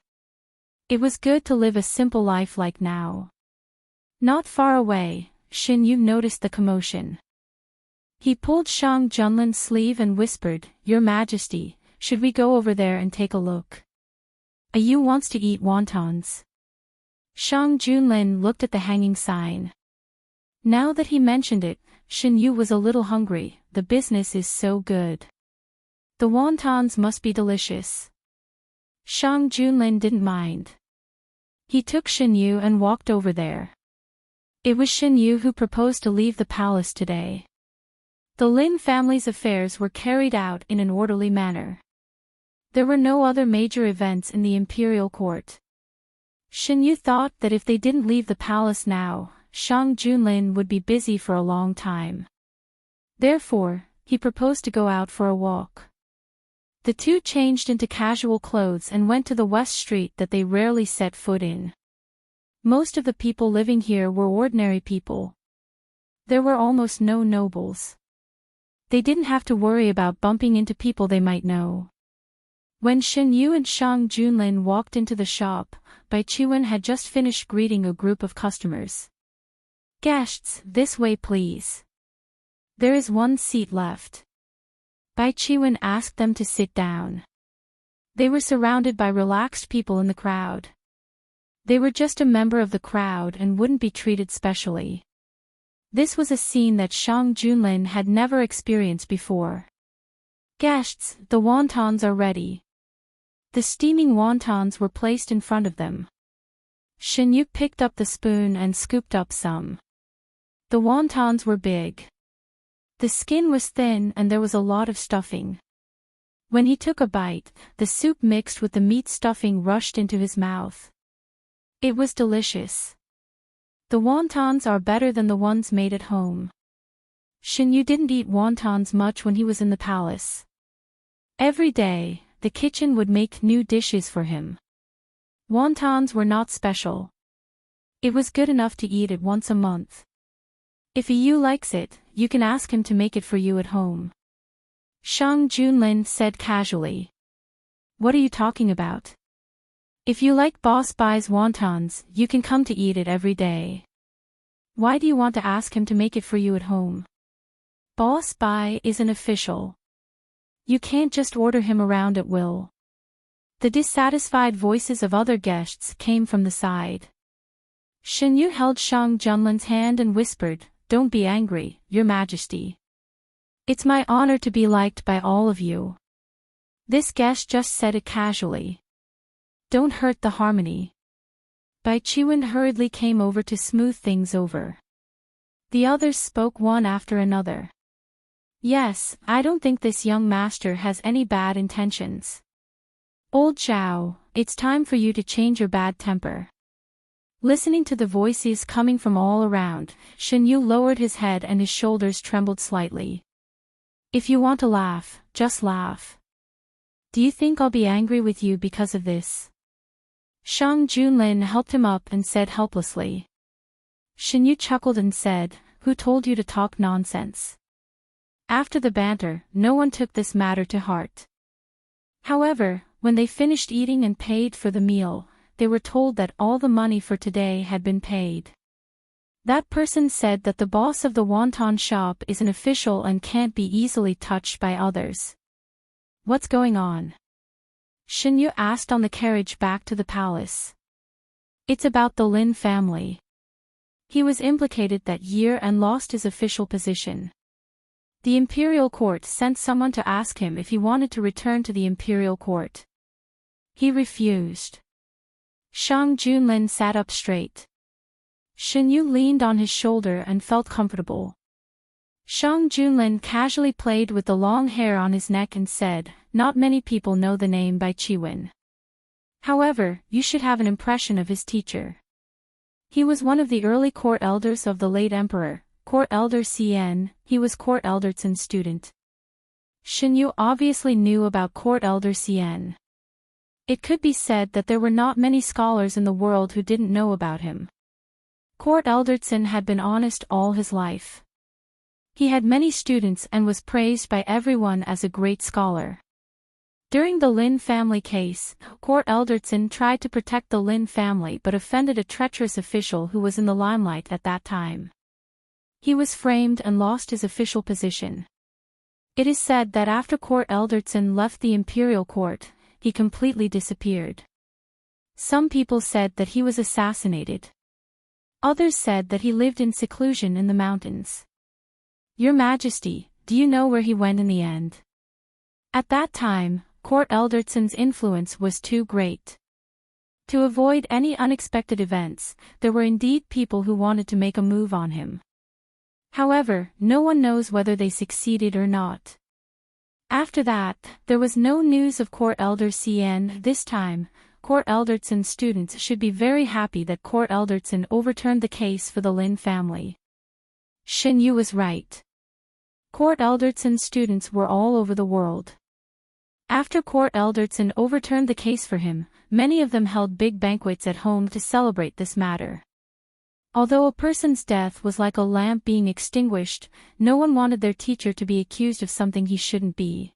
Speaker 1: It was good to live a simple life like now. Not far away, Xin Yu noticed the commotion. He pulled Shang Junlin's sleeve and whispered, "Your Majesty, should we go over there and take a look? Yu wants to eat wontons." Shang Junlin looked at the hanging sign. Now that he mentioned it, Xin Yu was a little hungry. The business is so good. The wontons must be delicious. Shang Junlin didn't mind. He took Xin Yu and walked over there. It was Xin Yu who proposed to leave the palace today. The Lin family's affairs were carried out in an orderly manner. There were no other major events in the imperial court. Xin Yu thought that if they didn't leave the palace now, Shang Junlin would be busy for a long time. Therefore, he proposed to go out for a walk. The two changed into casual clothes and went to the West Street that they rarely set foot in. Most of the people living here were ordinary people. There were almost no nobles. They didn't have to worry about bumping into people they might know. When Xin Yu and Shang Junlin walked into the shop, Bai Chiwen had just finished greeting a group of customers. "Guests, this way please. There is one seat left." Bai Chiwen asked them to sit down. They were surrounded by relaxed people in the crowd. They were just a member of the crowd and wouldn't be treated specially. This was a scene that Shang Junlin had never experienced before. "Guests, the wontons are ready." The steaming wontons were placed in front of them. Xin Yu picked up the spoon and scooped up some. The wontons were big. The skin was thin and there was a lot of stuffing. When he took a bite, the soup mixed with the meat stuffing rushed into his mouth. It was delicious. The wontons are better than the ones made at home. Xin Yu didn't eat wontons much when he was in the palace. Every day, the kitchen would make new dishes for him. Wontons were not special. It was good enough to eat it once a month. If Yu likes it, you can ask him to make it for you at home. Shang Junlin said casually. "What are you talking about? If you like Boss Bai's wontons, you can come to eat it every day. Why do you want to ask him to make it for you at home? Boss Bai is an official. You can't just order him around at will." The dissatisfied voices of other guests came from the side. Xin Yu held Shang Junlin's hand and whispered, "Don't be angry, Your Majesty. It's my honor to be liked by all of you." This guest just said it casually. "Don't hurt the harmony." Bai Chiwen hurriedly came over to smooth things over. The others spoke one after another. "Yes, I don't think this young master has any bad intentions. Old Zhao, it's time for you to change your bad temper." Listening to the voices coming from all around, Xin Yu lowered his head and his shoulders trembled slightly. "If you want to laugh, just laugh. Do you think I'll be angry with you because of this?" Shang Junlin helped him up and said helplessly. Xin Yu chuckled and said, "Who told you to talk nonsense?" After the banter, no one took this matter to heart. However, when they finished eating and paid for the meal, they were told that all the money for today had been paid. That person said that the boss of the wonton shop is an official and can't be easily touched by others. "What's going on?" Xin Yu asked on the carriage back to the palace. "It's about the Lin family." He was implicated that year and lost his official position. The imperial court sent someone to ask him if he wanted to return to the imperial court. He refused. Shang Junlin sat up straight. Shen Yu leaned on his shoulder and felt comfortable. Shang Junlin casually played with the long hair on his neck and said, "Not many people know the name Bai Chiwen. However, you should have an impression of his teacher. He was one of the early court elders of the late emperor, Court Elder Cien. He was Court Elder Tsin's student." Shen Yu obviously knew about Court Elder Cien. It could be said that there were not many scholars in the world who didn't know about him. Court Elder Tsin had been honest all his life. He had many students and was praised by everyone as a great scholar. During the Lin family case, Court Elder Tsin tried to protect the Lin family but offended a treacherous official who was in the limelight at that time. He was framed and lost his official position. It is said that after Court Elder Tsin left the imperial court, he completely disappeared. Some people said that he was assassinated. Others said that he lived in seclusion in the mountains. Your Majesty, do you know where he went in the end? At that time, Court Elder Tsin's influence was too great. To avoid any unexpected events, there were indeed people who wanted to make a move on him. However, no one knows whether they succeeded or not. After that, there was no news of Court Elder Cien. This time, Court Elder Tsin's students should be very happy that Court Elder Tsin overturned the case for the Lin family. Shen Yu was right. Court Elder Tsin's students were all over the world. After Court Elder Tsin overturned the case for him, many of them held big banquets at home to celebrate this matter. Although a person's death was like a lamp being extinguished, no one wanted their teacher to be accused of something he shouldn't be.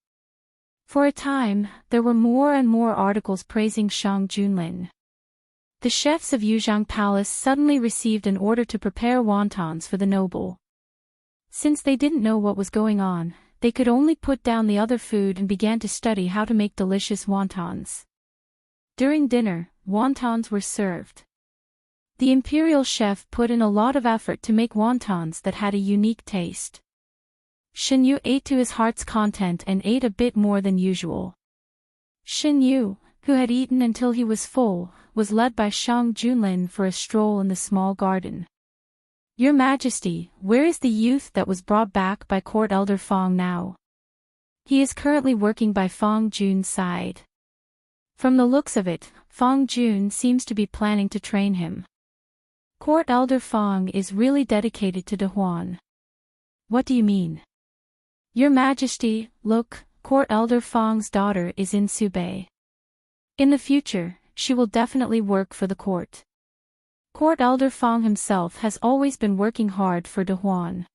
Speaker 1: For a time, there were more and more articles praising Shang Junlin. The chefs of Yuzhang Palace suddenly received an order to prepare wontons for the noble. Since they didn't know what was going on, they could only put down the other food and began to study how to make delicious wontons. During dinner, wontons were served. The imperial chef put in a lot of effort to make wontons that had a unique taste. Shen Yu ate to his heart's content and ate a bit more than usual. Shen Yu, who had eaten until he was full, was led by Shang Junlin for a stroll in the small garden. Your Majesty, where is the youth that was brought back by Court Elder Fong now? He is currently working by Fong Jun's side. From the looks of it, Fong Jun seems to be planning to train him. Court Elder Fong is really dedicated to De Huan. What do you mean? Your Majesty, look, Court Elder Fong's daughter is in Subei. In the future, she will definitely work for the court. Court Elder Fong himself has always been working hard for De Huan.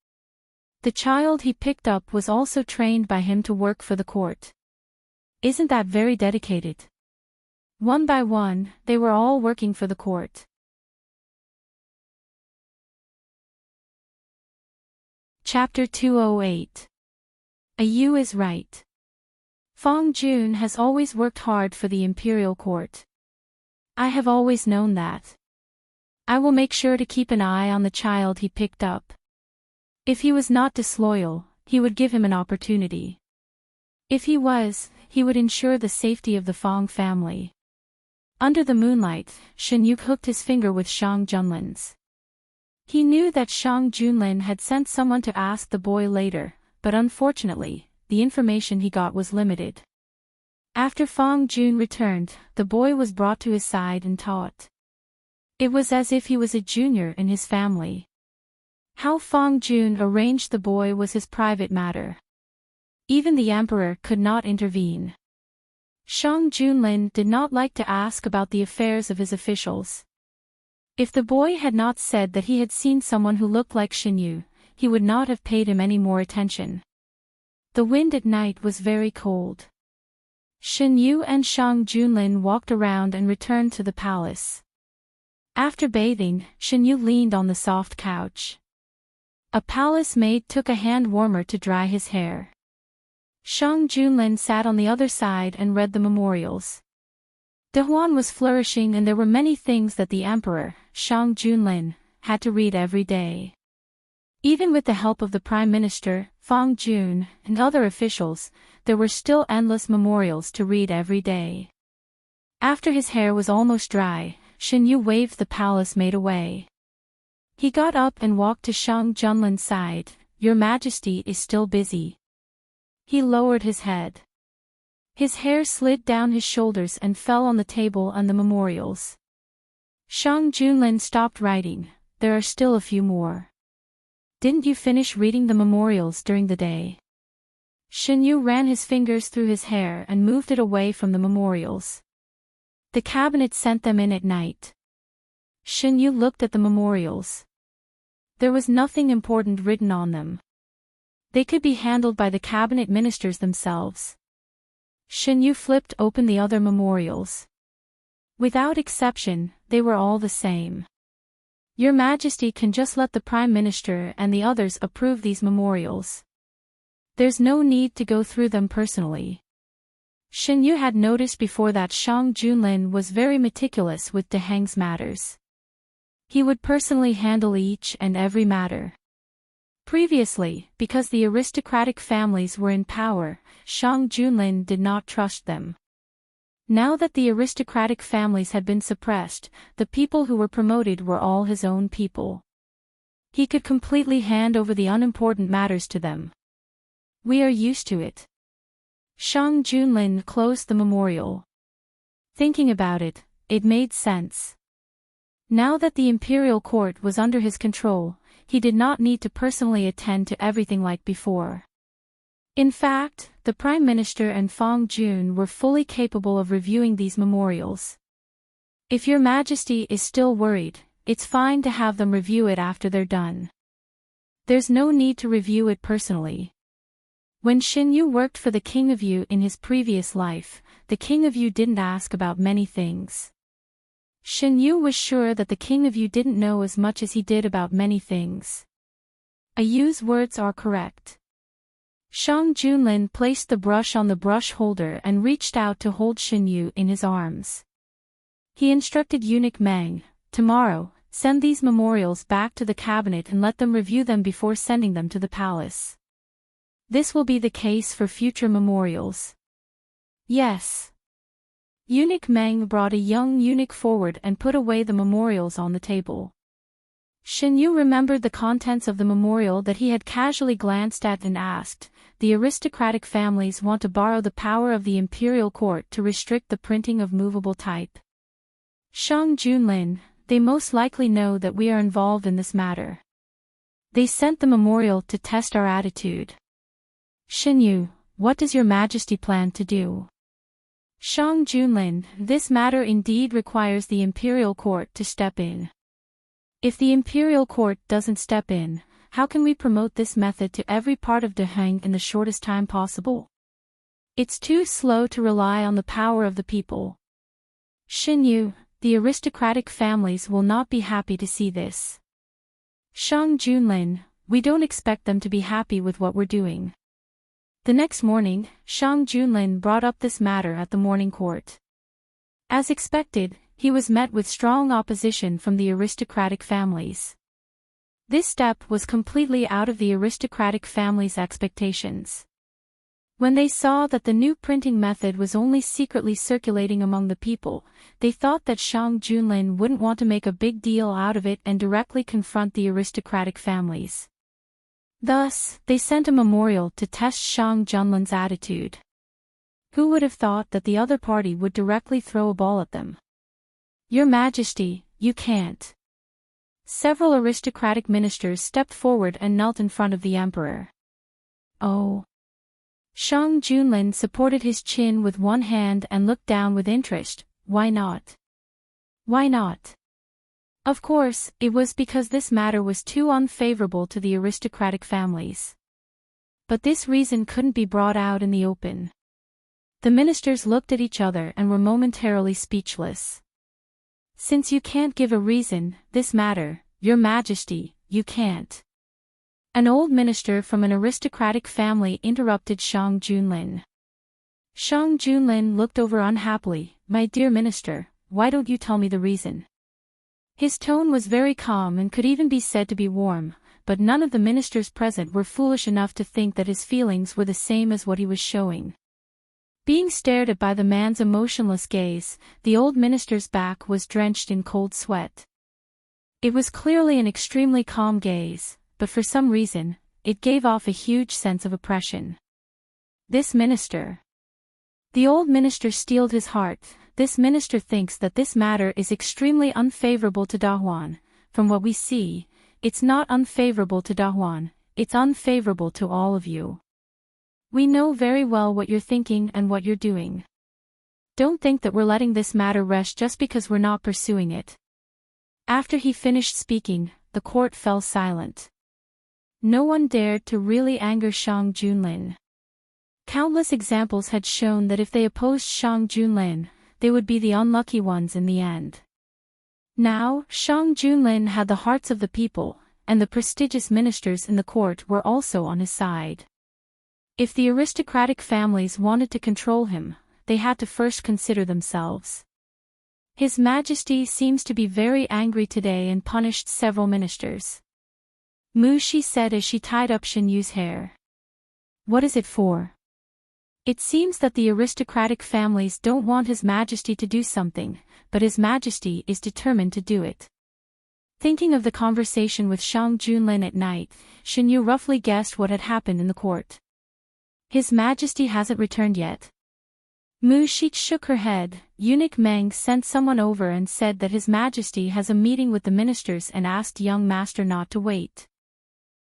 Speaker 1: The child he picked up was also trained by him to work for the court. Isn't that very dedicated? One by one, they were all working for the court. Chapter 208. A Yu is right. Fong Jun has always worked hard for the imperial court. I have always known that. I will make sure to keep an eye on the child he picked up. If he was not disloyal, he would give him an opportunity. If he was, he would ensure the safety of the Fong family. Under the moonlight, Shen Yu hooked his finger with Shang Junlin's. He knew that Shang Junlin had sent someone to ask the boy later, but unfortunately, the information he got was limited. After Fong Jun returned, the boy was brought to his side and taught. It was as if he was a junior in his family. How Fong Jun arranged the boy was his private matter. Even the emperor could not intervene. Shang Junlin did not like to ask about the affairs of his officials. If the boy had not said that he had seen someone who looked like Shen Yu, he would not have paid him any more attention. The wind at night was very cold. Shen Yu and Shang Junlin walked around and returned to the palace. After bathing, Shen Yu leaned on the soft couch. A palace maid took a hand warmer to dry his hair. Shang Junlin sat on the other side and read the memorials. De Huan was flourishing and there were many things that the emperor, Shang Junlin, had to read every day. Even with the help of the Prime Minister, Fang Jun, and other officials, there were still endless memorials to read every day. After his hair was almost dry, Shen Yu waved the palace maid away. He got up and walked to Shang Junlin's side. "Your Majesty is still busy." He lowered his head. His hair slid down his shoulders and fell on the table and the memorials. Shang Junlin stopped writing. "There are still a few more. Didn't you finish reading the memorials during the day?" Shen Yu ran his fingers through his hair and moved it away from the memorials. "The cabinet sent them in at night." Shen Yu looked at the memorials. There was nothing important written on them. They could be handled by the cabinet ministers themselves. Shen Yu flipped open the other memorials. Without exception, they were all the same. "Your Majesty can just let the Prime Minister and the others approve these memorials. There's no need to go through them personally." Shen Yu had noticed before that Shang Junlin was very meticulous with Deheng's matters. He would personally handle each and every matter. Previously, because the aristocratic families were in power, Shang Junlin did not trust them. Now that the aristocratic families had been suppressed, the people who were promoted were all his own people. He could completely hand over the unimportant matters to them. "We are used to it." Shang Junlin closed the memorial. Thinking about it, it made sense. Now that the imperial court was under his control, he did not need to personally attend to everything like before. In fact, the Prime Minister and Fang Jun were fully capable of reviewing these memorials. "If Your Majesty is still worried, it's fine to have them review it after they're done. There's no need to review it personally." When Shen Yu worked for the King of Yu in his previous life, the King of Yu didn't ask about many things. Shen Yu was sure that the King of Yu didn't know as much as he did about many things. A Yu's words are correct. Shang Junlin placed the brush on the brush holder and reached out to hold Shen Yu in his arms. He instructed eunuch Meng, "Tomorrow, send these memorials back to the cabinet and let them review them before sending them to the palace. This will be the case for future memorials." "Yes." Eunuch Meng brought a young eunuch forward and put away the memorials on the table. Shen Yu remembered the contents of the memorial that he had casually glanced at and asked, "The aristocratic families want to borrow the power of the imperial court to restrict the printing of movable type. Shang Junlin, they most likely know that we are involved in this matter. They sent the memorial to test our attitude." "Shen Yu, what does Your Majesty plan to do?" "Shang Junlin, this matter indeed requires the imperial court to step in. If the imperial court doesn't step in, how can we promote this method to every part of Deheng in the shortest time possible? It's too slow to rely on the power of the people. Shen Yu, the aristocratic families will not be happy to see this. Shang Junlin, we don't expect them to be happy with what we're doing." The next morning, Shang Junlin brought up this matter at the morning court. As expected, he was met with strong opposition from the aristocratic families. This step was completely out of the aristocratic families' expectations. When they saw that the new printing method was only secretly circulating among the people, they thought that Shang Junlin wouldn't want to make a big deal out of it and directly confront the aristocratic families. Thus, they sent a memorial to test Shang Junlin's attitude. Who would have thought that the other party would directly throw a ball at them? "Your Majesty, you can't." Several aristocratic ministers stepped forward and knelt in front of the emperor. "Oh." Shang Junlin supported his chin with one hand and looked down with interest. "Why not?" "Why not?" Of course, it was because this matter was too unfavorable to the aristocratic families. But this reason couldn't be brought out in the open. The ministers looked at each other and were momentarily speechless. "Since you can't give a reason, this matter, Your Majesty, you can't." An old minister from an aristocratic family interrupted Shang Junlin. Shang Junlin looked over unhappily. "My dear minister, why don't you tell me the reason?" His tone was very calm and could even be said to be warm, but none of the ministers present were foolish enough to think that his feelings were the same as what he was showing. Being stared at by the man's emotionless gaze, the old minister's back was drenched in cold sweat. It was clearly an extremely calm gaze, but for some reason, it gave off a huge sense of oppression. This minister. The old minister steeled his heart. This minister thinks that this matter is extremely unfavorable to Dahuan. From what we see, it's not unfavorable to Dahuan, it's unfavorable to all of you. We know very well what you're thinking and what you're doing. Don't think that we're letting this matter rest just because we're not pursuing it. After he finished speaking, the court fell silent. No one dared to really anger Shang Junlin. Countless examples had shown that if they opposed Shang Junlin, they would be the unlucky ones in the end. Now, Shang Junlin had the hearts of the people, and the prestigious ministers in the court were also on his side. If the aristocratic families wanted to control him, they had to first consider themselves. His Majesty seems to be very angry today and punished several ministers. Mu Shi said as she tied up Shen Yu's hair. What is it for? It seems that the aristocratic families don't want His Majesty to do something, but His Majesty is determined to do it. Thinking of the conversation with Shang Junlin at night, Shen Yu roughly guessed what had happened in the court. His Majesty hasn't returned yet. Mu Shi shook her head. Eunuch Meng sent someone over and said that His Majesty has a meeting with the ministers and asked young master not to wait.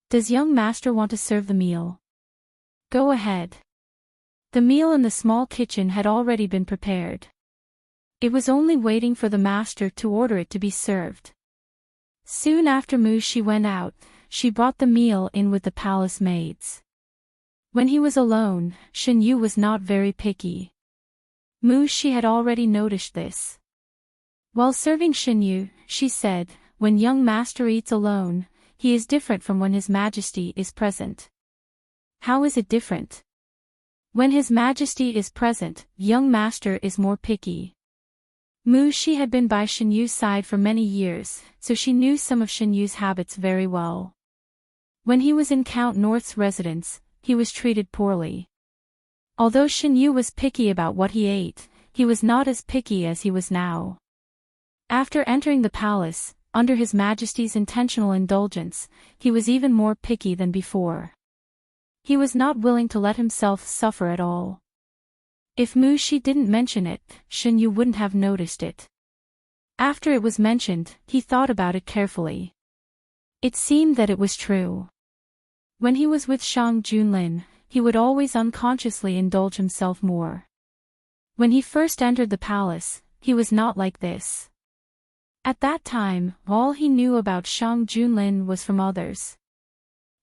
Speaker 1: Does young master want to serve the meal? Go ahead. The meal in the small kitchen had already been prepared. It was only waiting for the master to order it to be served. Soon after Mu Shi went out, she brought the meal in with the palace maids. When he was alone, Shen Yu was not very picky. Mu Shi had already noticed this. While serving Shen Yu, she said, when young master eats alone, he is different from when His Majesty is present. How is it different? When His Majesty is present, young master is more picky. Mu Shi had been by Shen Yu's side for many years, so she knew some of Shen Yu's habits very well. When he was in Count North's residence, he was treated poorly. Although Shen Yu was picky about what he ate, he was not as picky as he was now. After entering the palace, under His Majesty's intentional indulgence, he was even more picky than before. He was not willing to let himself suffer at all. If Mu Shi didn't mention it, Shen Yu wouldn't have noticed it. After it was mentioned, he thought about it carefully. It seemed that it was true. When he was with Shang Junlin, he would always unconsciously indulge himself more. When he first entered the palace, he was not like this. At that time, all he knew about Shang Junlin was from others.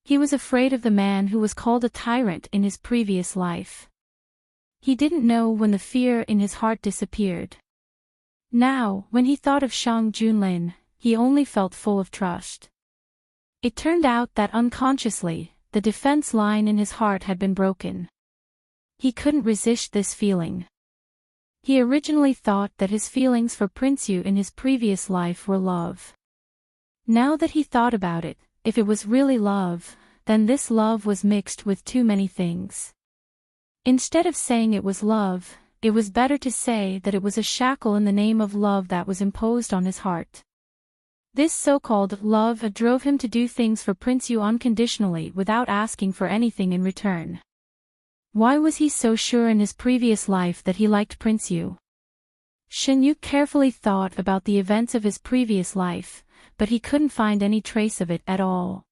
Speaker 1: He was afraid of the man who was called a tyrant in his previous life. He didn't know when the fear in his heart disappeared. Now, when he thought of Shang Junlin, he only felt full of trust. It turned out that unconsciously, the defense line in his heart had been broken. He couldn't resist this feeling. He originally thought that his feelings for Prince Yu in his previous life were love. Now that he thought about it, if it was really love, then this love was mixed with too many things. Instead of saying it was love, it was better to say that it was a shackle in the name of love that was imposed on his heart. This so-called love drove him to do things for Prince Yu unconditionally without asking for anything in return. Why was he so sure in his previous life that he liked Prince Yu? Shen Yu carefully thought about the events of his previous life, but he couldn't find any trace of it at all.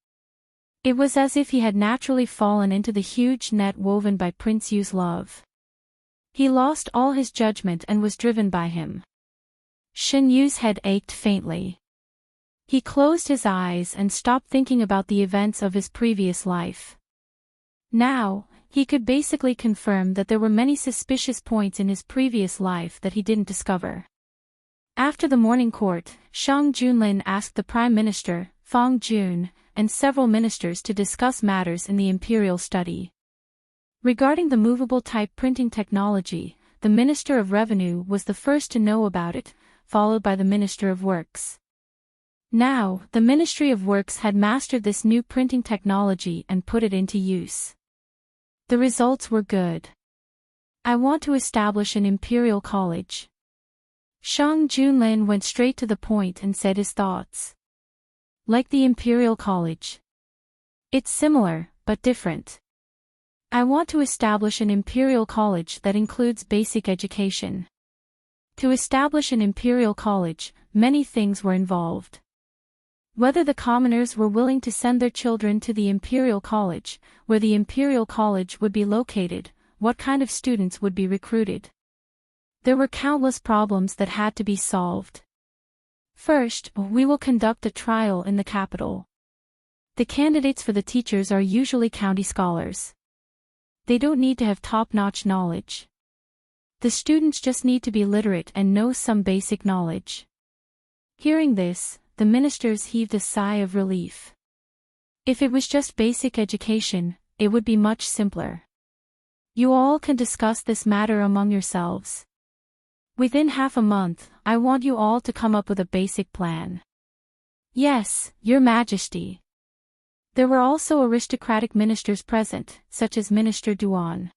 Speaker 1: It was as if he had naturally fallen into the huge net woven by Prince Yu's love. He lost all his judgment and was driven by him. Shen Yu's head ached faintly. He closed his eyes and stopped thinking about the events of his previous life. Now, he could basically confirm that there were many suspicious points in his previous life that he didn't discover. After the morning court, Shang Junlin asked the Prime Minister, Fang Jun, and several ministers to discuss matters in the imperial study. Regarding the movable type printing technology, the Minister of Revenue was the first to know about it, followed by the Minister of Works. Now, the Ministry of Works had mastered this new printing technology and put it into use. The results were good. I want to establish an imperial college. Shang Junlin went straight to the point and said his thoughts. Like the imperial college. It's similar, but different. I want to establish an imperial college that includes basic education. To establish an imperial college, many things were involved. Whether the commoners were willing to send their children to the imperial college, where the imperial college would be located, what kind of students would be recruited. There were countless problems that had to be solved. First, we will conduct a trial in the capital. The candidates for the teachers are usually county scholars. They don't need to have top-notch knowledge. The students just need to be literate and know some basic knowledge. Hearing this, the ministers heaved a sigh of relief. If it was just basic education, it would be much simpler. You all can discuss this matter among yourselves. Within half a month, I want you all to come up with a basic plan. Yes, Your Majesty. There were also aristocratic ministers present, such as Minister Duan.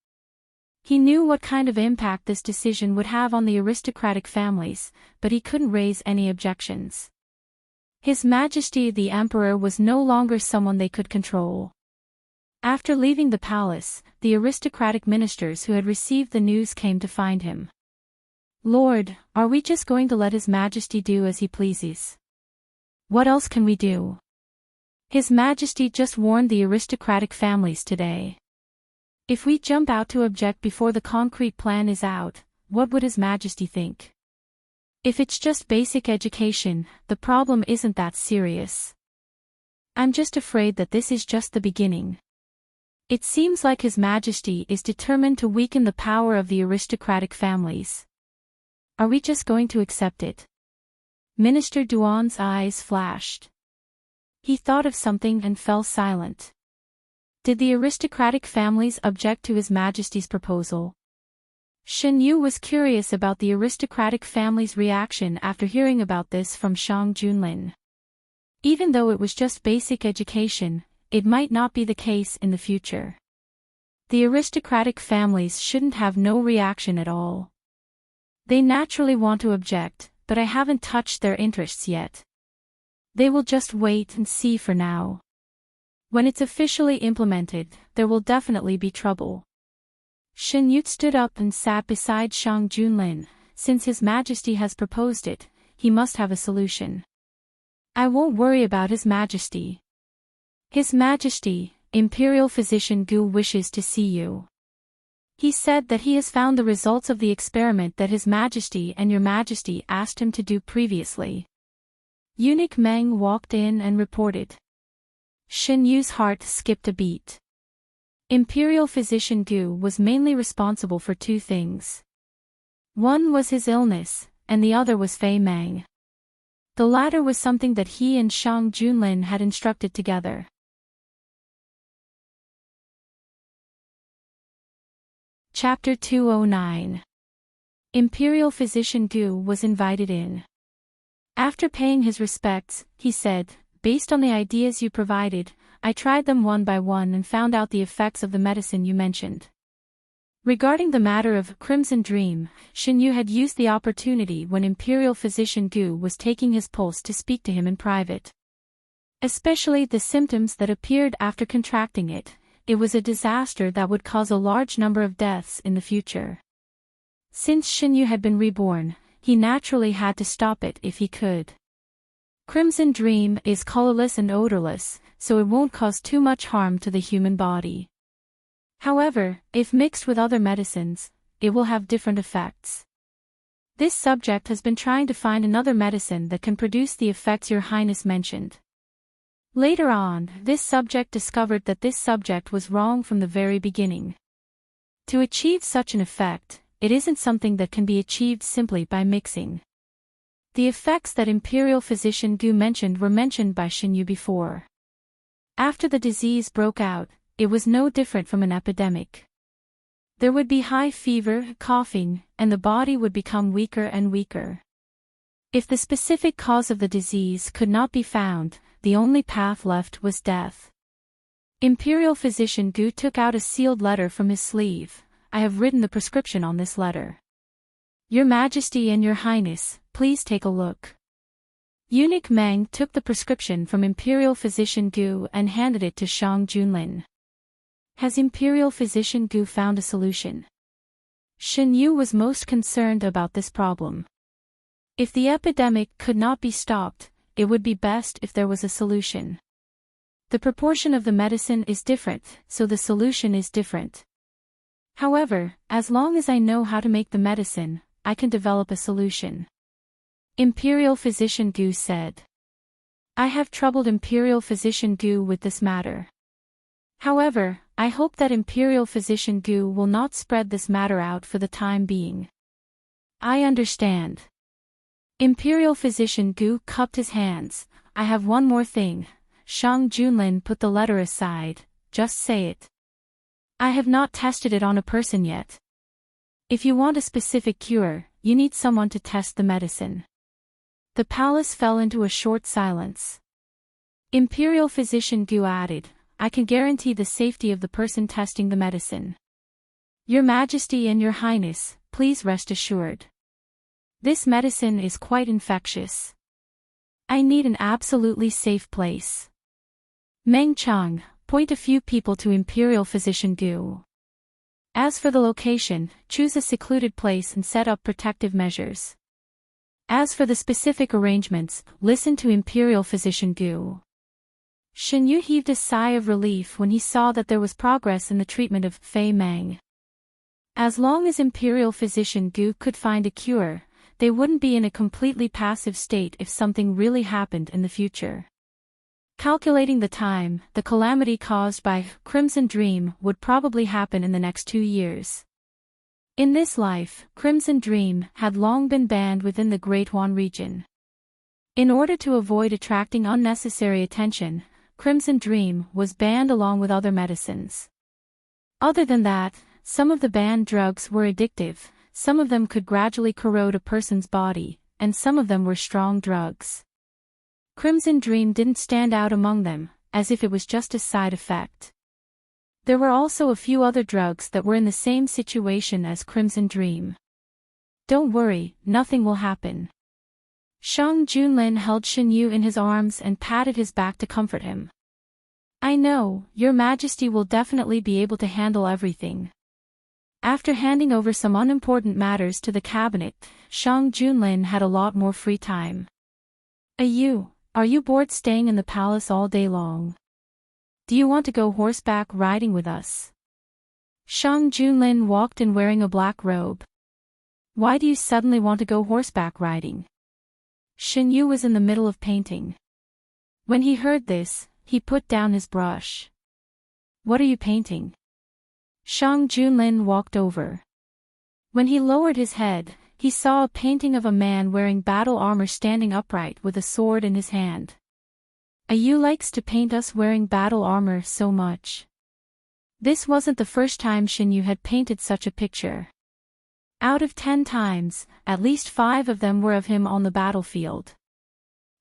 Speaker 1: He knew what kind of impact this decision would have on the aristocratic families, but he couldn't raise any objections. His Majesty the Emperor was no longer someone they could control. After leaving the palace, the aristocratic ministers who had received the news came to find him. Lord, are we just going to let His Majesty do as he pleases? What else can we do? His Majesty just warned the aristocratic families today. If we jump out to object before the concrete plan is out, what would His Majesty think? If it's just basic education, the problem isn't that serious. I'm just afraid that this is just the beginning. It seems like His Majesty is determined to weaken the power of the aristocratic families. Are we just going to accept it? Minister Duan's eyes flashed. He thought of something and fell silent. Did the aristocratic families object to His Majesty's proposal? Shen Yu was curious about the aristocratic family's reaction after hearing about this from Shang Junlin. Even though it was just basic education, it might not be the case in the future. The aristocratic families shouldn't have no reaction at all. They naturally want to object, but I haven't touched their interests yet. They will just wait and see for now. When it's officially implemented, there will definitely be trouble. Shen Yu stood up and sat beside Shang Junlin. Since His Majesty has proposed it, he must have a solution. I won't worry about His Majesty. His Majesty, Imperial Physician Gu wishes to see you. He said that he has found the results of the experiment that His Majesty and Your Majesty asked him to do previously. Eunuch Meng walked in and reported. Shen Yu's heart skipped a beat. Imperial Physician Gu was mainly responsible for two things. One was his illness, and the other was Fei Meng. The latter was something that he and Shang Junlin had instructed together. Chapter 209. Imperial Physician Gu was invited in. After paying his respects, he said, "Based on the ideas you provided, I tried them one by one and found out the effects of the medicine you mentioned." Regarding the matter of Crimson Dream, Shen Yu had used the opportunity when Imperial Physician Gu was taking his pulse to speak to him in private. Especially the symptoms that appeared after contracting it. It was a disaster that would cause a large number of deaths in the future. Since Shen Yu had been reborn, he naturally had to stop it if he could. Crimson Dream is colorless and odorless, so it won't cause too much harm to the human body. However, if mixed with other medicines, it will have different effects. This subject has been trying to find another medicine that can produce the effects Your Highness mentioned. Later on, this subject discovered that this subject was wrong from the very beginning. To achieve such an effect, it isn't something that can be achieved simply by mixing. The effects that Imperial Physician Gu mentioned were mentioned by Shen Yu before. After the disease broke out, it was no different from an epidemic. There would be high fever, coughing, and the body would become weaker and weaker. If the specific cause of the disease could not be found, the only path left was death. Imperial Physician Gu took out a sealed letter from his sleeve. I have written the prescription on this letter. Your Majesty and Your Highness, please take a look. Eunuch Meng took the prescription from Imperial Physician Gu and handed it to Shang Junlin. Has Imperial Physician Gu found a solution? Shen Yu was most concerned about this problem. If the epidemic could not be stopped, it would be best if there was a solution. The proportion of the medicine is different, so the solution is different. However, as long as I know how to make the medicine, I can develop a solution. Imperial Physician Gu said. I have troubled Imperial Physician Gu with this matter. However, I hope that Imperial Physician Gu will not spread this matter out for the time being. I understand. Imperial Physician Gu cupped his hands. I have one more thing. Shang Junlin put the letter aside. Just say it. I have not tested it on a person yet. If you want a specific cure, you need someone to test the medicine. The palace fell into a short silence. Imperial Physician Gu added, I can guarantee the safety of the person testing the medicine. Your Majesty and Your Highness, please rest assured. This medicine is quite infectious. I need an absolutely safe place. Meng Chang, point a few people to Imperial Physician Gu. As for the location, choose a secluded place and set up protective measures. As for the specific arrangements, listen to Imperial Physician Gu. Shen Yu heaved a sigh of relief when he saw that there was progress in the treatment of Fei Meng. As long as Imperial Physician Gu could find a cure, they wouldn't be in a completely passive state if something really happened in the future. Calculating the time, the calamity caused by Crimson Dream would probably happen in the next 2 years. In this life, Crimson Dream had long been banned within the Great Huan region. In order to avoid attracting unnecessary attention, Crimson Dream was banned along with other medicines. Other than that, some of the banned drugs were addictive, some of them could gradually corrode a person's body, and some of them were strong drugs. Crimson Dream didn't stand out among them, as if it was just a side effect. There were also a few other drugs that were in the same situation as Crimson Dream. Don't worry, nothing will happen. Shang Junlin held Shen Yu in his arms and patted his back to comfort him. I know, Your Majesty will definitely be able to handle everything. After handing over some unimportant matters to the cabinet, Shang Junlin had a lot more free time. Are you bored staying in the palace all day long? Do you want to go horseback riding with us? Shang Junlin walked in wearing a black robe. Why do you suddenly want to go horseback riding? Shen Yu was in the middle of painting. When he heard this, he put down his brush. What are you painting? Shang Junlin walked over. When he lowered his head, he saw a painting of a man wearing battle armor standing upright with a sword in his hand. Ayu likes to paint us wearing battle armor so much. This wasn't the first time Shen Yu had painted such a picture. Out of 10 times, at least 5 of them were of him on the battlefield.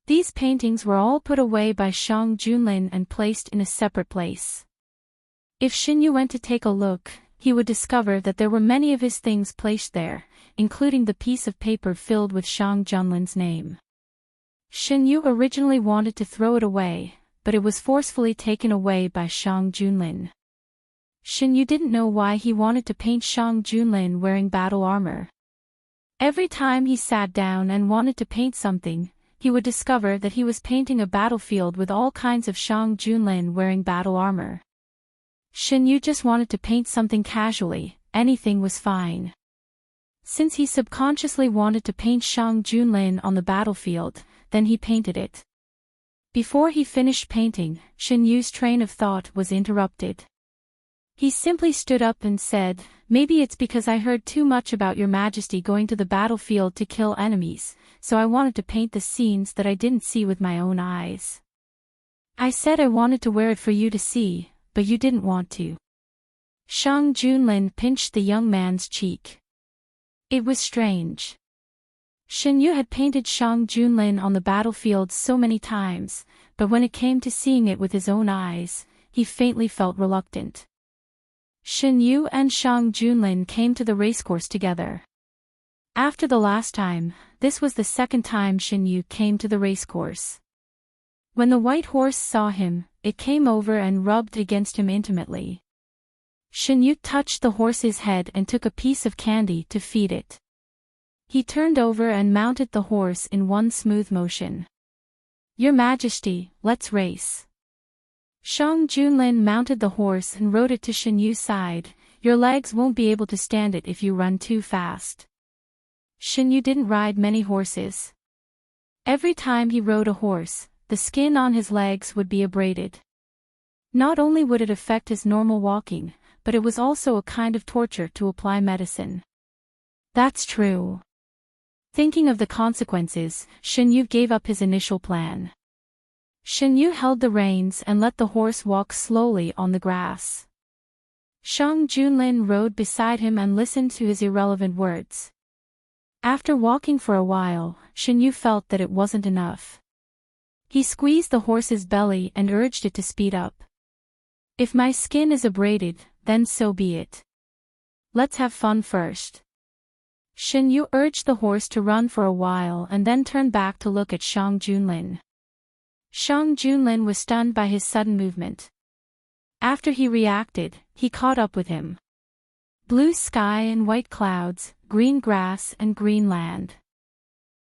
Speaker 1: These paintings were all put away by Shang Junlin and placed in a separate place. If Shen Yu went to take a look, he would discover that there were many of his things placed there, including the piece of paper filled with Shang Junlin's name. Shen Yu originally wanted to throw it away, but it was forcefully taken away by Shang Junlin. Shen Yu didn't know why he wanted to paint Shang Junlin wearing battle armor. Every time he sat down and wanted to paint something, he would discover that he was painting a battlefield with all kinds of Shang Junlin wearing battle armor. Shen Yu just wanted to paint something casually, anything was fine. Since he subconsciously wanted to paint Shang Junlin on the battlefield, then he painted it. Before he finished painting, Shen Yu's train of thought was interrupted. He simply stood up and said, maybe it's because I heard too much about Your Majesty going to the battlefield to kill enemies, so I wanted to paint the scenes that I didn't see with my own eyes. I said I wanted to wear it for you to see, but you didn't want to. Shang Junlin pinched the young man's cheek. It was strange. Shin Yu had painted Shang Junlin on the battlefield so many times, but when it came to seeing it with his own eyes, he faintly felt reluctant. Shin Yu and Shang Junlin came to the racecourse together. After the last time, this was the second time Shin Yu came to the racecourse. When the white horse saw him, it came over and rubbed against him intimately. Shin Yu touched the horse's head and took a piece of candy to feed it. He turned over and mounted the horse in one smooth motion. "Your Majesty, let's race." Shang Junlin mounted the horse and rode it to Shin Yu's side. "Your legs won't be able to stand it if you run too fast." Shin Yu didn't ride many horses. Every time he rode a horse, the skin on his legs would be abraded. Not only would it affect his normal walking, but it was also a kind of torture to apply medicine. That's true. Thinking of the consequences, Shin Yu gave up his initial plan. Shin Yu held the reins and let the horse walk slowly on the grass. Shang Junlin rode beside him and listened to his irrelevant words. After walking for a while, Shin Yu felt that it wasn't enough. He squeezed the horse's belly and urged it to speed up. "If my skin is abraded, then so be it. Let's have fun first." Shin Yu urged the horse to run for a while and then turned back to look at Shang Junlin. Shang Junlin was stunned by his sudden movement. After he reacted, he caught up with him. Blue sky and white clouds, green grass and green land.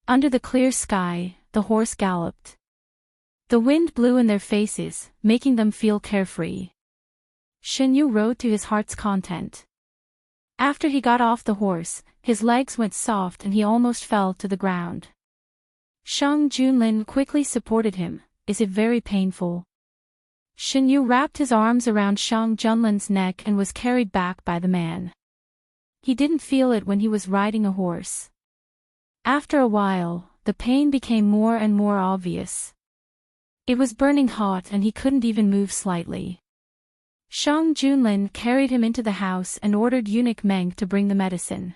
Speaker 1: Under the clear sky, the horse galloped. The wind blew in their faces, making them feel carefree. Shin Yu rode to his heart's content. After he got off the horse, his legs went soft and he almost fell to the ground. Shang Junlin quickly supported him. "Is it very painful?" Shin Yu wrapped his arms around Shang Junlin's neck and was carried back by the man. He didn't feel it when he was riding a horse. After a while, the pain became more and more obvious. It was burning hot and he couldn't even move slightly. Shang Junlin carried him into the house and ordered eunuch Meng to bring the medicine.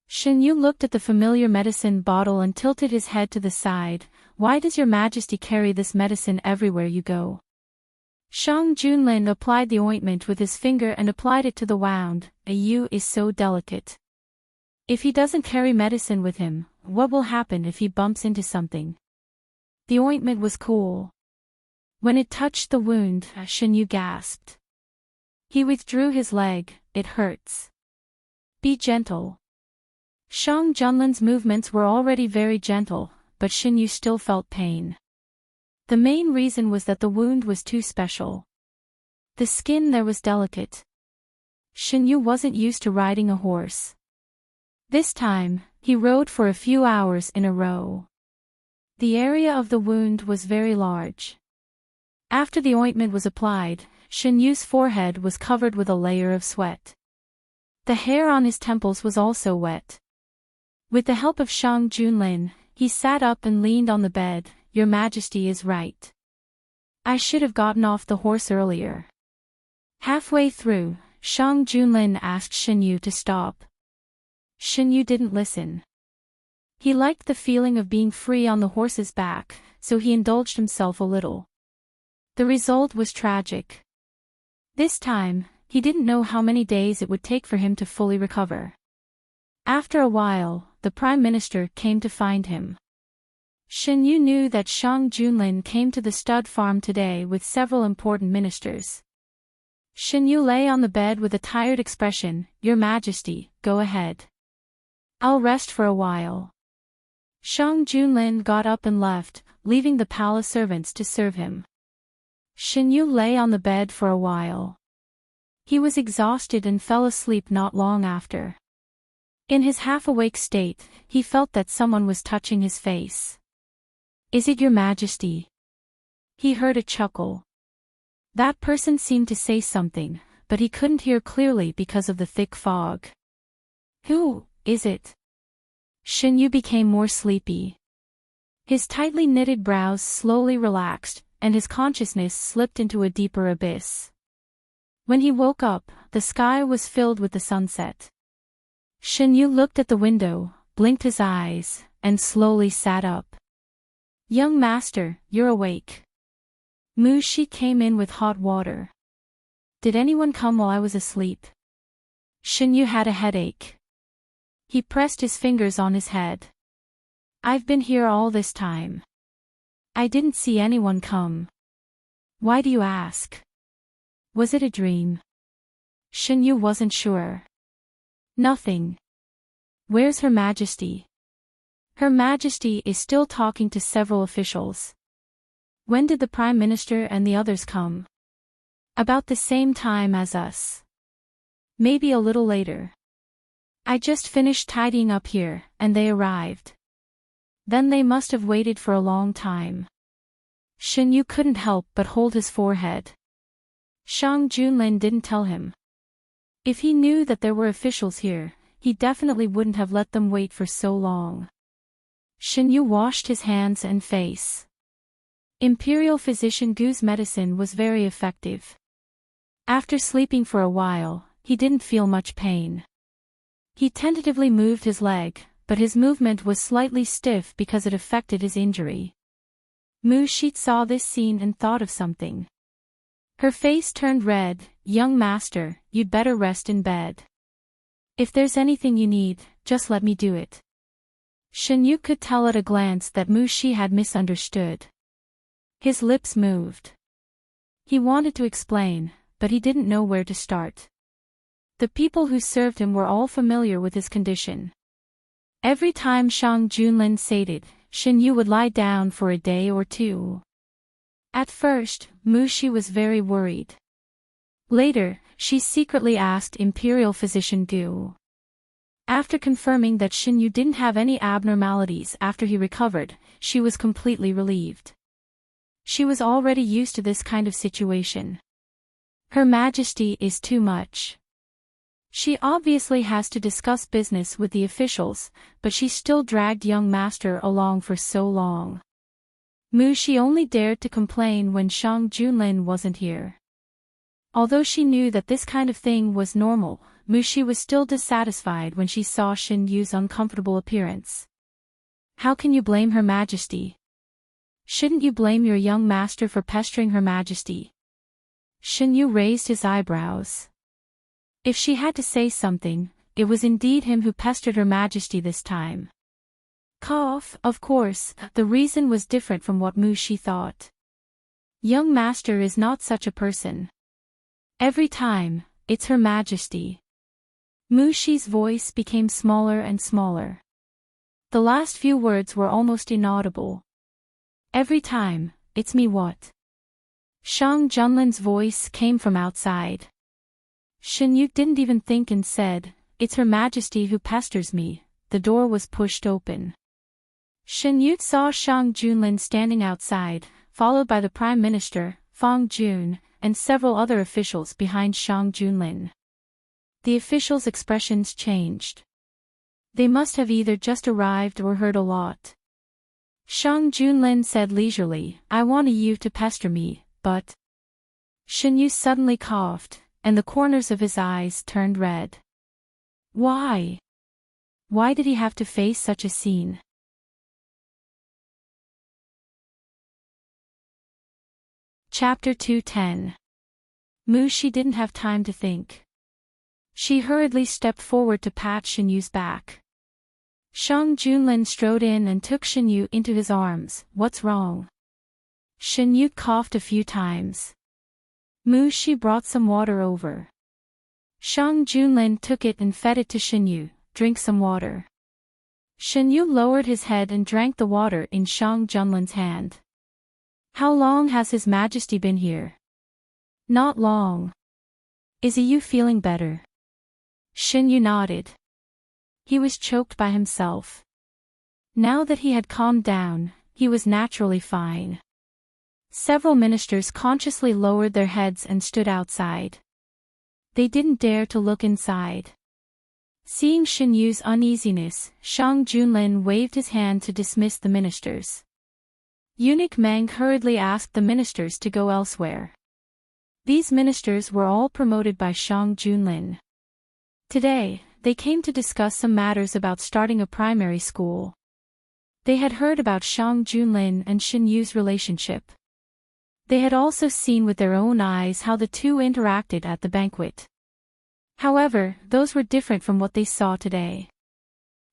Speaker 1: Shin Yu looked at the familiar medicine bottle and tilted his head to the side. "Why does your Majesty carry this medicine everywhere you go?" Shang Junlin applied the ointment with his finger and applied it to the wound. "Yu is so delicate. If he doesn't carry medicine with him, what will happen if he bumps into something?" The ointment was cool. When it touched the wound, Shin Yu gasped. He withdrew his leg. "It hurts. Be gentle." Shang Junlin's movements were already very gentle, but Shin Yu still felt pain. The main reason was that the wound was too special. The skin there was delicate. Shin Yu wasn't used to riding a horse. This time, he rode for a few hours in a row. The area of the wound was very large. After the ointment was applied, Shin Yu's forehead was covered with a layer of sweat. The hair on his temples was also wet. With the help of Shang Junlin, he sat up and leaned on the bed. "Your Majesty is right. I should have gotten off the horse earlier." Halfway through, Shang Junlin asked Shin Yu to stop. Shin Yu didn't listen. He liked the feeling of being free on the horse's back, so he indulged himself a little. The result was tragic. This time, he didn't know how many days it would take for him to fully recover. After a while, the Prime Minister came to find him. Shin Yu knew that Shang Junlin came to the stud farm today with several important ministers. Shin Yu lay on the bed with a tired expression. "Your Majesty, go ahead. I'll rest for a while." Shang Junlin got up and left, leaving the palace servants to serve him. Shin Yu lay on the bed for a while. He was exhausted and fell asleep not long after. In his half-awake state, he felt that someone was touching his face. "Is it Your Majesty?" He heard a chuckle. That person seemed to say something, but he couldn't hear clearly because of the thick fog. "Who is it?" Shin Yu became more sleepy. His tightly knitted brows slowly relaxed, and his consciousness slipped into a deeper abyss. When he woke up, the sky was filled with the sunset. Shin Yu looked at the window, blinked his eyes, and slowly sat up. "Young master, you're awake." Mu Shi came in with hot water. "Did anyone come while I was asleep?" Shin Yu had a headache. He pressed his fingers on his head. "I've been here all this time. I didn't see anyone come." "Why do you ask? Was it a dream?" Shin Yu wasn't sure. "Nothing. Where's Her Majesty?" "Her Majesty is still talking to several officials." "When did the Prime Minister and the others come?" "About the same time as us. Maybe a little later. I just finished tidying up here, and they arrived. Then they must have waited for a long time." Shin Yu couldn't help but hold his forehead. Shang Junlin didn't tell him. If he knew that there were officials here, he definitely wouldn't have let them wait for so long. Shin Yu washed his hands and face. Imperial Physician Gu's medicine was very effective. After sleeping for a while, he didn't feel much pain. He tentatively moved his leg, but his movement was slightly stiff because it affected his injury. Mu Shi saw this scene and thought of something. Her face turned red. "Young master, you'd better rest in bed. If there's anything you need, just let me do it." Shin Yu could tell at a glance that Mu Shi had misunderstood. His lips moved. He wanted to explain, but he didn't know where to start. The people who served him were all familiar with his condition. Every time Shang Junlin sated, Shin Yu would lie down for a day or two. At first, Mu Shi was very worried. Later, she secretly asked Imperial Physician Gu. After confirming that Shin Yu didn't have any abnormalities after he recovered, she was completely relieved. She was already used to this kind of situation. Her Majesty is too much. She obviously has to discuss business with the officials, but she still dragged young master along for so long. Mu Shi only dared to complain when Shang Junlin wasn't here. Although she knew that this kind of thing was normal, Mu Shi was still dissatisfied when she saw Shin Yu's uncomfortable appearance. "How can you blame Her Majesty? Shouldn't you blame your young master for pestering Her Majesty?" Shin Yu raised his eyebrows. If she had to say something, it was indeed him who pestered Her Majesty this time. Of course, the reason was different from what Mu Shi thought. Young master is not such a person. Every time, it's Her Majesty. Mu Shi's voice became smaller and smaller. The last few words were almost inaudible. "Every time, it's me what?" Shang Junlin's voice came from outside. Shin Yu didn't even think and said, "It's Her Majesty who pesters me." The door was pushed open. Shin Yu saw Shang Junlin standing outside, followed by the Prime Minister, Fang Jun, and several other officials behind Shang Junlin. The officials' expressions changed. They must have either just arrived or heard a lot. Shang Junlin said leisurely, "I wanted you to pester me, but..." Shin Yu suddenly coughed, and the corners of his eyes turned red. Why? Why did he have to face such a scene? Chapter 210. Mu Shi didn't have time to think. She hurriedly stepped forward to pat Shin Yu's back. Shang Junlin strode in and took Shin Yu into his arms. "What's wrong?" Shin Yu coughed a few times. Mu Shi brought some water over. Shang Junlin took it and fed it to Shin Yu. "Drink some water." Shin Yu lowered his head and drank the water in Shang Junlin's hand. "How long has His Majesty been here?" "Not long." "Is you feeling better?" Shin Yu nodded. He was choked by himself. Now that he had calmed down, he was naturally fine. Several ministers consciously lowered their heads and stood outside. They didn't dare to look inside. Seeing Shin Yu's uneasiness, Shang Junlin waved his hand to dismiss the ministers. Eunuch Meng hurriedly asked the ministers to go elsewhere. These ministers were all promoted by Shang Junlin. Today, they came to discuss some matters about starting a primary school. They had heard about Shang Junlin and Shin Yu's relationship. They had also seen with their own eyes how the two interacted at the banquet. However, those were different from what they saw today.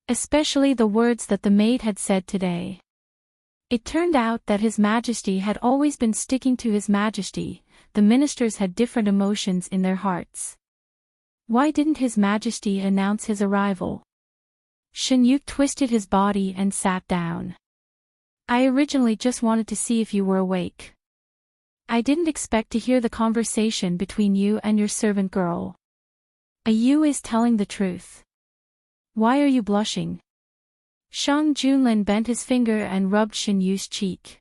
Speaker 1: Especially the words that the maid had said today. It turned out that His Majesty had always been sticking to His Majesty. The ministers had different emotions in their hearts. Why didn't His Majesty announce his arrival? Shin Yu twisted his body and sat down. I originally just wanted to see if you were awake. I didn't expect to hear the conversation between you and your servant girl. You is telling the truth. Why are you blushing? Shang Junlin bent his finger and rubbed Shin Yu's cheek.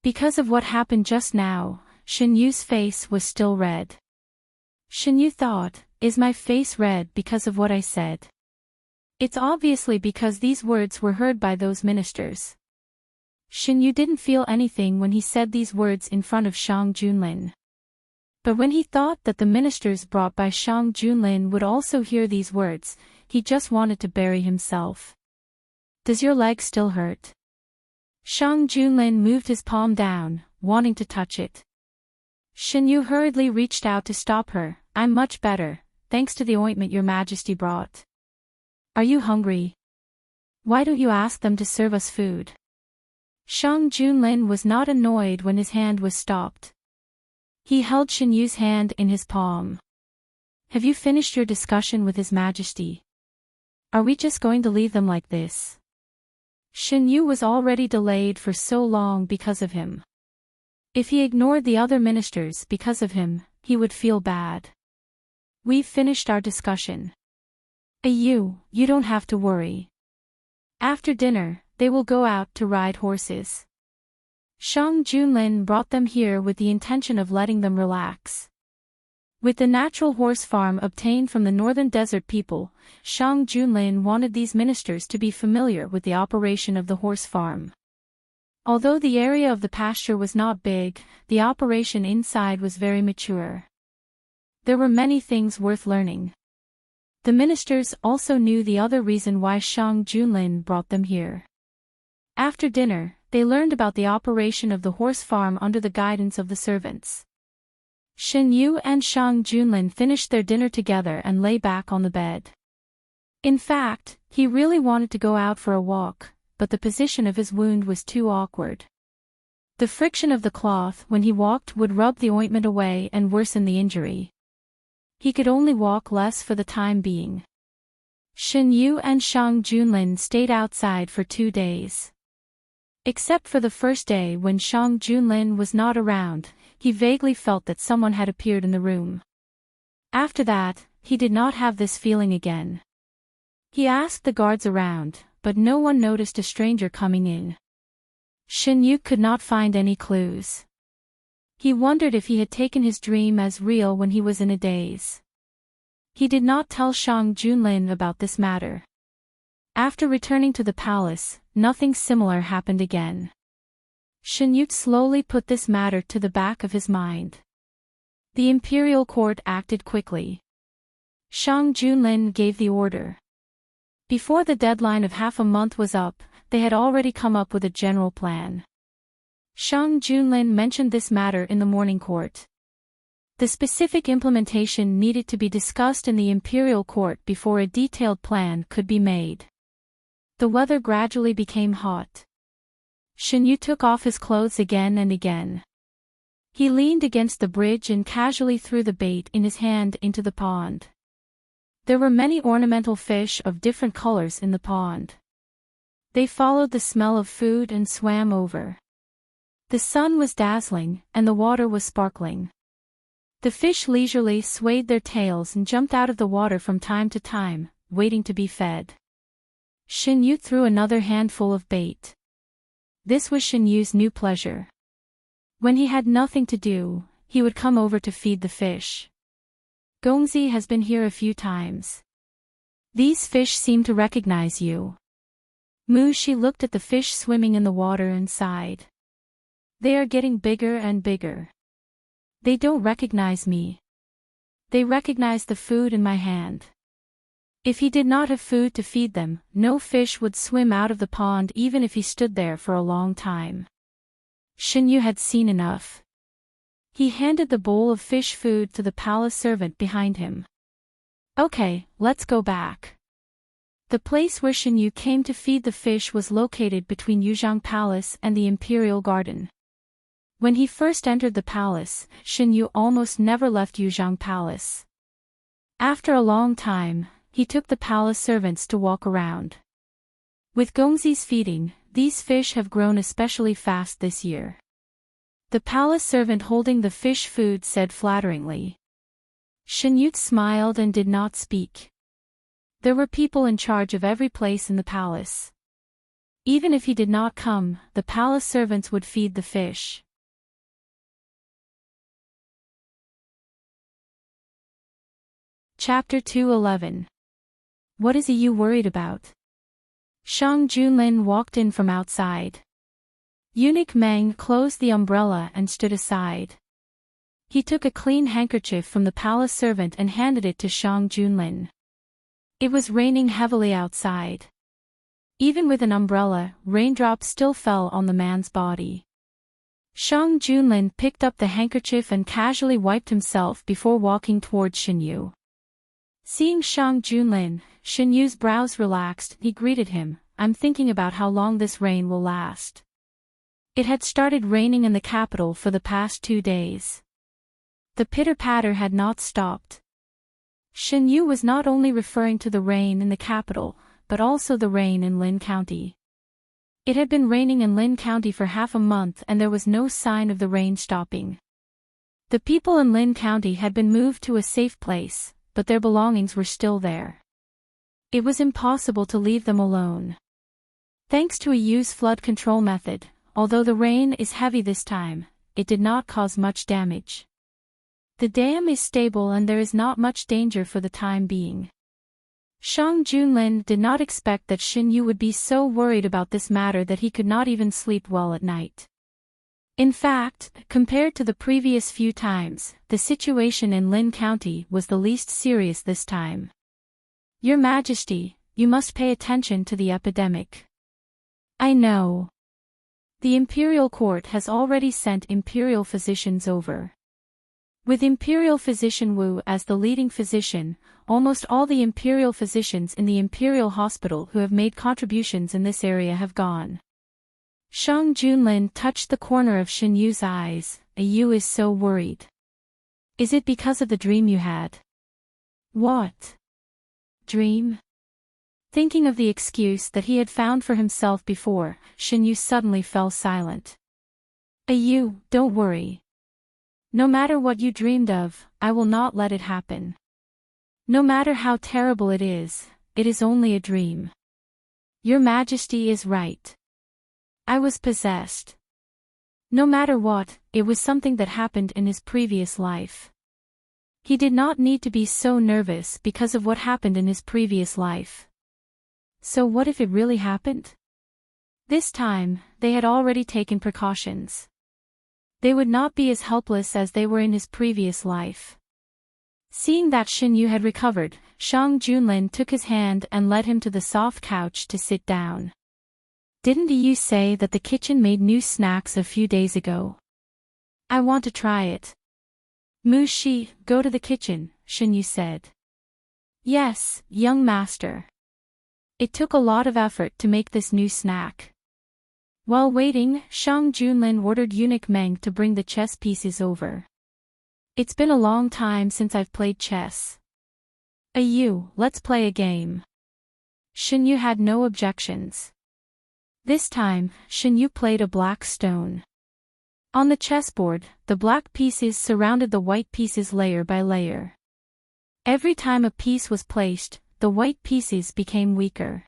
Speaker 1: Because of what happened just now, Shin Yu's face was still red. Shin Yu thought, is my face red because of what I said? It's obviously because these words were heard by those ministers. Shin Yu didn't feel anything when he said these words in front of Shang Junlin. But when he thought that the ministers brought by Shang Junlin would also hear these words, he just wanted to bury himself. Does your leg still hurt? Shang Junlin moved his palm down, wanting to touch it. Shin Yu hurriedly reached out to stop her. I'm much better, thanks to the ointment your Majesty brought. Are you hungry? Why don't you ask them to serve us food? Shang Junlin was not annoyed when his hand was stopped. He held Shin Yu's hand in his palm. Have you finished your discussion with His Majesty? Are we just going to leave them like this? Shin Yu was already delayed for so long because of him. If he ignored the other ministers because of him, he would feel bad. We've finished our discussion. You don't have to worry. After dinner, they will go out to ride horses. Shang Junlin brought them here with the intention of letting them relax. With the natural horse farm obtained from the northern desert people, Shang Junlin wanted these ministers to be familiar with the operation of the horse farm. Although the area of the pasture was not big, the operation inside was very mature. There were many things worth learning. The ministers also knew the other reason why Shang Junlin brought them here. After dinner, they learned about the operation of the horse farm under the guidance of the servants. Shin Yu and Shang Junlin finished their dinner together and lay back on the bed. In fact, he really wanted to go out for a walk, but the position of his wound was too awkward. The friction of the cloth when he walked would rub the ointment away and worsen the injury. He could only walk less for the time being. Shin Yu and Shang Junlin stayed outside for 2 days. Except for the first day when Shang Junlin was not around, he vaguely felt that someone had appeared in the room. After that, he did not have this feeling again. He asked the guards around, but no one noticed a stranger coming in. Shin Yu could not find any clues. He wondered if he had taken his dream as real when he was in a daze. He did not tell Shang Junlin about this matter. After returning to the palace, nothing similar happened again. Shin Yu slowly put this matter to the back of his mind. The imperial court acted quickly. Shang Junlin gave the order. Before the deadline of half a month was up, they had already come up with a general plan. Shang Junlin mentioned this matter in the morning court. The specific implementation needed to be discussed in the imperial court before a detailed plan could be made. The weather gradually became hot. Shin Yu took off his clothes again and again. He leaned against the bridge and casually threw the bait in his hand into the pond. There were many ornamental fish of different colors in the pond. They followed the smell of food and swam over. The sun was dazzling, and the water was sparkling. The fish leisurely swayed their tails and jumped out of the water from time to time, waiting to be fed. Shin Yu threw another handful of bait. This was Shin Yu's new pleasure. When he had nothing to do, he would come over to feed the fish. Gongzi has been here a few times. These fish seem to recognize you. Mu Shi looked at the fish swimming in the water and sighed. They are getting bigger and bigger. They don't recognize me. They recognize the food in my hand. If he did not have food to feed them, no fish would swim out of the pond even if he stood there for a long time. Shinyu had seen enough. He handed the bowl of fish food to the palace servant behind him. Okay, let's go back. The place where Shinyu came to feed the fish was located between Yuzhang Palace and the Imperial Garden. When he first entered the palace, Shinyu almost never left Yuzhang Palace. After a long time, he took the palace servants to walk around. With Gongzi's feeding, these fish have grown especially fast this year. The palace servant holding the fish food said flatteringly. Shinyu smiled and did not speak. There were people in charge of every place in the palace. Even if he did not come, the palace servants would feed the fish. Chapter 2:11. What is you worried about? Shang Junlin walked in from outside. Eunuch Meng closed the umbrella and stood aside. He took a clean handkerchief from the palace servant and handed it to Shang Junlin. It was raining heavily outside. Even with an umbrella, raindrops still fell on the man's body. Shang Junlin picked up the handkerchief and casually wiped himself before walking towards Shinyu. Seeing Shang Junlin, Shinyu's brows relaxed. He greeted him. I'm thinking about how long this rain will last. It had started raining in the capital for the past 2 days. The pitter-patter had not stopped. Shinyu was not only referring to the rain in the capital, but also the rain in Lin County. It had been raining in Lin County for half a month and there was no sign of the rain stopping. The people in Lin County had been moved to a safe place, but their belongings were still there. It was impossible to leave them alone. Thanks to a use flood control method, although the rain is heavy this time, it did not cause much damage. The dam is stable and there is not much danger for the time being. Shang Junlin did not expect that Shinyu would be so worried about this matter that he could not even sleep well at night. In fact, compared to the previous few times, the situation in Lin County was the least serious this time. Your Majesty, you must pay attention to the epidemic. I know. The Imperial Court has already sent Imperial physicians over. With Imperial Physician Wu as the leading physician, almost all the Imperial physicians in the Imperial Hospital who have made contributions in this area have gone. Shang Junlin touched the corner of Shinyu's eyes. You is so worried. Is it because of the dream you had? What? Dream? Thinking of the excuse that he had found for himself before, Shinyu suddenly fell silent. You, don't worry. No matter what you dreamed of, I will not let it happen. No matter how terrible it is only a dream. Your Majesty is right. I was possessed. No matter what, it was something that happened in his previous life. He did not need to be so nervous because of what happened in his previous life. So what if it really happened? This time, they had already taken precautions. They would not be as helpless as they were in his previous life. Seeing that Shinyu had recovered, Shang Junlin took his hand and led him to the soft couch to sit down. Didn't you say that the kitchen made new snacks a few days ago? I want to try it. Mushi, go to the kitchen, Shinyu said. Yes, young master. It took a lot of effort to make this new snack. While waiting, Shang Junlin ordered Eunuch Meng to bring the chess pieces over. It's been a long time since I've played chess. Let's play a game. Shinyu had no objections. This time, Shinyu played a black stone. On the chessboard, the black pieces surrounded the white pieces layer by layer. Every time a piece was placed, the white pieces became weaker.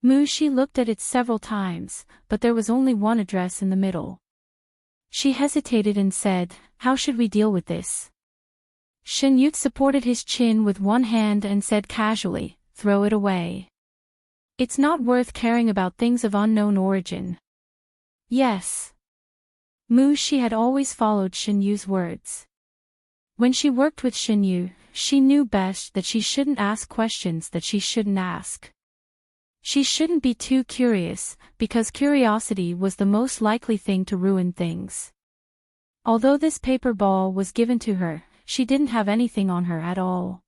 Speaker 1: Mushi looked at it several times, but there was only one address in the middle. She hesitated and said, how should we deal with this? Shinyu supported his chin with one hand and said casually, throw it away. It's not worth caring about things of unknown origin. Yes. Mushi had always followed Shinyu's words. When she worked with Xinyu, she knew best that she shouldn't ask questions that she shouldn't ask. She shouldn't be too curious, because curiosity was the most likely thing to ruin things. Although this paper ball was given to her, she didn't have anything on her at all.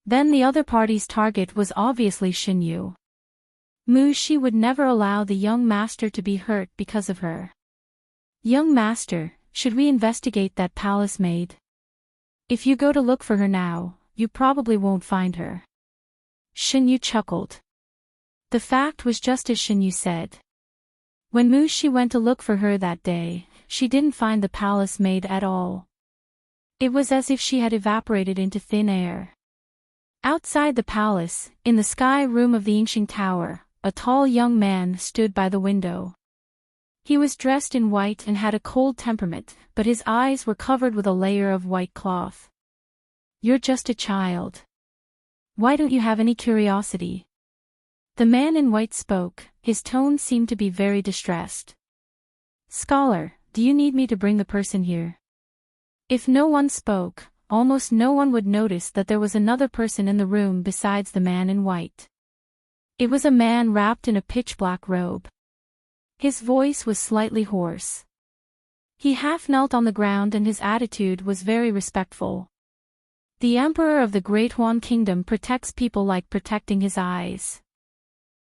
Speaker 1: Then the other party's target was obviously Xinyu. Shi would never allow the young master to be hurt because of her. Young master, should we investigate that palace maid? If you go to look for her now, you probably won't find her. Xinyu chuckled. The fact was just as Xinyu said. When Shi went to look for her that day, she didn't find the palace maid at all. It was as if she had evaporated into thin air. Outside the palace, in the sky room of the Enchanting Tower, a tall young man stood by the window. He was dressed in white and had a cold temperament, but his eyes were covered with a layer of white cloth. You're just a child. Why don't you have any curiosity? The man in white spoke, his tone seemed to be very distressed. Scholar, do you need me to bring the person here? If no one spoke, almost no one would notice that there was another person in the room besides the man in white. It was a man wrapped in a pitch-black robe. His voice was slightly hoarse. He half knelt on the ground and his attitude was very respectful. The Emperor of the Great Huan Kingdom protects people like protecting his eyes.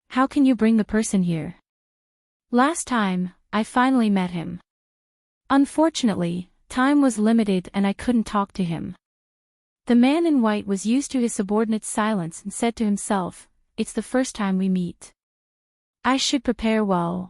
Speaker 1: How can you bring the person here? Last time, I finally met him. Unfortunately, time was limited and I couldn't talk to him. The man in white was used to his subordinate's silence and said to himself, it's the first time we meet. I should prepare well.